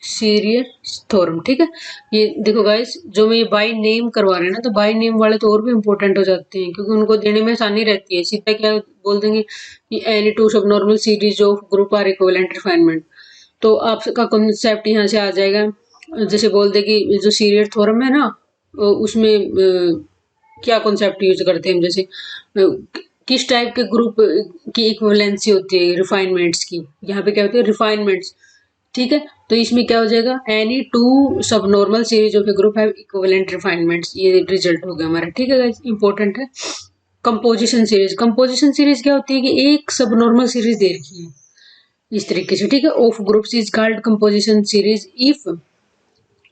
serious theorem, ठीक है। ये देखो गाइस, जो मैं ये बाय नेम करवा रहे हैं ना, तो बाय नेम वाले तो और भी इंपॉर्टेंट हो जाते हैं, क्योंकि उनको देने में आसानी रहती है। सीधा क्या बोल देंगे कि any two subnormal series of group are equivalent refinement, तो आपका कॉन्सेप्ट यहाँ से आ जाएगा। जैसे बोल दे कि जो सीरियस थ्योरम है ना, उसमें क्या कॉन्सेप्ट यूज करते हैं हम, जैसे किस टाइप के ग्रुप की इक्विवेलेंसी होती है रिफाइनमेंट्स की, यहाँ पे क्या होती है रिफाइनमेंट्स, ठीक है। तो इसमें क्या हो जाएगा, any two subnormal series of a group have equivalent refinements, ये रिजल्ट हो गया हमारा, ठीक है गाइस, इंपॉर्टेंट है। कंपोजिशन सीरीज क्या होती है कि एक सब नॉर्मल सीरीज दे रखी है इस तरीके से, ठीक है, of groups is called composition series if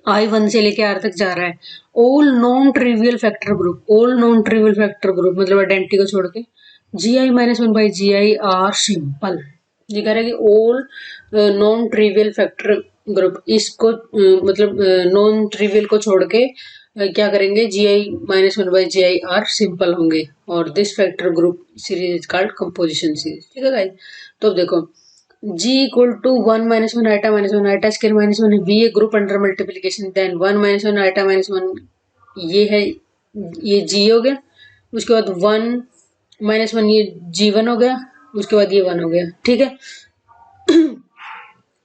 I 1 से लेके आर तक जा रहा है, all non trivial factor group, all non trivial factor group मतलब आइडेंटिटी को छोड़ के, G I minus one by G I are simple. ये कह रहा है कि all non trivial factor group, इसको मतलब नॉन ट्रिवियल को छोड़ के क्या करेंगे, G I minus one by G I are simple होंगे, और this factor group series is called composition series, ठीक है गाइस। तो अब देखो, G equal to 1 minus 1 iota square minus 1 है, V a group under multiplication, then 1 minus 1 iota minus 1 ये है, ये G हो गया, उसके बाद 1 minus 1 ये G1 हो गया, उसके बाद ये 1 हो गया, ठीक है।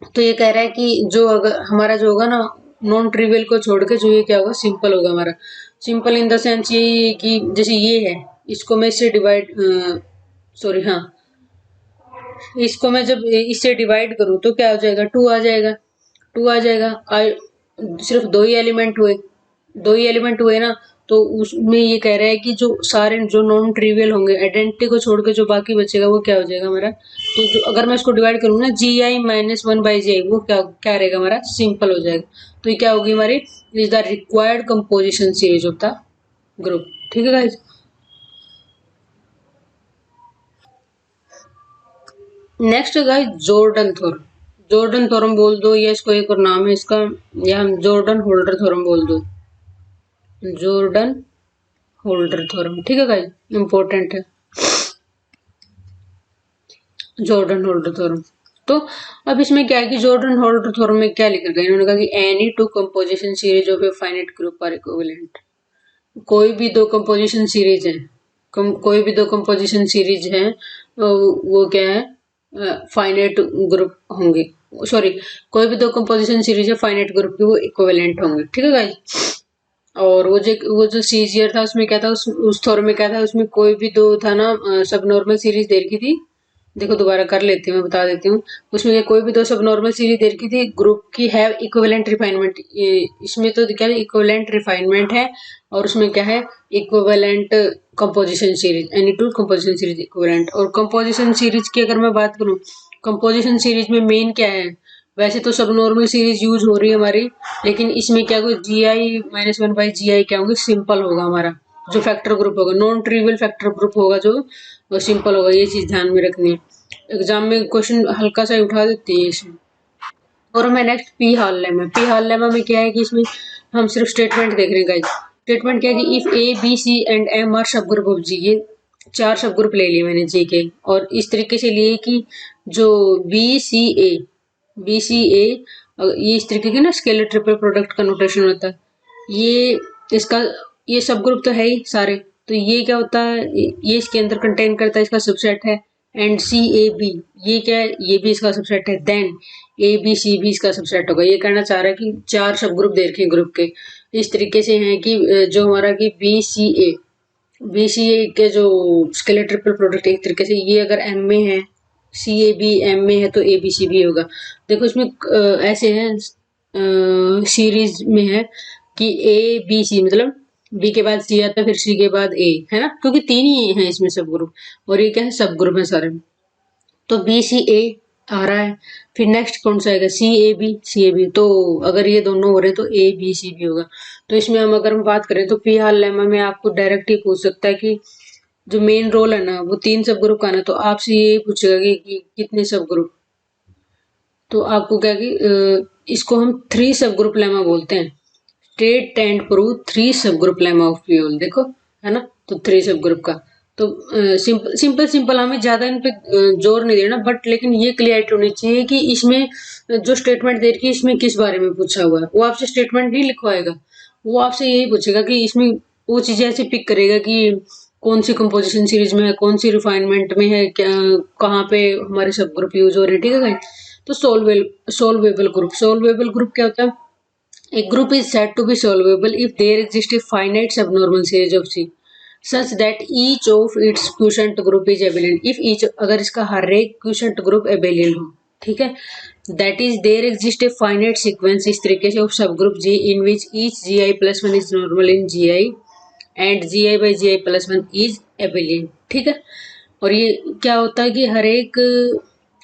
तो ये कह रहा है कि जो अगर हमारा जो होगा ना नॉन ट्रिवियल को छोड़ के, जो ये क्या होगा सिंपल होगा हमारा। सिंपल इन द सेंस ये कि जैसे ये है, इसको मैं इससे डिवाइड, सॉरी हाँ, इसको मैं जब इससे डिवाइड करूं तो क्या हो जाएगा, 2 आ जाएगा, 2 आ जाएगा। सिर्फ दो ही एलिमेंट हुए ना, तो उसमें ये कह रहा है कि जो सारे जो नॉन ट्रिवियल होंगे, आइडेंटिटी को छोड़ के जो बाकी बचेगा वो क्या हो जाएगा हमारा, तो जो अगर मैं इसको डिवाइड करूँ ना, जी I minus one by G आई, वो क्या क्या रहेगा हमारा, सिंपल हो जाएगा। तो ये क्या होगी हमारी, is the required composition series of the group, ठीक है guys. Next guys, Jordan theorem, Jordan theorem बोल दो, या इसको एक और नाम है इसका, या हम जॉर्डन होल्डर थ्योरम बोल दो, जॉर्डन होल्डर थ्योरम, ठीक है गाइस, इंपॉर्टेंट है जॉर्डन होल्डर थ्योरम। तो अब इसमें क्या है कि जॉर्डन होल्डर थ्योरम में क्या लिखा गया, इन्होंने कहा कि any two composition series of a finite group are equivalent, कोई भी दो कंपोजिशन सीरीज है, कोई भी दो कंपोजिशन सीरीज है, वो क्या है, फाइनाइट ग्रुप होंगे, सॉरी, कोई भी दो कंपोजिशन सीरीज है फाइनाइट ग्रुप की, वो इक्विवेलेंट होंगे, ठीक है गाइस। और वो जो सीजियर था उसमें क्या था, उस थ्योरम में क्या था, उसमें कोई भी दो था ना सब नॉर्मल सीरीज दे रखी थी, देखो दोबारा कर लेती हूँ, मैं बता देती हूँ। उसमें कोई भी दो सब नॉर्मल सीरीज दे रखी थी, ग्रुप की हैव इक्विवेलेंट रिफाइनमेंट, इसमें तो क्या है इक्विवेलेंट रिफाइनमेंट है, और उसमें क्या है equivalent composition series, any two composition series equivalent. और कंपोजिशन सीरीज की अगर मैं बात करूँ, कंपोजिशन सीरीज में मेन क्या है, वैसे तो सब नॉर्मल सीरीज यूज हो रही है हमारी, लेकिन इसमें क्या होगा, जी I minus one by G आई क्या होंगे, सिंपल होगा हमारा, जो फैक्टर ग्रुप होगा, नॉन ट्रिवियल फैक्टर ग्रुप होगा जो सिंपल होगा। ये चीज ध्यान में रखनी है, एग्जाम में क्वेश्चन हल्का सा उठा देती है इसमें। और मैं नेक्स्ट पी हाल लेमा, पी हाल लेमा में क्या है कि इसमें हम सिर्फ स्टेटमेंट देख रहे हैं गाइस। स्टेटमेंट क्या है कि if A B C and M are सब ग्रुप ऑफ जी, ये 4 सब ग्रुप ले लिए मैंने जी के, और इस तरीके से लिए कि जो बी सी ए ये इस तरीके के ना स्केलर ट्रिपल प्रोडक्ट का नोटेशन होता है। ये इसका ये सब ग्रुप तो है ही सारे, तो ये क्या होता है, ये इसके अंदर कंटेन करता है, इसका सबसेट है। एंड सी ए बी, ये क्या है, ये भी इसका सबसेट है। देन ए बी सी भी इसका सबसेट होगा। ये कहना चाह रहा है कि 4 सब ग्रुप दे रखे ग्रुप के इस तरीके से हैं कि जो हमारा कि बी सी ए के जो स्केलर ट्रिपल प्रोडक्ट एक तरीके से, ये अगर एम में है, सी ए बी एम में है, तो ए बी सी भी होगा। देखो इसमें ऐसे है, सीरीज में है कि ए बी सी, मतलब बी के बाद सी आता है, फिर सी के बाद ए, है ना, क्योंकि 3 ही है इसमें सब ग्रुप, और ये क्या है, सब ग्रुप है सारे में। तो बी सी ए आ रहा है, फिर नेक्स्ट कौन सा आएगा, सी ए बी। तो अगर ये दोनों हो रहे हैं तो ए बी सी भी होगा। तो इसमें हम बात करें तो पी हाल लेमा में आपको डायरेक्ट ही पूछ सकता है कि जो मेन रोल है ना वो 3 सब ग्रुप का ना, तो आपसे ये पूछेगा कि कितने सब ग्रुप। तो आपको क्या कि इसको हम 3 सब ग्रुप लेमा बोलते हैं। स्टेट एंड प्रूव 3 सब ग्रुप लेमा ऑफ फ्यूल, देखो है ना, तो 3 सब ग्रुप का। तो सिंपल हमें ज्यादा इन पे जोर नहीं देना, बट लेकिन ये क्लियरिटी होनी चाहिए कि इसमें जो स्टेटमेंट दे रखी है इसमें किस बारे में पूछा हुआ है। वो आपसे स्टेटमेंट नहीं लिखवाएगा, वो आपसे यही पूछेगा कि इसमें वो चीजें ऐसे पिक करेगा कि कौन सी कंपोजिशन सीरीज में है, कौन सी रिफाइनमेंट में है, क्या कहाँ पे हमारे सब ग्रुप यूज हो रहे हैं, ठीक है गाइस। तो सोल्वेबल ग्रुप क्या होता है, a group is said to be solvable if there exists a finite subnormal series of C such that each of its quotient group is abelian। if each, अगर इसका हर एक quotient group abelian हो, ठीक है, that is there exists a finite sequence इस तरीके से of subgroup G in which each gi plus 1 is normal in gi and gi by gi plus 1 is abelian, ठीक है। और ये क्या होता है कि हर एक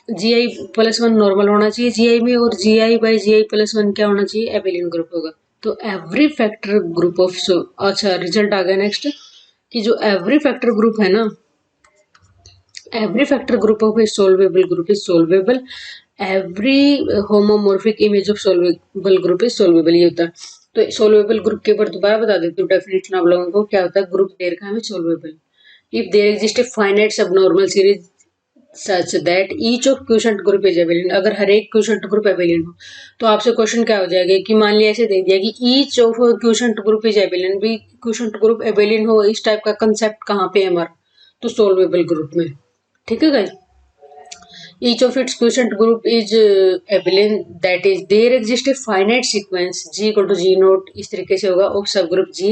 जी आई प्लस 1 नॉर्मल होना चाहिए जी आई में, और G I by G I plus 1 क्या होना चाहिए, एबेलियन ग्रुप होगा। तो एवरी फैक्टर ग्रुप ऑफ, अच्छा रिजल्ट आ गया नेक्स्ट, कि जो एवरी फैक्टर ग्रुप है ना, every factor group of a solvable group is solvable, every homomorphic image of solvable group is solvable, ये होता है। तो सोल्वेबल ग्रुप के ऊपर दोबारा बता देती हूँ डेफिनेशन आप लोगों को, क्या होता है ग्रुप देर का हमें solvable if there exist a finite subnormal series such that each of quotient group is abelian. अगर हर एक क्वोशंट ग्रुप एबेलियन हो, तो आपसे क्वेश्चन क्या हो जाएगा कि मान लिया ऐसे दे दिया कि each of quotient group is Abelian, भी क्वोशंट ग्रुप एबेलियन हो, इस टाइप का कंसेप्ट कहाँ पे है हमारा, तो सोल्वेबल ग्रुप में, ठीक है guys. each of its quotient group is abelian, that is there exists a finite sequence g equal to g naught, इस तरीके से होगा, of subgroup g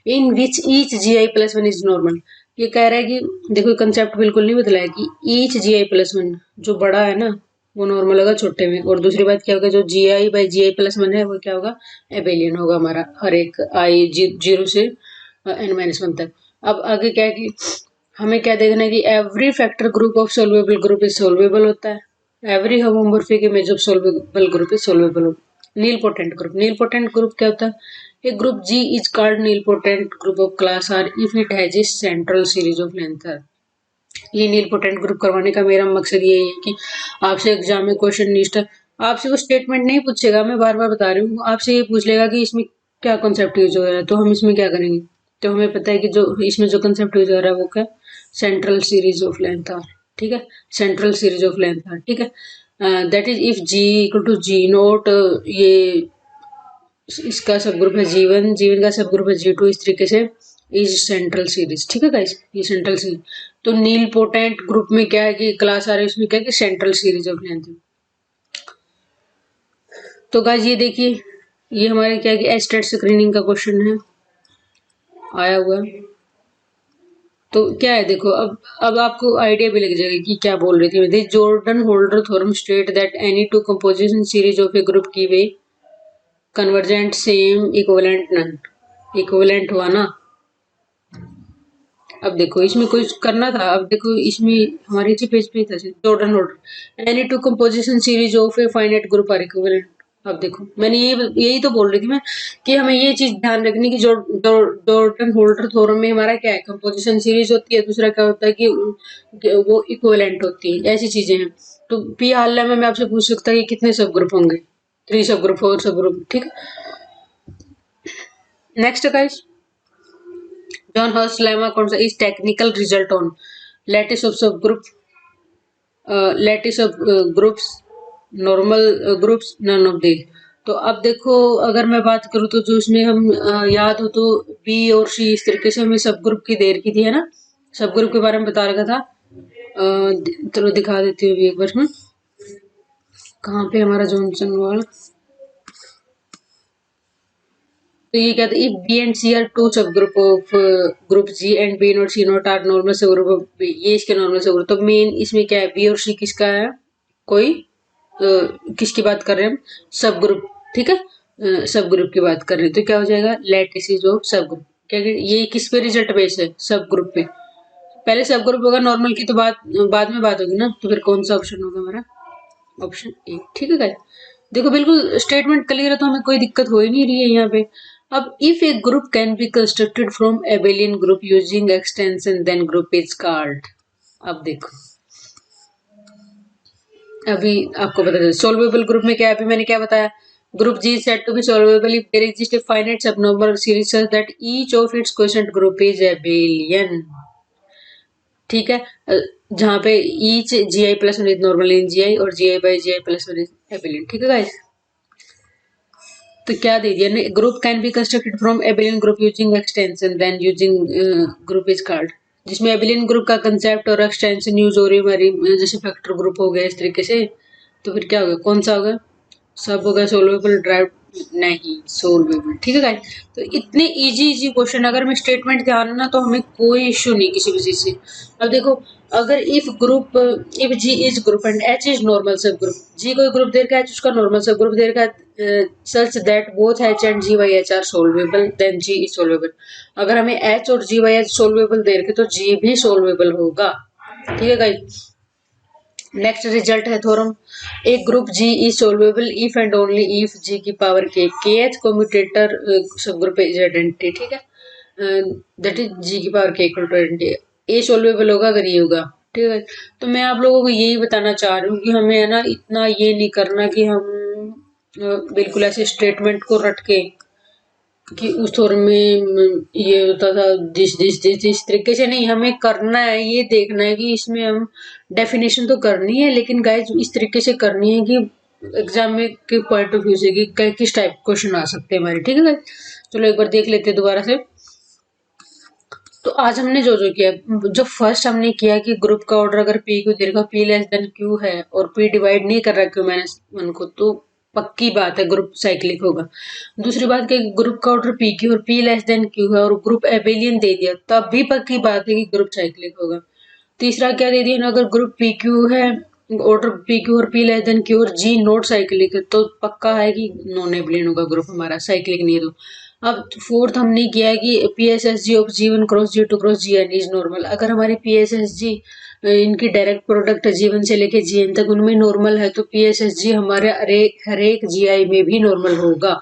in which each gi plus 1 is normal। ये कह रहा है कि देखो कंसेप्ट बिल्कुल नहीं बदला है कि each gi plus 1 जो बड़ा है ना वो नॉर्मल होगा छोटे में, और दूसरी बात क्या होगा, जो जी I by G I plus 1 है वो क्या होगा, एबेलियन होगा हमारा, हर एक आई जीरो से एन माइनस 1 तक। अब आगे क्या है कि हमें क्या देखना है कि every factor group of solvable group is solvable होता है, every homomorphic image of solvable group is solvable. Nilpotent group क्या होता है, a group G is called nilpotent group of class are if it has a central series of length r. ये नील पोटेंट ग्रुप करवाने का मेरा मकसद यही है कि आपसे एग्जाम में क्वेश्चन लिस्ट, आपसे वो स्टेटमेंट नहीं पूछेगा, मैं बार बार बता रही हूँ, आपसे ये पूछ लेगा कि इसमें क्या कॉन्सेप्ट यूज हो रहा है, तो हम इसमें क्या करेंगे। तो हमें पता है कि जो इसमें जो कंसेप्ट यूज हो रहा है वो क्या, central series of length R, ठीक है, central series of length R, ठीक है। That is if G equal to G naught, ये इसका सब ग्रुप है जी वन का सब ग्रुप है जी टू, इस तरीके से इज सेंट्रल सीरीज, ठीक है गाइस, ये सेंट्रल सीरीज। तो नील पोटेंट ग्रुप में क्या है कि क्लास आ रही है, उसमें क्या है कि सेंट्रल सीरीज ऑफ लेंथ है। तो गाइस ये देखिए, ये हमारे क्या है कि एस्टेट स्क्रीनिंग का क्वेश्चन है आया हुआ। तो क्या है देखो, अब आपको आइडिया भी लग जाएगा कि क्या बोल रही थी मैं। Jordan Holder theorem state that any two composition series of a group की वे convergent same equivalent none, equivalent हुआ ना। अब देखो इसमें कुछ करना था, अब देखो इसमें हमारे इसी पेज पे था Jordan Holder, any two composition series of a finite group are equivalent. अब देखो मैंने यही तो बोल रही थी मैं कि हमें ये चीज ध्यान रखनी कि जो जॉर्डन होल्डर थ्योरम में हमारा क्या है, कंपोजिशन सीरीज होती है, दूसरा क्या होता है कि वो इक्विवेलेंट होती है, ऐसी चीजें हैं। तो पी हाल में आपसे पूछ सकता है कि कितने सब ग्रुप होंगे, 3 सब ग्रुप, 4 सब ग्रुप, ठीक है। Next guys, John Hurst lemma कौन सा is technical result on lattice of सब group, lattice of groups, normal groups, none of the. तो अब देखो अगर मैं बात करूँ तो जो इसमें हम याद हो तो बी और सी इस तरीके से हमें सब ग्रुप की देर की थी, है ना, सब ग्रुप के बारे में बता रखा था। चलो दिखा देती हूँ एक बार। कहाँ पे हमारा जॉनसन वाला, तो ये कहते हैं if B and C are two सब group of group G and B not C not are normal सब ग्रुप ऑफ बी, ये इसके नॉर्मल सब ग्रुप। तो मेन इसमें क्या है, बी और सी किसका है, कोई किसकी बात कर रहे हैं हम, सब ग्रुप, ठीक है, सब ग्रुप की बात कर रहे हैं। तो क्या हो जाएगा, लैटिस ऑफ सब ग्रुप, क्या ये किस पे रिजल्ट बेस है, सब ग्रुप पे। पहले सब ग्रुप होगा नॉर्मल की तो बात बाद में बात होगी ना, तो फिर कौन सा ऑप्शन होगा हमारा, ऑप्शन ए, ठीक है गाइस। देखो बिल्कुल स्टेटमेंट क्लियर है तो हमें कोई दिक्कत हो ही नहीं रही है यहाँ पे। अब if a group can be constructed from abelian group using extension then group is called. अब देखो अभी आपको बता दें सोल्वेबल ग्रुप में क्या है, अभी मैंने क्या बताया, group G is said to be solvable if there exist a finite subnormal series such that each of its quotient group is abelian, ठीक है, जहाँ पे each G I plus one is normal in G I और G I by G I plus one is abelian, ठीक है गाइस। तो क्या दे दिया ने, group can be constructed from abelian group using extension then using group is called, जिसमें एबेलियन ग्रुप का कंसेप्ट और एक्सटेंशन यूज हो रही हमारी, जैसे फैक्टर ग्रुप हो गया इस तरीके से। तो फिर क्या होगा, कौन सा होगा, सब होगा सोल्वेबल, ड्राइव नहीं सोल्वेबल, ठीक है गाइस। तो इतने इजी इजी क्वेश्चन, अगर मैं स्टेटमेंट ध्यान ना तो हमें कोई इश्यू नहीं किसी भी चीज से। अब देखो अगर if G is group and H is normal सब ग्रुप, जी कोई ग्रुप दे रखा है, एच उसका नॉर्मल सब ग्रुप दे रखा है, such that both H and G Y H are solvable then G is solvable. अगर हमें एच और जी वाई एच सोल्वेबल दे रखे तो जी भी सोल्वेबल होगा, ठीक है गाइस। नेक्स्ट रिजल्ट है थ्योरम, एक group G is solvable if and only if G की power k H commutator subgroup is identity, ठीक है, दैट इज जी की power k equal to identity, A solvable होगा अगर ये होगा, ठीक है। तो मैं आप लोगों को यही बताना चाह रही हूँ कि हमें है ना इतना ये नहीं करना कि हम बिल्कुल ऐसे स्टेटमेंट को रट के कि उस थोर में ये होता था जिस तरीके से, नहीं हमें करना है, ये देखना है कि इसमें हम डेफिनेशन तो करनी है लेकिन गाइस इस तरीके से करनी है कि एग्जाम में के पॉइंट ऑफ व्यू से कि किस टाइप क्वेश्चन आ सकते हैं हमारे, ठीक है गाइस। चलो एक बार देख लेते हैं दोबारा से। तो आज हमने जो जो किया, जो फर्स्ट हमने किया कि ग्रुप का ऑर्डर अगर पी क्यू दे रखा, पी लेस देन क्यू है और पी डिवाइड नहीं कर रहा क्यू माइनस वन को, तो पक्की बात है ग्रुप साइक्लिक होगा। दूसरी बात कि ग्रुप का ऑर्डर पी क्यू और पी लेस देन क्यू है और ग्रुप एबेलियन दे दिया, तब भी पक्की बात है कि ग्रुप साइक्लिक होगा। तीसरा क्या दे दिया ना, अगर ग्रुप पी क्यू है, ऑर्डर पी क्यू और पी लेस देन क्यू और जी नॉट साइक्लिक है, तो पक्का है कि नॉन एबेलियन होगा ग्रुप हमारा, साइक्लिक नहीं है तो। अब फोर्थ हमने किया है कि P S S G of G one cross G two cross G N is normal, अगर हमारी पी एस एस जी इनकी डायरेक्ट प्रोडक्ट जी1 से लेके जी एन तक उनमें नॉर्मल है तो पी एस एस जी हमारे हर एक जी आई में भी नॉर्मल होगा,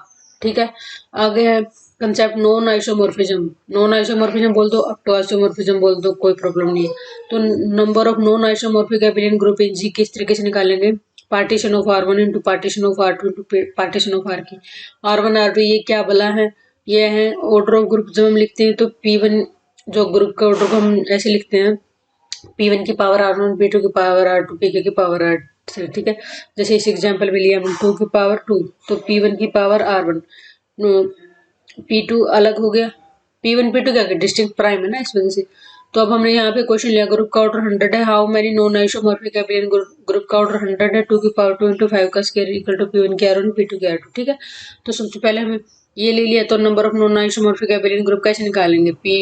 ठीक है। आगे है concept non isomorphism, non isomorphism बोल दो, अब तो आइसोमॉर्फिज्म बोल दो, कोई प्रॉब्लम नहीं है। तो number of non isomorphic abelian group in G किस तरीके से निकालेंगे, partition of r one into partition of r two into partition of r की, आर वन आर टू ये क्या बला है, ये है ऑर्डर ऑफ ग्रुप। जब हम लिखते हैं तो पी वन जो ग्रुप का ऑर्डर को हम ऐसे लिखते हैं, पी वन की power R one, P two की power R two, P K की पावर आर थ्री, ठीक है। जैसे इस एग्जाम्पल में लिया हमने टू की पावर टू, तो पी वन की power R one, P two अलग हो गया, पी वन पी टू क्या डिस्टिंक्ट प्राइम है ना इस वजह से। तो अब हमने यहाँ पे क्वेश्चन लिया ग्रुप का ऑर्डर 100 है, how many non isomorphic abelian group का ऑर्डर 100 है, 2 की पावर 2 इंटू 5 का square equal to P one की आर वन पी टू की आर टू, ठीक है। तो सबसे पहले हमें ये ले लिया, तो number of non isomorphic abelian group कैसे निकालेंगे, P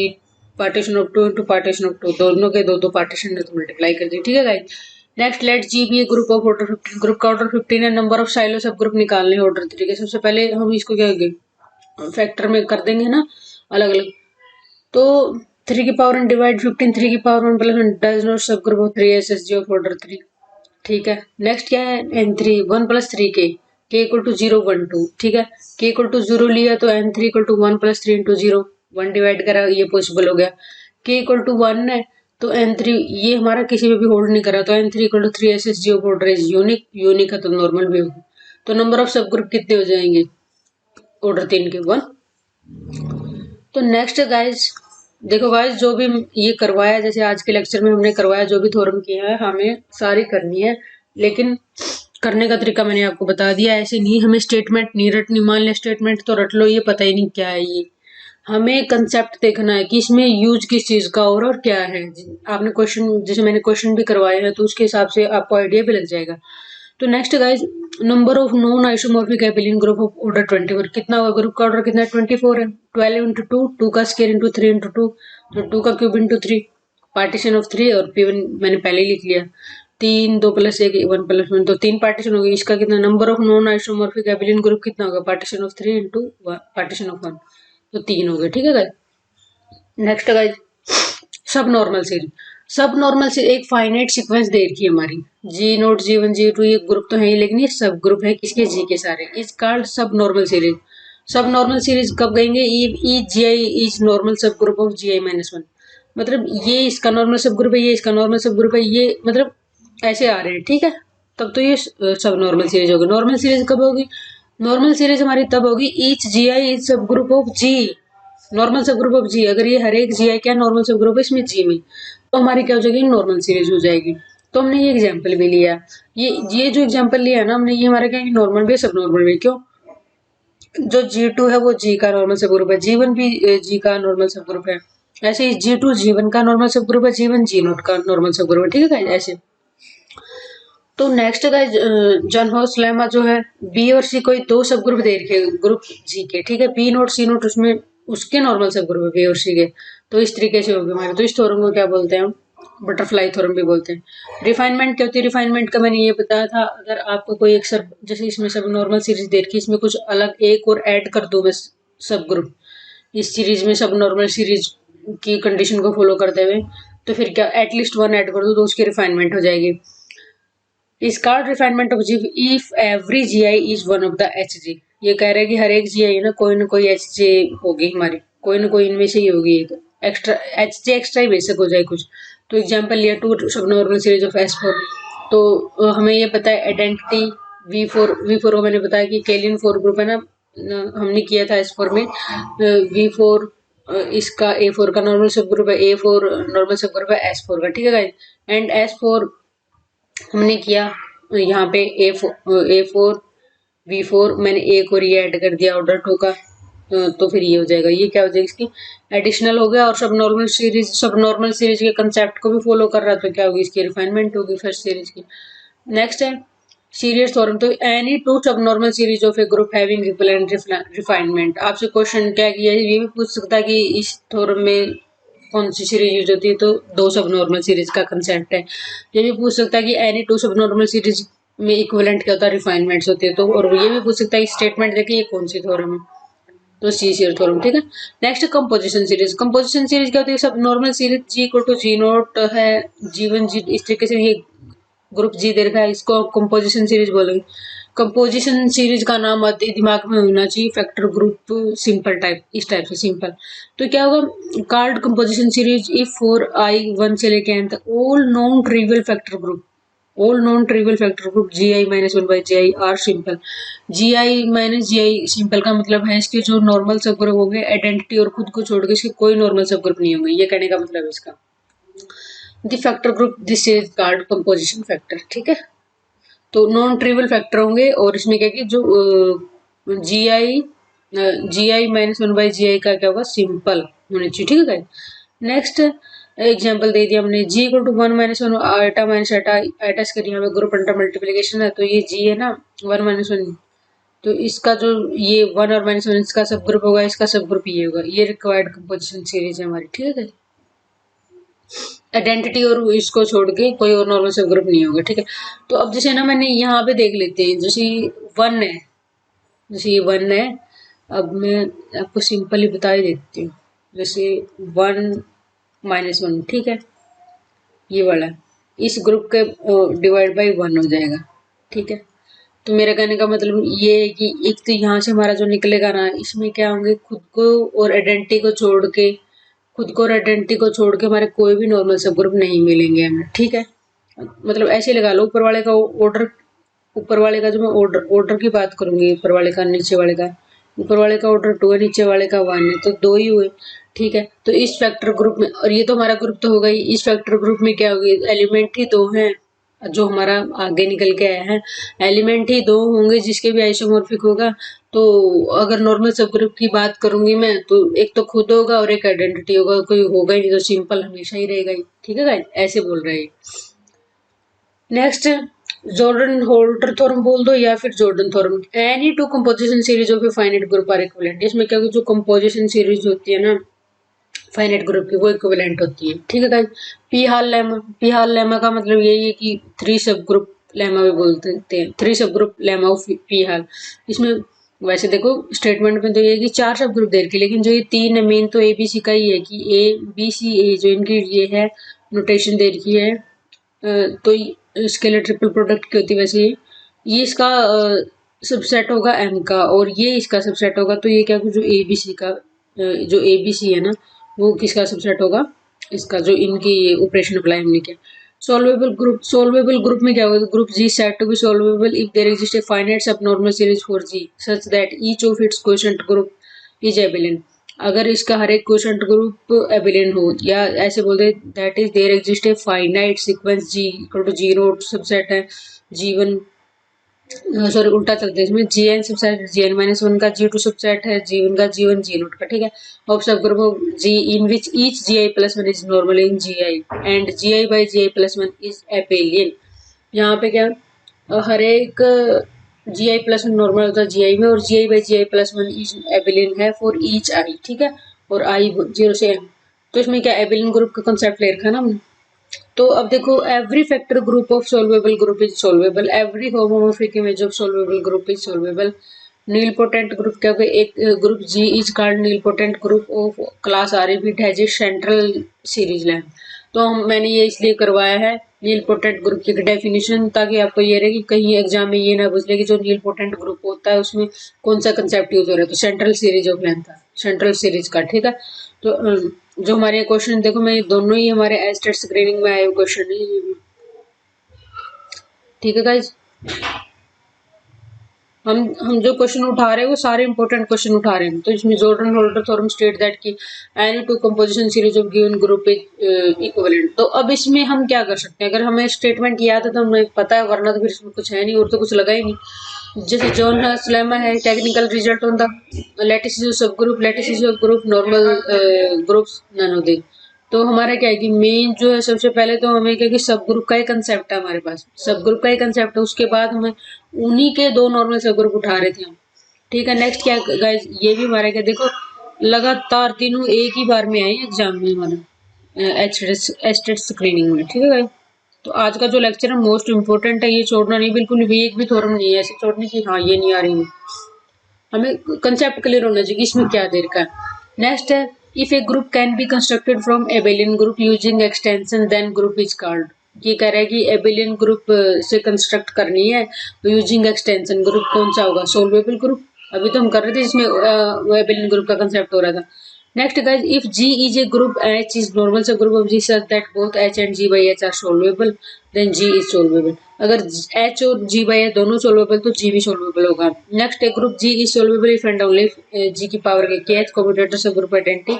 partition of two into partition of two, दोनों के दो दो पार्टीशन तो मल्टीप्लाई कर दी, ठीक है guys. Next let G be group of order 15, group का ऑर्डर 15 है, number of Sylow subgroup निकालने ऑर्डर तरीके। सबसे पहले हम इसको क्या फैक्टर में कर देंगे ना अलग अलग, तो 3 की पावर वन डिवाइड 15, 3 की power one plus one does not सब group of 3 S S G of order 3, ठीक है। नेक्स्ट क्या है एन थ्री 1 प्लस 3 के, के इक्वल टू 0 1 2, ठीक है। के इक्वल टू 0 लिया तो n3 equal to 1 plus 3 into 0, 1 divide करा, ये पॉसिबल हो गया। के इक्वल टू 1 है तो n3 ये हमारा किसी पे भी होल्ड नहीं करा, तो n3 equal to 3 SSG of order is unique, unique है तो नॉर्मल भी होगा। तो नंबर ऑफ सब ग्रुप कितने हो जाएंगे ऑर्डर 3 के 1। तो नेक्स्ट गाइज देखो गाइज, जो भी ये करवाया, जैसे आज के लेक्चर में हमने करवाया, जो भी थ्योरम किया है हमें सारी करनी है, लेकिन करने का तरीका मैंने आपको बता दिया। ऐसे नहीं हमें स्टेटमेंट नहीं रटनी, मान लिया स्टेटमेंट तो रट लो, ये पता ही नहीं क्या है ये। हमें कंसेप्ट देखना है कि इसमें यूज किस चीज का और क्या है। आपने क्वेश्चन, जैसे मैंने क्वेश्चन भी करवाए हैं तो उसके हिसाब से आपको आइडिया भी लग जाएगा। तो next guys, number of non isomorphic abelian group of order 24 कितना होगा? ग्रुप का ऑर्डर कितना है? 24 है। 12 इंटू 2, 2 का स्केयर इंटू 3 इंटू 2, तो 2 का क्यूब इंटू 3, पार्टीशन ऑफ 3, और P1 मैंने पहले ही लिख लिया, 3 2 प्लस 1 1 प्लस 1, तो 3 पार्टीशन होगी। इसका कितना? Number of non isomorphic abelian group कितना होगा? Partition of 3 into partition of 1, तो 3 हो गए, ठीक है guys. Next guys, subnormal series. Subnormal से एक फाइनाइट सीक्वेंस दे रखी है हमारी, G0 G1 G2, ये ग्रुप तो है ही, लेकिन ये सब ग्रुप है किसके? G के सारे। इज कॉल्ड सब normal series. Subnormal series कब कहेंगे? ई जी आई इज नॉर्मल सब ग्रुप ऑफ GI माइनस 1, मतलब ये इसका नॉर्मल सब ग्रुप है, ये इसका नॉर्मल सब ग्रुप है, ये मतलब ऐसे आ रहे हैं, ठीक है। तब तो ये सब नॉर्मल सीरीज होगी। नॉर्मल सीरीज कब होगी? नॉर्मल सीरीज हमारी तब होगी ईच GI इज सब ग्रुप ऑफ G, नॉर्मल सब ग्रुप ऑफ G। अगर ये हर एक GI क्या नॉर्मल सब ग्रुप है इसमें G में, तो हमारी क्या हो जाएगी? नॉर्मल सीरीज हो जाएगी। तो हमने ये एग्जांपल भी लिया, ये जो एग्जांपल लिया है ना हमने, ये हमारा क्या है? नॉर्मल भी, सब नॉर्मल भी। क्यों? जो G2 है वो G का नॉर्मल सब ग्रुप है, G1 भी G का नॉर्मल सब ग्रुप है, ऐसे ही G2 G1 का नॉर्मल सब ग्रुप है, G1 G0 का नॉर्मल सब ग्रुप है, ठीक है ऐसे। तो नेक्स्ट का जनहॉस लेमा जो है, बी और सी कोई दो सब ग्रुप दे रखे ग्रुप जी के, ठीक है। बी नोट सी नोट उसमें उसके नॉर्मल सब ग्रुप है बी और सी के, तो इस तरीके से होगी हमारे। तो इस थ्योरम को क्या बोलते हैं हम? बटरफ्लाई थ्योरम भी बोलते हैं। रिफाइनमेंट क्या होती है? रिफाइनमेंट का मैंने ये बताया था, अगर आपको कोई एक सब, जैसे इसमें सब नॉर्मल सीरीज दे रखी, इसमें कुछ अलग एक और ऐड कर दूं मैं सब ग्रुप इस सीरीज में, सब नॉर्मल सीरीज की कंडीशन को फॉलो करते हुए, तो फिर क्या एटलीस्ट वन ऐड कर दो तो उसकी रिफाइनमेंट हो जाएगी। इस called refinement of G if every GI is one of the HG। ये कह रहे हैं कि हर एक GI ना कोई HJ होगी हमारी, कोई ना कोई इनमें से ही होगी, एक एक्स्ट्रा HJ एक्स्ट्रा ही बेसिक हो जाए कुछ। तो एग्जांपल लिया 2 सब नॉर्मल सीरीज ऑफ S4, तो हमें ये पता है आइडेंटिटी V4 को मैंने बताया कि केलिन 4 ग्रुप है ना, हमने किया था S4 में। V4 इसका A4 का नॉर्मल सब ग्रुप है, A4 नॉर्मल सब ग्रुप है S4 का, ठीक है गाइस। एंड S4 हमने किया यहाँ पे A4 V4, मैंने एक और ये ऐड कर दिया ऑर्डर 2 का, तो फिर ये हो जाएगा, ये क्या हो जाएगा? इसकी एडिशनल हो गया, और सब नॉर्मल सीरीज के कंसेप्ट को भी फॉलो कर रहा है, तो क्या होगी? इसकी रिफाइनमेंट होगी फर्स्ट सीरीज की। नेक्स्ट है सीरीज थ्योरम। तो any two subnormal series of a group having equivalent refinement. आपसे क्वेश्चन क्या किया, ये भी पूछ सकता है कि इस थ्योरम में कौन सी सीरीज यूज होती है, तो दो सब नॉर्मल सीरीज का कंसेप्ट है। ये भी पूछ सकता है कि any two subnormal series में इक्विवेलेंट क्या होता है? रिफाइनमेंट्स होती है। तो और ये भी पूछ सकता है स्टेटमेंट देखिए ये कौन सी थ्योरम है, तो सी सीर थ्योरम, ठीक है। Next composition series. Composition series क्या होती है? Subnormal series G equal to G0 है, G1 G, इस तरीके से ये ग्रुप G दे रखा है, इसको कंपोजिशन सीरीज बोलेंगे। कंपोजिशन सीरीज का नाम आते दिमाग में होना चाहिए फैक्टर ग्रुप सिंपल टाइप, इस टाइप से सिंपल। तो क्या होगा? Called composition series if for I 1 से लेके n तक all non trivial factor group, all non trivial factor group GI minus 1 by GI are simple. GI minus GI simple का मतलब है इसके जो नॉर्मल सब ग्रुप होंगे, आइडेंटिटी और खुद को छोड़ के इसके कोई नॉर्मल सब ग्रुप नहीं होंगे, ये कहने का मतलब है इसका। The factor group this is called composition factor, ठीक है। तो नॉन ट्रिवियल फैक्टर होंगे, और इसमें क्या कि जो GI माइनस 1 बाई GI का क्या होगा? सिंपल होने चाहिए, ठीक है। नेक्स्ट एग्जाम्पल दे दिया हमने, G इक्वल टू 1 माइनस 1 आटा माइनस आटा, आटा इसके यहाँ पे ग्रुप अंडर मल्टीप्लीकेशन है, तो ये G है ना 1 माइनस 1, तो इसका जो ये 1 और माइनस 1 इसका सब ग्रुप होगा, इसका सब ग्रुप ये होगा, ये रिक्वायर्ड कंपोजिशन सीरीज है हमारी, ठीक है। आइडेंटिटी और इसको छोड़ के कोई और नॉर्मल सब ग्रुप नहीं होगा, ठीक है। तो अब जैसे ना मैंने यहाँ पे देख लेते हैं, जैसे 1 है, जैसे ये 1 है, अब मैं आपको सिंपली बता ही देती हूँ, जैसे 1 माइनस 1, ठीक है, ये वाला इस ग्रुप के डिवाइड बाई 1 हो जाएगा, ठीक है। तो मेरे कहने का मतलब ये है कि एक तो यहाँ से हमारा जो निकलेगा ना, इसमें क्या होंगे, खुद को और आइडेंटिटी को छोड़ के हमारे कोई भी नॉर्मल सब ग्रुप नहीं मिलेंगे हमें, ठीक है। मतलब ऐसे लगा लो, ऊपर वाले का जो मैं ऑर्डर की बात करूंगी, ऊपर वाले का नीचे वाले का, ऊपर वाले का ऑर्डर 2 है, नीचे वाले का 1 है, तो 2 ही हुए, ठीक है। तो इस फैक्टर ग्रुप में, और ये तो हमारा ग्रुप तो होगा ही, इस फैक्टर ग्रुप में क्या होगी, एलिमेंट ही 2 हैं जो हमारा आगे निकल के आया है, एलिमेंट ही 2 होंगे जिसके भी आइसोमॉर्फिक होगा। तो अगर नॉर्मल सब ग्रुप की बात करूंगी मैं, तो एक तो खुद होगा और एक आइडेंटिटी होगा, कोई होगा ही नहीं, तो सिंपल हमेशा ही रहेगा ही, ठीक है गाइस, ऐसे बोल रहे हैं। नेक्स्ट, जॉर्डन होल्टर थ्योरम बोल दो या फिर Jordan theorem, any two composition series of a finite group are equivalent. इसमें क्या, जो कंपोजिशन सीरीज होती है ना फाइनाइट ग्रुप की, वो इक्विवेलेंट होती है, ठीक है गाइस। पी हाल लेमा का मतलब यही है कि 3 सब ग्रुप लेमा भी बोलते हैं, 3 सब ग्रुप लेमा ऑफ पी हाल। इसमें वैसे देखो स्टेटमेंट में तो ये है कि 4 सब ग्रुप दे रखे, लेकिन जो ये 3 है मेन तो एबीसी का ही है, कि ए बी सी ए जो इनकी ये है नोटेशन दे रखी है, तो इसके लिए ट्रिपल प्रोडक्ट की होती है। वैसे ये इसका सबसेट होगा एम का, और ये इसका सबसेट होगा, तो ये क्या, जो एबीसी का जो एबीसी है ना, वो किसका सबसेट होगा, इसका, जो इनकी ऑपरेशन अप्लाई हमने किया। सॉल्वेबल ग्रुप में क्या होगा, group G set to be solvable if there exist a finite subnormal series for G such that each of its quotient group is abelian. अगर इसका हर एक क्वोशंट ग्रुप एबिलियन हो, या ऐसे बोलते that is there exist a finite sequence G equal to G naught subset है जी1, सॉरी उल्टा चलते हैं इसमें, जी एन सबसेट gn-1 का जी2 सबसेट है, जी1 का जी1 जी नोट का, ठीक है। ऑफ सब group G in which each gi+1 is normal in gi and gi/gi+1 is abelian. यहाँ पे क्या, हर एक gi+1 नॉर्मल होता है gi में, और gi/gi+1 इज एबेलियन है फॉर ईच आई, ठीक है, और आई 0 से m। तो इसमें क्या, एबेलियन ग्रुप का कंसेप्ट ले रखा है ना हमने। तो अब देखो, every factor group of solvable group is solvable, every homomorphic image of solvable group is solvable. Nilpotent group क्या होगा, एक group G is called nilpotent group of class are if it has a central series length. तो मैंने ये इसलिए करवाया है नील पोटेंट ग्रुप की डेफिनेशन, ताकि आपको ये रहे कि कहीं एग्जाम में ये ना पूछ ले कि जो नील पोटेंट ग्रुप होता है उसमें कौन सा कंसेप्ट यूज हो रहा है, तो सेंट्रल सीरीज ऑफ लेंथ था, सेंट्रल सीरीज का, ठीक है। तो जो हमारे क्वेश्चन देखो, मैं दोनों ही हमारे एस्टेट स्क्रीनिंग में आए हुए क्वेश्चन है ये भी, ठीक है गाइज। हम जो क्वेश्चन उठा रहे हैं वो सारे इंपॉर्टेंट क्वेश्चन उठा रहे हैं। तो इसमें Jordan Holder theorem state that कि any two composition series of given group is equivalent. तो अब इसमें हम क्या कर सकते हैं, अगर हमें स्टेटमेंट याद है तो हमें पता है, वरना तो फिर इसमें कुछ है नहीं, और तो कुछ लगा ही नहीं। जैसे जॉन हर्स लेमा है, technical result on the lattice subgroup, lattice of group normal groups none of the. तो हमारा क्या है कि मेन जो है, सबसे पहले तो हमें क्या कि सब ग्रुप का ही कंसेप्ट है हमारे पास, सब ग्रुप का ही कंसेप्ट है, उसके बाद हमें उन्हीं के 2 नॉर्मल सब ग्रुप उठा रहे थे हम, ठीक है। नेक्स्ट क्या गाइस, ये भी हमारा क्या, देखो लगातार तीनों एक ही बार में आए एग्जाम में हमारा एस्टेट स्क्रीनिंग में, ठीक है गाइस। तो आज का जो लेक्चर है मोस्ट इंपोर्टेंट है, ये छोड़ना नहीं, बिल्कुल भी एक भी थ्योरम नहीं है ऐसे छोड़ने की, हाँ ये नहीं आ रही है, हमें कंसेप्ट क्लियर होना चाहिए कि इसमें क्या दे रखा है। नेक्स्ट है, if a group can be constructed from abelian group using extension then group is called. ये कह रहा है कि एबेलियन ग्रुप से कंस्ट्रक्ट करनी है यूजिंग एक्सटेंशन, ग्रुप कौन सा होगा, सोल्वेबल ग्रुप। अभी तो हम कर रहे थे जिसमें एबेलियन ग्रुप का कंसेप्ट हो रहा था। Next guys, if G is a group, H is normal subgroup of G such that both H and G by H are solvable, then G is solvable। अगर H और G by H दोनों solvable तो G भी solvable होगा। नेक्स्ट है, group G is solvable if and only if G की पावर के kth commutator subgroup identity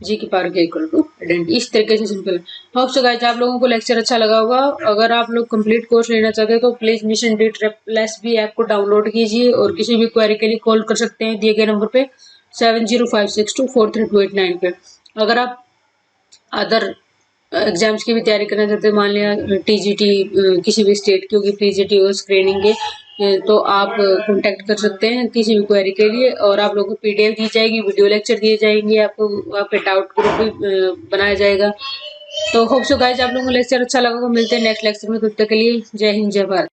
G की power k equal to identity. इस तरीके से सिंपल है। होप सो गाइस आप लोगों को लेक्चर अच्छा लगा होगा। अगर आप लोग कंप्लीट कोर्स लेना चाहते हैं तो प्लीज मिशन डीट प्लस भी ऐप को डाउनलोड कीजिए, और किसी भी क्वेरी के लिए कॉल कर सकते हैं दिए गए नंबर पे 7056243289 पे। अगर आप अदर एग्जाम्स की भी तैयारी करना चाहते हैं, मान लिया टीजीटी किसी भी स्टेट की होगी, टीजीटी हो स्क्रीनिंग के, तो आप कांटेक्ट कर सकते हैं किसी भी क्वेरी के लिए, और आप लोगों को पीडीएफ दी जाएगी, वीडियो लेक्चर दिए जाएंगे, आपको आपके डाउट ग्रुप भी बनाया जाएगा। तो होप सो गाइस आप लोगों को लेक्चर अच्छा लगा, मिलते हैं नेक्स्ट लेक्चर में, तब तक के लिए जय हिंद जय भारत।